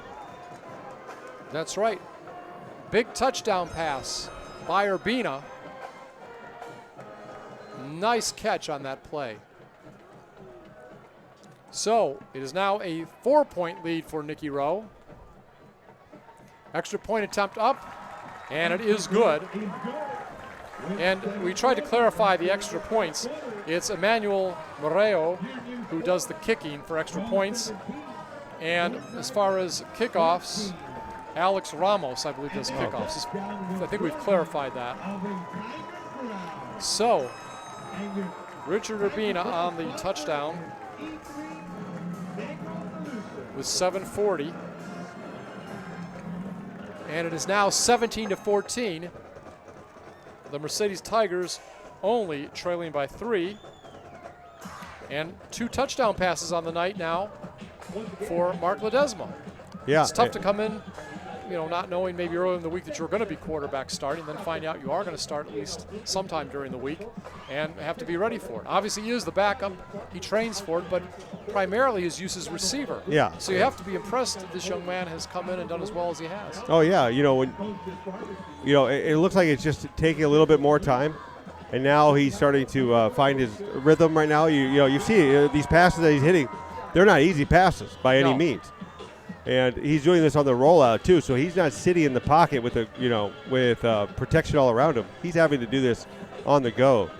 That's right. Big touchdown pass by Urbina. Nice catch on that play. So it is now a 4-point lead for Nikki Rowe. Extra point attempt up, and it is good. And we tried to clarify the extra points. It's Emmanuel Moreo who does the kicking for extra points. And as far as kickoffs, Alex Ramos, I believe, does kickoffs. I think we've clarified that. So, Richard Urbina on the touchdown. with 7:40. And it is now 17-14. The Mercedes Tigers only trailing by 3. And 2 touchdown passes on the night now for Mark Ledesma. Yeah. It's tough to come in, not knowing maybe earlier in the week that you're going to be quarterback starting, then find out you are going to start at least sometime during the week and have to be ready for it. Obviously, he is the backup. He trains for it, but primarily his use as receiver. Yeah. So you have to be impressed that this young man has come in and done as well as he has. Oh, yeah. It looks like it's just taking a little bit more time. And now he's starting to find his rhythm right now. You see these passes that he's hitting, they're not easy passes by any means. And he's doing this on the rollout too, so he's not sitting in the pocket with protection all around him. He's having to do this on the go.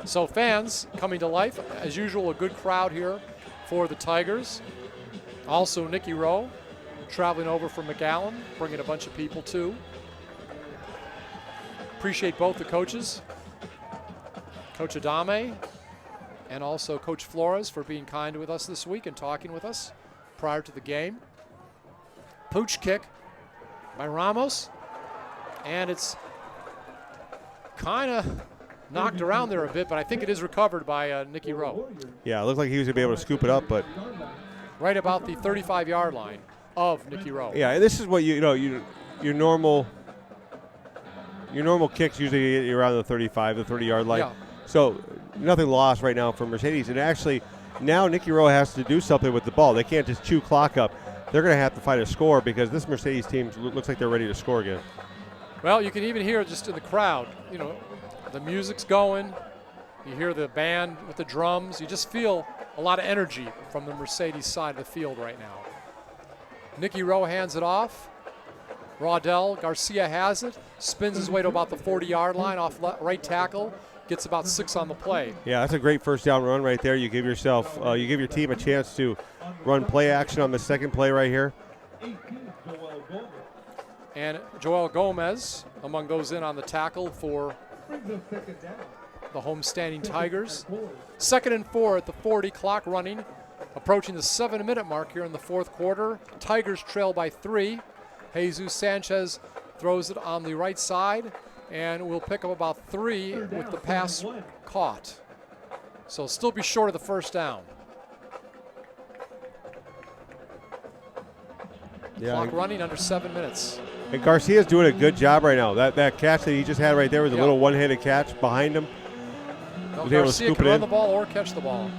So fans coming to life, as usual, a good crowd here for the Tigers. Also Nikki Rowe traveling over from McAllen, bringing a bunch of people too. Appreciate both the coaches, Coach Adame and also Coach Flores, for being kind with us this week and talking with us prior to the game. Pooch kick by Ramos, and it's kind of knocked around there a bit, but I think it is recovered by Nikki Rowe. Yeah, it looked like he was going to be able to scoop it up, but right about the 35-yard line of Nikki Rowe. Yeah, and this is what your normal kicks usually get you around the 35, the 30-yard line. Yeah. So nothing lost right now for Mercedes, and actually now Nikki Rowe has to do something with the ball. They can't just chew clock up. They're going to have to find a score because this Mercedes team looks like they're ready to score again. Well, you can even hear just in the crowd, the music's going. You hear the band with the drums. You just feel a lot of energy from the Mercedes side of the field right now. Nikki Rowe hands it off. Raudel Garcia has it, spins his way to about the 40-yard line off right tackle, gets about 6 on the play. Yeah, that's a great first down run right there. You give your team a chance to run play action on the second play right here. And Joel Gomez among those in on the tackle for the homestanding Tigers. 2nd and 4 at the 40, clock running, approaching the 7-minute mark here in the fourth quarter. Tigers trail by 3. Jesus Sanchez throws it on the right side, and we'll pick up about 3 with the pass caught. So still be short of the first down. Yeah, Clock running under 7 minutes. And Garcia's doing a good job right now. That catch that he just had right there was a little one-handed catch behind him. No, Garcia can run the ball or catch the ball.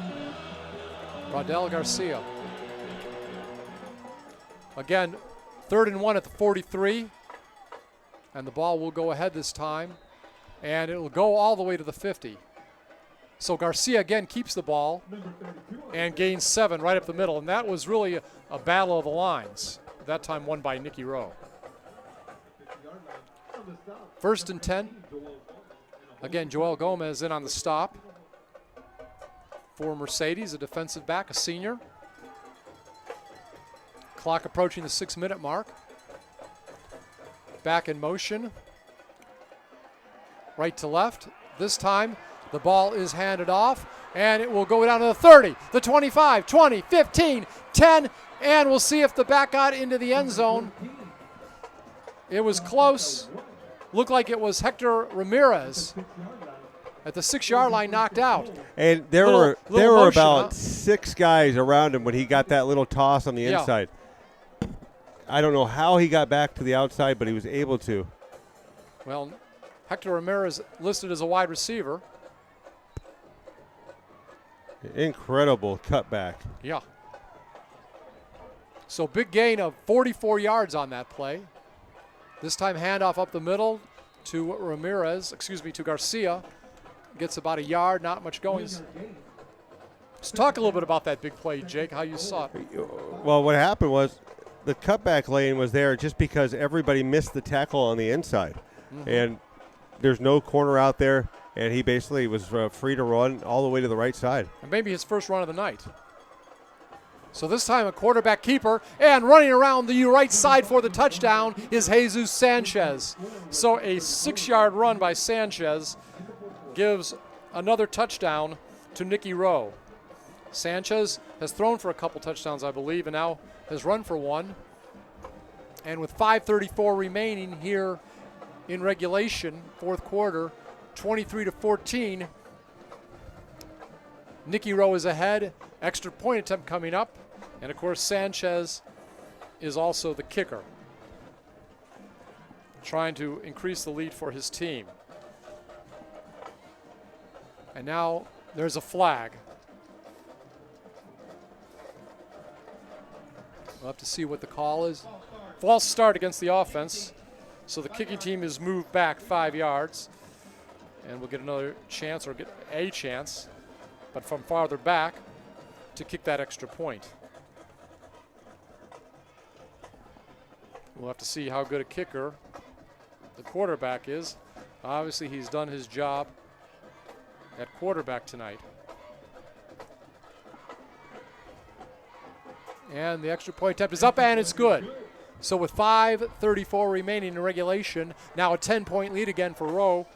Raudel Garcia. Again, 3rd and 1 at the 43. And the ball will go ahead this time. And it will go all the way to the 50. So Garcia again keeps the ball and gains 7 right up the middle. And that was really a battle of the lines. That time won by Nikki Rowe. 1st and 10. Again, Joel Gomez in on the stop for Mercedes, a defensive back, a senior. Clock approaching the 6-minute mark. Back in motion. Right to left. This time the ball is handed off, and it will go down to the 30, the 25, 20, 15, 10, and we'll see if the back got into the end zone. It was close. Looked like it was Hector Ramirez at the 6-yard line, knocked out. And there were about 6 guys around him when he got that little toss on the inside. I don't know how he got back to the outside, but he was able to. Well, Hector Ramirez listed as a wide receiver. Incredible cutback. Yeah. So big gain of 44 yards on that play. This time handoff up the middle to Garcia. Gets about a yard, not much going. Let's talk a little bit about that big play, Jake, how you saw it. Well, what happened was the cutback lane was there just because everybody missed the tackle on the inside. Mm-hmm. And there's no corner out there, and he basically was free to run all the way to the right side. And maybe his first run of the night. So this time a quarterback keeper, and running around the right side for the touchdown is Jesus Sanchez. So a 6-yard run by Sanchez gives another touchdown to Nikki Rowe. Sanchez has thrown for a couple touchdowns, I believe, and now has run for one. And with 5:34 remaining here in regulation, fourth quarter, 23-14. Nikki Rowe is ahead. Extra point attempt coming up. And, of course, Sanchez is also the kicker, trying to increase the lead for his team. And now there's a flag. We'll have to see what the call is. False start against the offense. So the kicking team is moved back 5 yards. And we'll get another chance, or get a chance, but from farther back, to kick that extra point. We'll have to see how good a kicker the quarterback is. Obviously, he's done his job at quarterback tonight. And the extra point attempt is up, and it's good. So with 5:34 remaining in regulation, now a 10-point lead again for Rowe,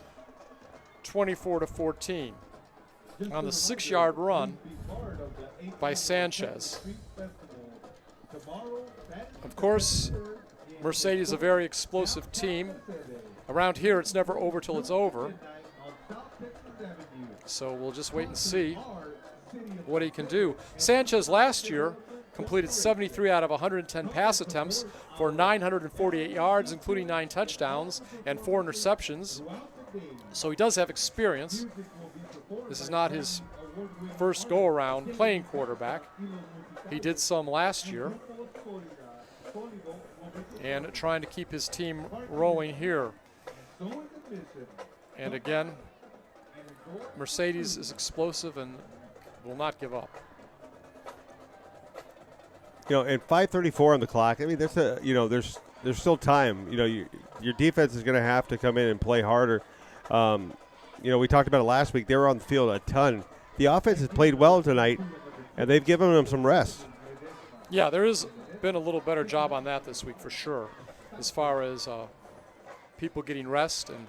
24-14. On the 6-yard run by Sanchez. Of course, Mercedes is a very explosive team. Around here, it's never over till it's over. So we'll just wait and see what he can do. Sanchez last year completed 73 out of 110 pass attempts for 948 yards, including 9 touchdowns and 4 interceptions. So he does have experience. This is not his first go-around playing quarterback. He did some last year. And trying to keep his team rolling here. And again, Mercedes is explosive and will not give up. You know, and 5:34 on the clock. I mean, that's a, you know, there's still time. You know, your defense is going to have to come in and play harder. You know, we talked about it last week. They were on the field a ton. The offense has played well tonight, and they've given them some rest. Yeah, there has been a little better job on that this week for sure, as far as people getting rest and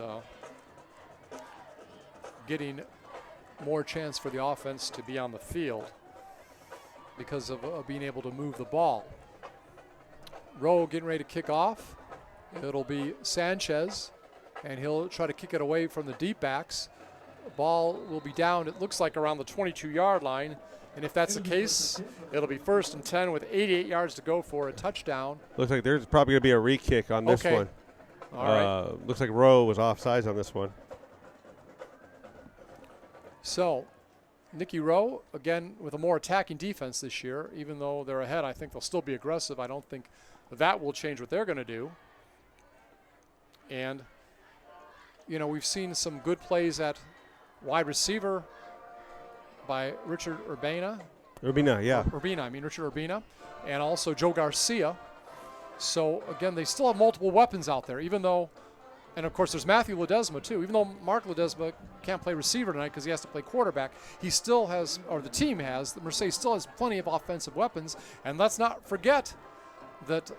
getting more chance for the offense to be on the field because of being able to move the ball. Rowe getting ready to kick off. It'll be Sanchez, and he'll try to kick it away from the deep backs. The ball will be down, it looks like, around the 22-yard line. And if that's the case, it'll be 1st and 10 with 88 yards to go for a touchdown. Looks like there's probably going to be a re-kick on this one. All right. Looks like Rowe was offsides on this one. So, Nikki Rowe, again, with a more attacking defense this year. Even though they're ahead, I think they'll still be aggressive. I don't think that will change what they're going to do. And, you know, we've seen some good plays at wide receiver by Richard Urbina, Richard Urbina, and also Joe Garcia. So, again, they still have multiple weapons out there, even though, and of course there's Matthew Ledesma too, even though Mark Ledesma can't play receiver tonight because he has to play quarterback, he still has, or the team has, the Mercedes still has plenty of offensive weapons. And let's not forget that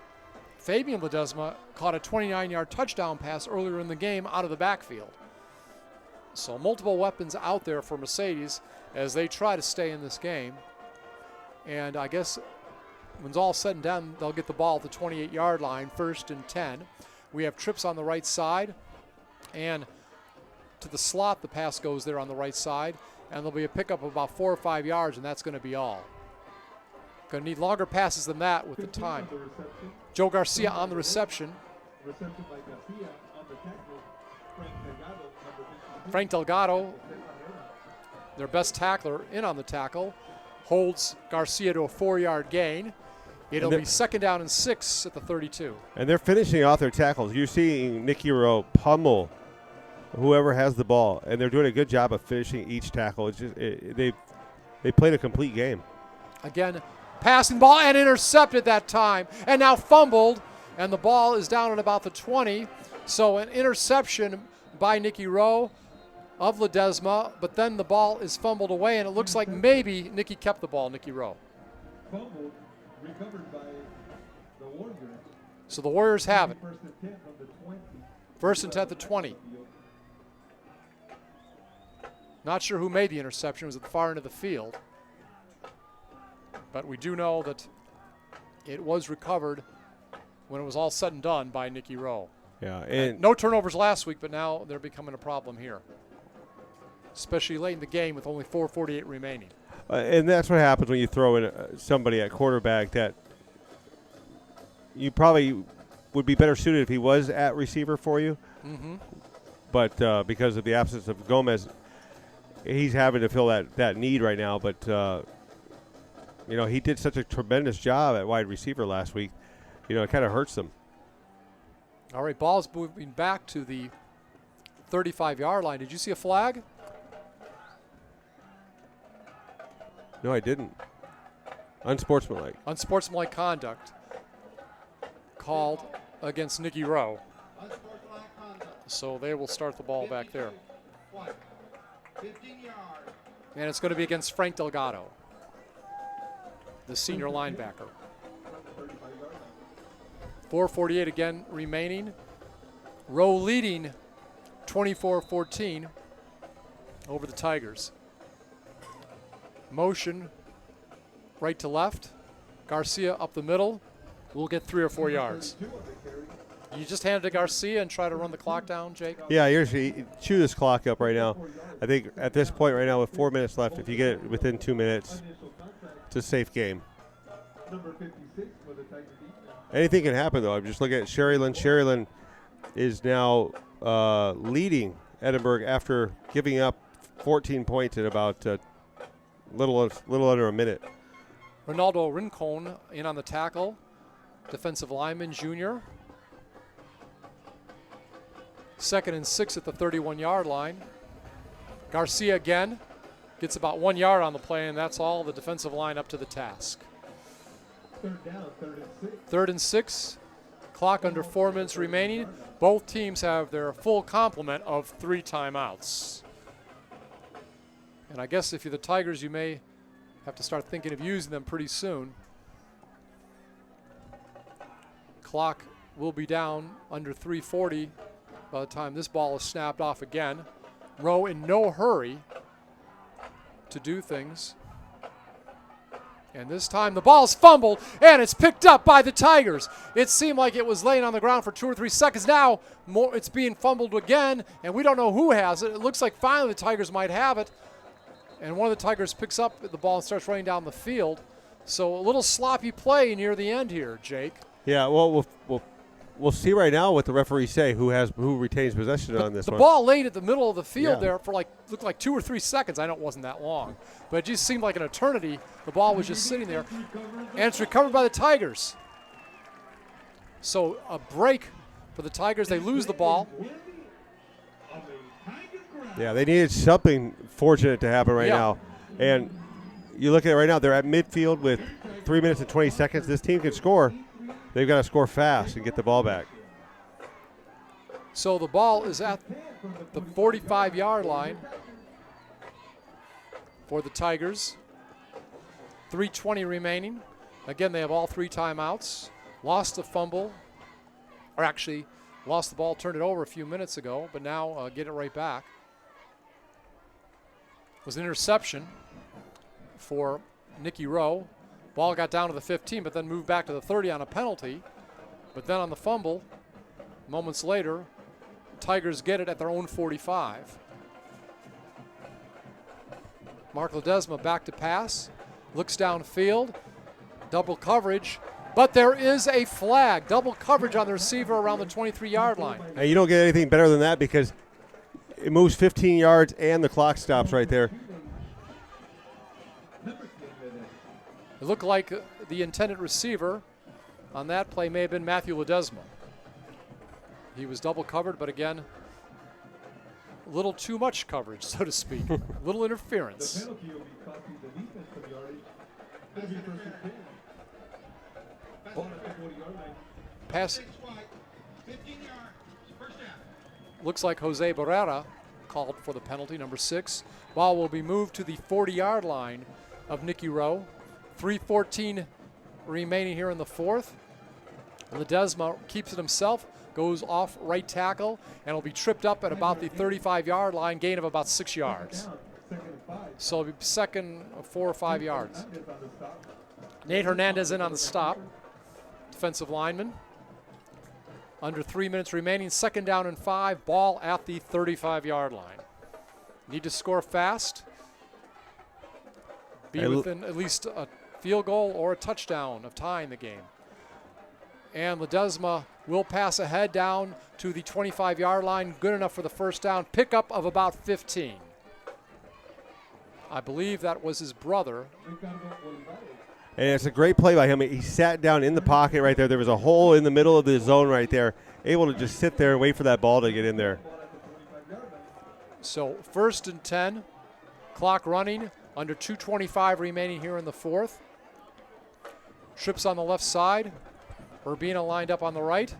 Fabian Ledesma caught a 29-yard touchdown pass earlier in the game out of the backfield. So multiple weapons out there for Mercedes as they try to stay in this game. And I guess when it's all said and done, they'll get the ball at the 28-yard line, 1st and 10. We have trips on the right side, and to the slot the pass goes there on the right side, and there'll be a pickup of about 4 or 5 yards, and that's going to be all. Going to need longer passes than that with the time. Joe Garcia on the reception. Frank Delgado, their best tackler, in on the tackle, holds Garcia to a 4-yard gain. It'll be 2nd down and 6 at the 32. And they're finishing off their tackles. You're seeing Nikki Rowe pummel whoever has the ball, and they're doing a good job of finishing each tackle. It's just they played a complete game. Again, passing ball and intercepted that time, and now fumbled, and the ball is down at about the 20. So an interception by Nikki Rowe of Ledesma, but then the ball is fumbled away, and it looks like maybe Nikki kept the ball, Nikki Rowe. Fumbled, recovered by the Warriors. So the Warriors have it. 1st and 10 from the 20. 1st and 10 at the 20. Not sure who made the interception. It was at the far end of the field. But we do know that it was recovered when it was all said and done by Nikki Rowe. Yeah, and No turnovers last week, but now they're becoming a problem here, especially late in the game with only 4:48 remaining. and that's what happens when you throw in somebody at quarterback that you probably would be better suited if he was at receiver for you. Mm-hmm. But because of the absence of Gomez, he's having to fill that need right now. But, he did such a tremendous job at wide receiver last week. It kind of hurts them. All right, ball's moving back to the 35-yard line. Did you see a flag? No, I didn't. Unsportsmanlike. Unsportsmanlike conduct called against Nikki Rowe. So they will start the ball back there. 15 yards. And it's going to be against Frank Delgado, the senior linebacker. 4:48 again remaining. Rowe leading 24-14 over the Tigers. Motion right to left. Garcia up the middle. We'll get 3 or 4 yards. You just hand it to Garcia and try to run the clock down, Jake? Yeah, you chew this clock up right now. I think at this point right now with 4 minutes left, if you get it within 2 minutes, it's a safe game. Number 56 for the Tiger defense. Anything can happen, though. I'm just looking at Sherrilyn. Sherrilyn is now leading Edinburgh after giving up 14 points in about little under a minute. Ronaldo Rincon in on the tackle. Defensive lineman, junior. 2nd and 6 at the 31-yard line. Garcia again gets about 1 yard on the play, and that's all. The defensive line up to the task. 3rd down, 3rd and 6. 3rd and 6. Clock under 4 minutes remaining. Both teams have their full complement of 3 timeouts. And I guess if you're the Tigers, you may have to start thinking of using them pretty soon. Clock will be down under 3:40 by the time this ball is snapped off again. Rowe in no hurry to do things. And this time the ball's fumbled, and it's picked up by the Tigers. It seemed like it was laying on the ground for 2 or 3 seconds. Now it's being fumbled again, and we don't know who has it. It looks like finally the Tigers might have it. And one of the Tigers picks up the ball and starts running down the field. So a little sloppy play near the end here, Jake. Yeah, well, we'll see right now what the referees say. Who retains possession on this the one? The ball laid at the middle of the field Yeah. there for looked like 2 or 3 seconds. I know it wasn't that long, but it just seemed like an eternity. The ball was just sitting there, and it's recovered by the Tigers. So a break for the Tigers. They lose the ball. Yeah, they needed something fortunate to happen right now. And you look at it right now, they're at midfield with 3 minutes and 20 seconds. This team can score. They've got to score fast and get the ball back. So the ball is at the 45-yard line for the Tigers. 3:20 remaining. Again, they have all 3 timeouts. Lost the fumble, or actually lost the ball, turned it over a few minutes ago, but now get it right back. It was an interception for Nikki Rowe. Ball got down to the 15, but then moved back to the 30 on a penalty. But then on the fumble, moments later, Tigers get it at their own 45. Mark Ledesma back to pass, looks downfield, double coverage, but there is a flag. Double coverage on the receiver around the 23-yard line. And you don't get anything better than that because it moves 15 yards and the clock stops right there. It looked like the intended receiver on that play may have been Matthew Ledesma. He was double covered, but again, a little too much coverage, so to speak. A little interference. The penalty will be costing the defense some yardage. Every person can. Pass on the 40-yard line. Pass 15 yards. First down. looks like Jose Barrera called for the penalty, number 6. Ball will be moved to the 40-yard line of Nikki Rowe. 3:14 remaining here in the 4th. Ledesma keeps it himself, goes off right tackle, and will be tripped up at about the 35-yard line, gain of about 6 yards. So it'll be second 4 or 5 yards. Nate Hernandez in on the stop. Defensive lineman. Under 3 minutes remaining, 2nd down and 5, ball at the 35-yard line. Need to score fast. Be within at least a field goal or a touchdown of tying the game. And Ledesma will pass ahead down to the 25-yard line. Good enough for the first down. Pickup of about 15. I believe that was his brother. And it's a great play by him. He sat down in the pocket right there. There was a hole in the middle of the zone right there. Able to just sit there and wait for that ball to get in there. So 1st and 10. Clock running. Under 2:25 remaining here in the 4th. Trips on the left side. Urbina lined up on the right.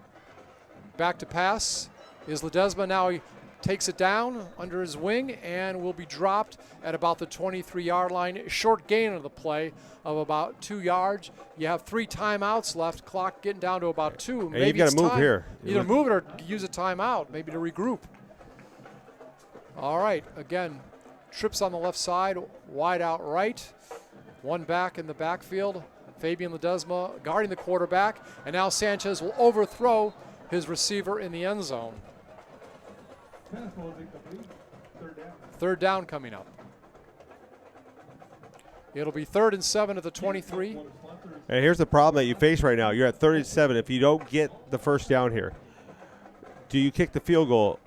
Back to pass is Ledesma. Now he takes it down under his wing and will be dropped at about the 23-yard line. Short gain of the play of about 2 yards. You have 3 timeouts left. Clock getting down to about 2. And maybe you've got it's to move time. here. Either move it or use a timeout, maybe to regroup. All right, again, trips on the left side, wide out right. 1 back in the backfield. Fabian Ledesma guarding the quarterback, and now Sanchez will overthrow his receiver in the end zone. 3rd down coming up. It'll be 3rd and 7 at the 23. And here's the problem that you face right now. You're at 3rd and 7. If you don't get the first down here, do you kick the field goal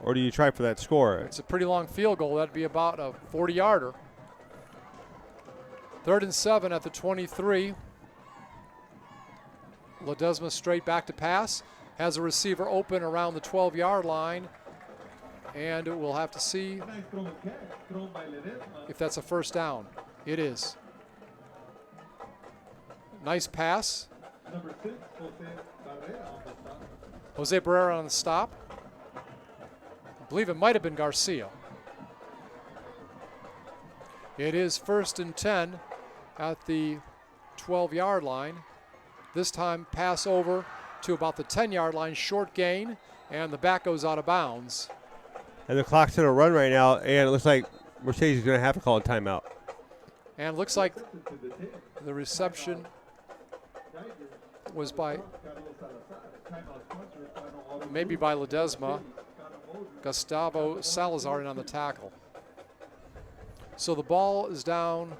or do you try for that score? It's a pretty long field goal. That'd be about a 40-yarder. 3rd and 7 at the 23. Ledesma straight back to pass. Has a receiver open around the 12-yard line. And we'll have to see if that's a first down. It is. Nice pass. Jose Barrera on the stop. I believe it might have been Garcia. It is 1st and 10 at the 12-yard line. This time pass over to about the 10-yard line, short gain, and the back goes out of bounds. And the clock's in a run right now, and it looks like Mercedes is going to have to call a timeout. And it looks like the reception was maybe by Ledesma. Gustavo Salazar in on the tackle. So the ball is down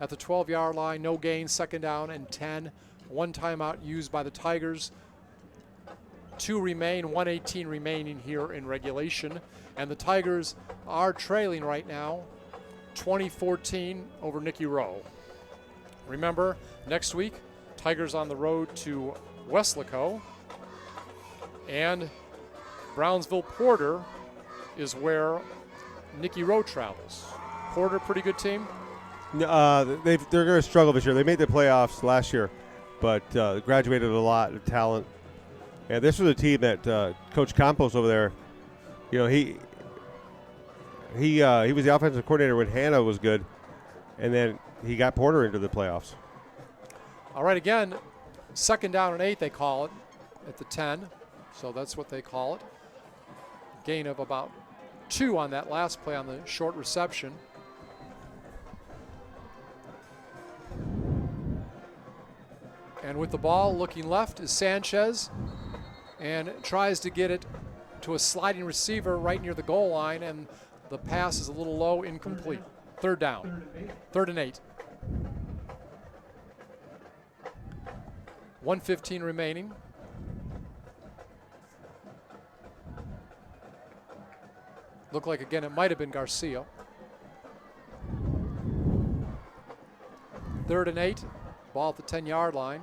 at the 12-yard line, no gain, 2nd down and 10. 1 timeout used by the Tigers. 2 remain, 1:18 remaining here in regulation. And the Tigers are trailing right now, 20-14 over Nikki Rowe. Remember, next week, Tigers on the road to Weslaco. And Brownsville Porter is where Nikki Rowe travels. Porter, pretty good team? They're going to struggle this year. They made the playoffs last year, but graduated a lot of talent. And this was a team that Coach Campos over there, you know, he was the offensive coordinator when Hannah was good, and then he got Porter into the playoffs. All right, again, 2nd down and 8 they call it at the 10, so that's what they call it. Gain of about 2 on that last play on the short reception. And with the ball looking left is Sanchez, and tries to get it to a sliding receiver right near the goal line, and the pass is a little low, incomplete. 3rd down. 3rd and 8. 1:15 remaining. Looked like, again, it might have been Garcia. 3rd and 8. Ball at the 10-yard line.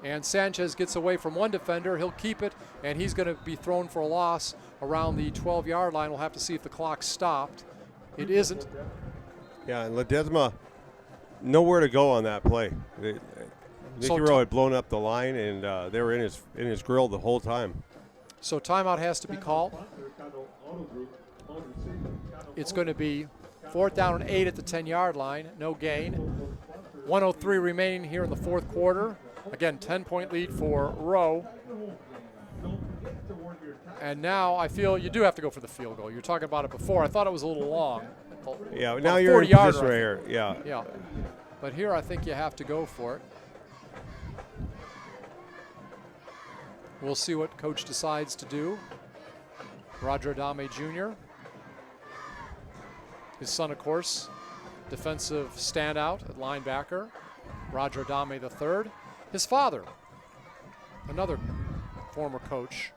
And Sanchez gets away from one defender. He'll keep it, and he's going to be thrown for a loss around the 12-yard line. We'll have to see if the clock stopped. It isn't. Yeah, and Ledesma, nowhere to go on that play. Nikki Rowe had blown up the line, and they were in his grill the whole time. So timeout has to be called. It's going to be 4th down and 8 at the 10-yard line. No gain. 1:03 remaining here in the 4th quarter. Again, 10-point lead for Rowe. And now I feel you do have to go for the field goal. You were talking about it before. I thought it was a little long. Yeah, now you're in position right here. Yeah. Yeah. But here I think you have to go for it. We'll see what coach decides to do. Roger Adame Jr., his son, of course, defensive standout at linebacker. Roger Adame III. His father, another former coach.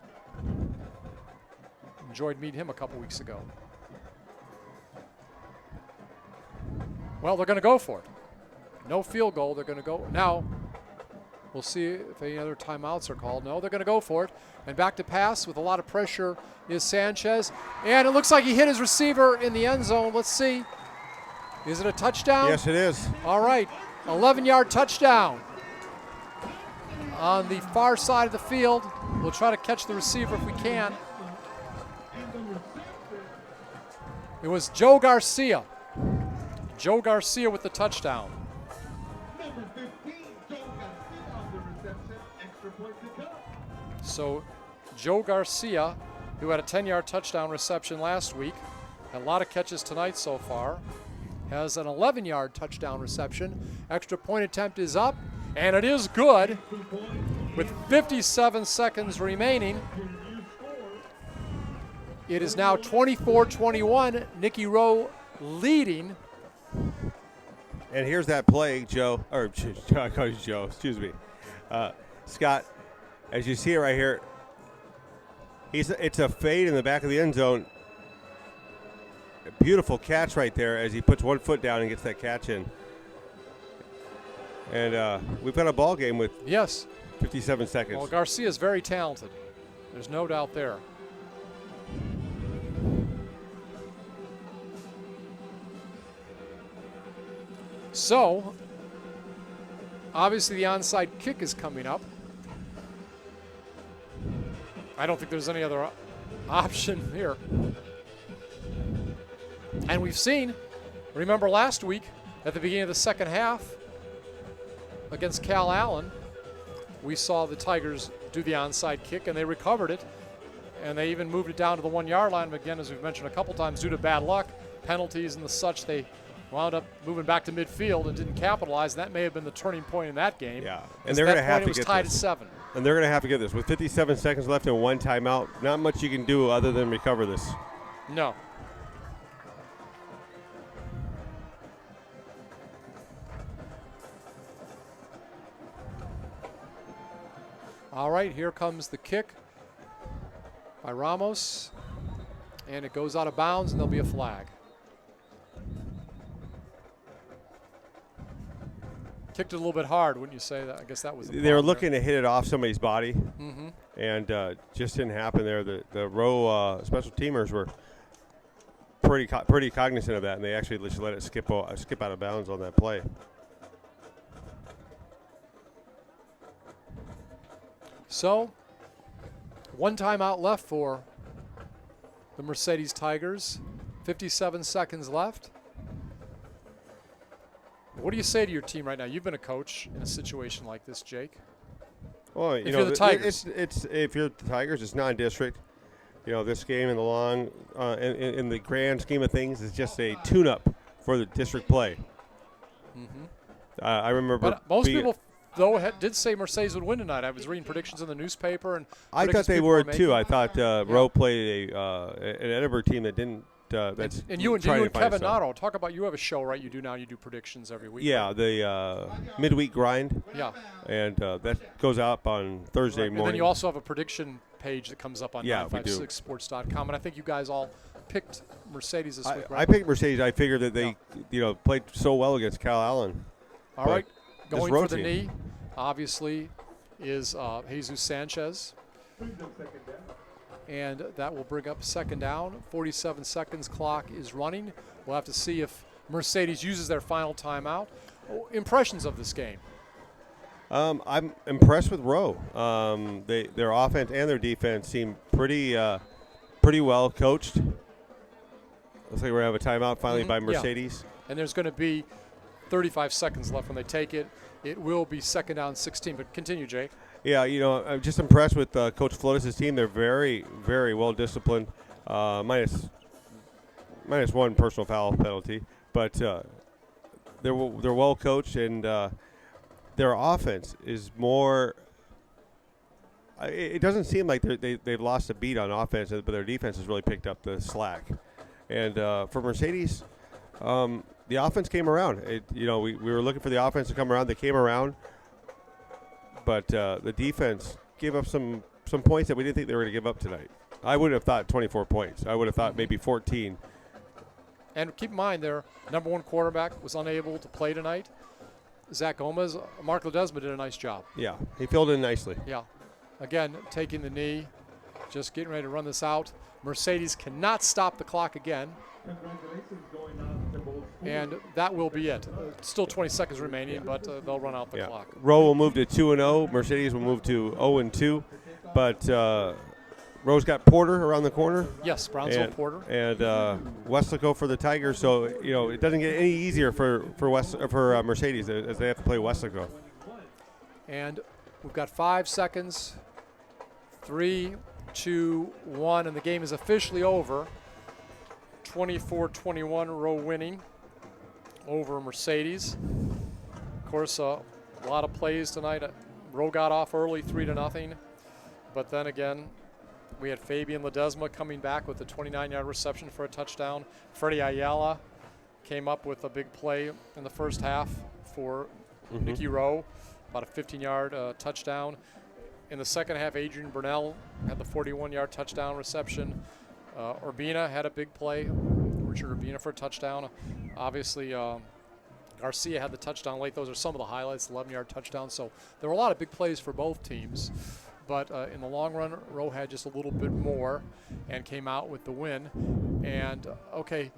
Enjoyed meeting him a couple weeks ago. Well, they're going to go for it. No field goal. They're going to go. Now, we'll see if any other timeouts are called. No, they're going to go for it. And back to pass with a lot of pressure is Sanchez. And it looks like he hit his receiver in the end zone. Let's see. Is it a touchdown? Yes, it is. All right. 11-yard touchdown. On the far side of the field. We'll try to catch the receiver if we can. It was Joe Garcia. Joe Garcia with the touchdown. Number 15, Joe Garcia on the reception. Extra point to come. So Joe Garcia, who had a 10-yard touchdown reception last week, had a lot of catches tonight so far, has an 11-yard touchdown reception. Extra point attempt is up, and it is good. With 57 seconds remaining, it is now 24-21. Nikki Rowe leading. And here's that play, Joe, or I call you Joe, excuse me. Scott, as you see it right here, it's a fade in the back of the end zone. A beautiful catch right there as he puts one foot down and gets that catch in. And we've got a ball game with 57 seconds. Well, Garcia is very talented. There's no doubt there. So, obviously the onside kick is coming up. I don't think there's any other option here. And we've seen, remember last week at the beginning of the second half against Cal Allen, we saw the Tigers do the onside kick and they recovered it. And they even moved it down to the 1 yard line. But again, as we've mentioned a couple times, due to bad luck, penalties and the such, they wound up moving back to midfield and didn't capitalize. That may have been the turning point in that game. Yeah, and they're going to have to get this. It was tied at 7. And they're going to have to get this. With 57 seconds left and one timeout, not much you can do other than recover this. No. All right, here comes the kick by Ramos. And it goes out of bounds, and there'll be a flag. Kicked it a little bit hard, wouldn't you say? That I guess that was the They were problem looking there. to hit it off somebody's body, Mm-hmm. and just didn't happen there. The Rowe special teamers were pretty cognizant of that, and they actually just let it skip out of bounds on that play. So, one timeout left for the Mercedes Tigers. 57 seconds left. What do you say to your team right now? You've been a coach in a situation like this, Jake. Well, If you're the Tigers. it's if you're the Tigers, it's non-district. You know, this game in the long, in the grand scheme of things, is just a tune-up for the district play. Mm-hmm. I remember. But most people, though, did say Mercedes would win tonight. I was reading predictions in the newspaper, and I thought they were too. I thought Rowe played an Edinburgh team that didn't. That's and you and trying to find Kevin some. Notto, talk about, you have a show, right? You do now. You do predictions every week. Yeah, the midweek grind. Yeah. And that goes up on Thursday morning. And then you also have a prediction page that comes up on Yeah, we do. 956sports.com. And I think you guys all picked Mercedes this week, right? I picked Mercedes. I figured that they, played so well against Cal Allen. All right, this going Rowe for the team. knee, obviously, is Jesus Sanchez. And that will bring up second down. 47 seconds, clock is running. We'll have to see if Mercedes uses their final timeout. Impressions of this game? I'm impressed with Rowe. Their offense and their defense seem pretty well coached. Looks like we're going to have a timeout finally by Mercedes. Yeah. And there's going to be 35 seconds left when they take it. It will be second down 16, but continue, Jake. Yeah, I'm just impressed with Coach Flotis' team. They're very, very well disciplined. Minus one personal foul penalty, but they're well coached, and their offense is more. It doesn't seem like they've lost a beat on offense, but their defense has really picked up the slack. And for Mercedes, the offense came around. We were looking for the offense to come around. They came around, but the defense gave up some points that we didn't think they were going to give up tonight. I wouldn't have thought 24 points. I would have thought maybe 14. And keep in mind, their number one quarterback was unable to play tonight. Zach Gomez. Mark Ledesma did a nice job. Yeah, he filled in nicely. Yeah. Again, taking the knee, just getting ready to run this out. Mercedes cannot stop the clock again. Congratulations going out to both schools. And that will be it. Still 20 seconds remaining, but they'll run out the clock. Rowe will move to 2-0. Mercedes will move to 0-2. But Rowe's got Porter around the corner. Yes, Brownsville Porter. And Weslaco for the Tigers. So, it doesn't get any easier for Mercedes as they have to play Weslaco. And we've got 5 seconds. 3, 2, 1, and the game is officially over. 24-21, Rowe winning over Mercedes. Of course, a lot of plays tonight. Rowe got off early, 3-0. But then again, we had Fabian Ledesma coming back with a 29-yard reception for a touchdown. Freddie Ayala came up with a big play in the first half for Nikki Rowe, about a 15-yard touchdown. In the second half, Adrian Burnell had the 41-yard touchdown reception. Urbina had a big play, Richard Urbina for a touchdown. Obviously, Garcia had the touchdown late. Those are some of the highlights, 11-yard touchdown. So there were a lot of big plays for both teams. But in the long run, Rowe had just a little bit more and came out with the win. And, okay,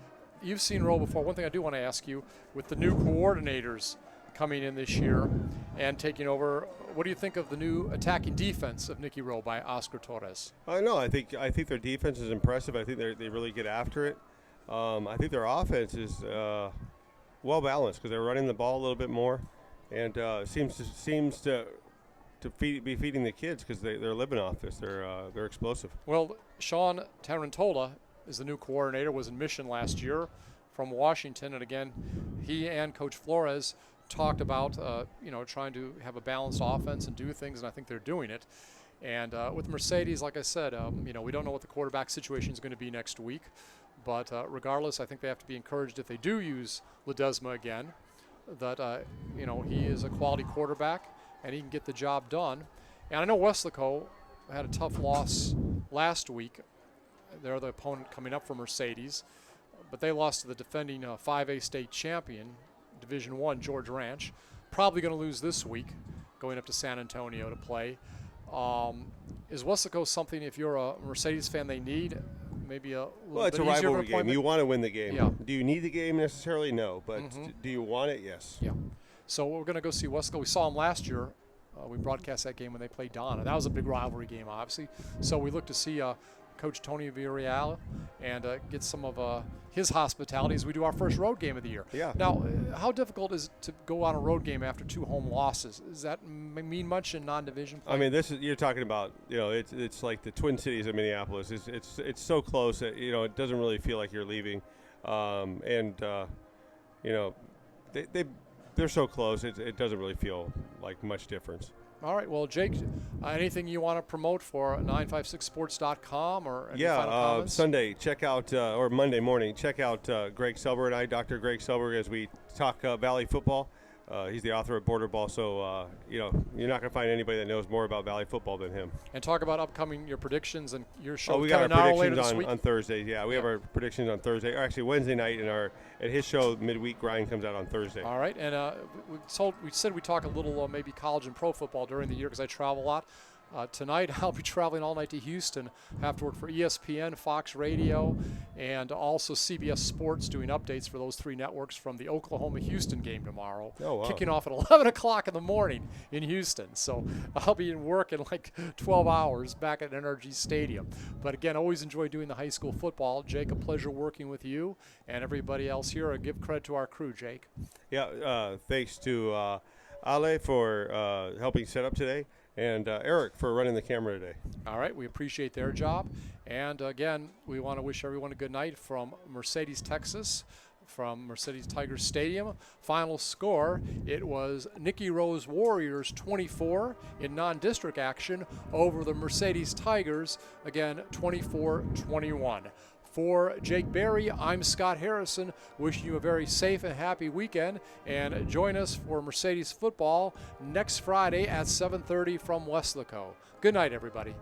you've seen Rowe before. One thing I do want to ask you, with the new coordinators coming in this year and taking over, what do you think of the new attacking defense of Nikki Rowe by Oscar Torres? I know. I think their defense is impressive. I think they really get after it. I think their offense is well balanced because they're running the ball a little bit more, and seems to be feeding the kids because they're living off this. They're explosive. Well, Sean Tarantola is the new coordinator. Was in mission last year from Washington, and again, he and Coach Flores talked about trying to have a balanced offense and do things, and I think they're doing it. And with Mercedes, like I said, we don't know what the quarterback situation is going to be next week, but regardless, I think they have to be encouraged if they do use Ledesma again, that he is a quality quarterback and he can get the job done. And I know Weslaco had a tough loss last week. They're the opponent coming up for Mercedes, but they lost to the defending 5A state champion, Division I, George Ranch. Probably going to lose this week, going up to San Antonio to play. Is Weslaco something, if you're a Mercedes fan, they need? Maybe a little it's bit a easier rivalry game. You want to win the game. Yeah. Do you need the game necessarily? No. But do you want it? Yes. Yeah. So we're going to go see Weslaco. We saw them last year. We broadcast that game when they played Donna. That was a big rivalry game, obviously. So we look to see Coach Tony Villarreal and get some of his hospitality as we do our first road game of the year. Yeah. Now, how difficult is it to go on a road game after 2 home losses? Does that mean much in non-division play? I mean, you're talking about, it's like the Twin Cities of Minneapolis. It's so close that, it doesn't really feel like you're leaving. They're so close, it doesn't really feel like much difference. All right. Well, Jake, anything you want to promote for 956sports.com or any final comments? Sunday, check out, or Monday morning, check out Greg Selber and I, Dr. Greg Selber, as we talk Valley football. He's the author of Border Ball, so, you're not going to find anybody that knows more about Valley football than him. And talk about upcoming your predictions and your show. We got our predictions on Thursday. Yeah, we have our predictions on Thursday. Or actually, Wednesday night, and his show, Midweek Grind, comes out on Thursday. All right. And we said we'd talk a little maybe college and pro football during the year because I travel a lot. Tonight, I'll be traveling all night to Houston. I have to work for ESPN, Fox Radio, and also CBS Sports, doing updates for those 3 networks from the Oklahoma-Houston game tomorrow. Oh, wow. Kicking off at 11 o'clock in the morning in Houston. So I'll be in work in like 12 hours back at NRG Stadium. But again, always enjoy doing the high school football. Jake, a pleasure working with you and everybody else here. Give credit to our crew, Jake. Yeah, thanks to Ale for helping set up today. And Eric for running the camera today. All right, we appreciate their job. And again, we want to wish everyone a good night from Mercedes, Texas. from Mercedes Tigers Stadium. Final score, it was Nikki Rowe's Warriors 24 in non-district action over the Mercedes Tigers, again 24-21. For Jake Berry, I'm Scott Harrison, wishing you a very safe and happy weekend, and join us for Mercedes football next Friday at 7:30 from Weslaco. Good night, everybody.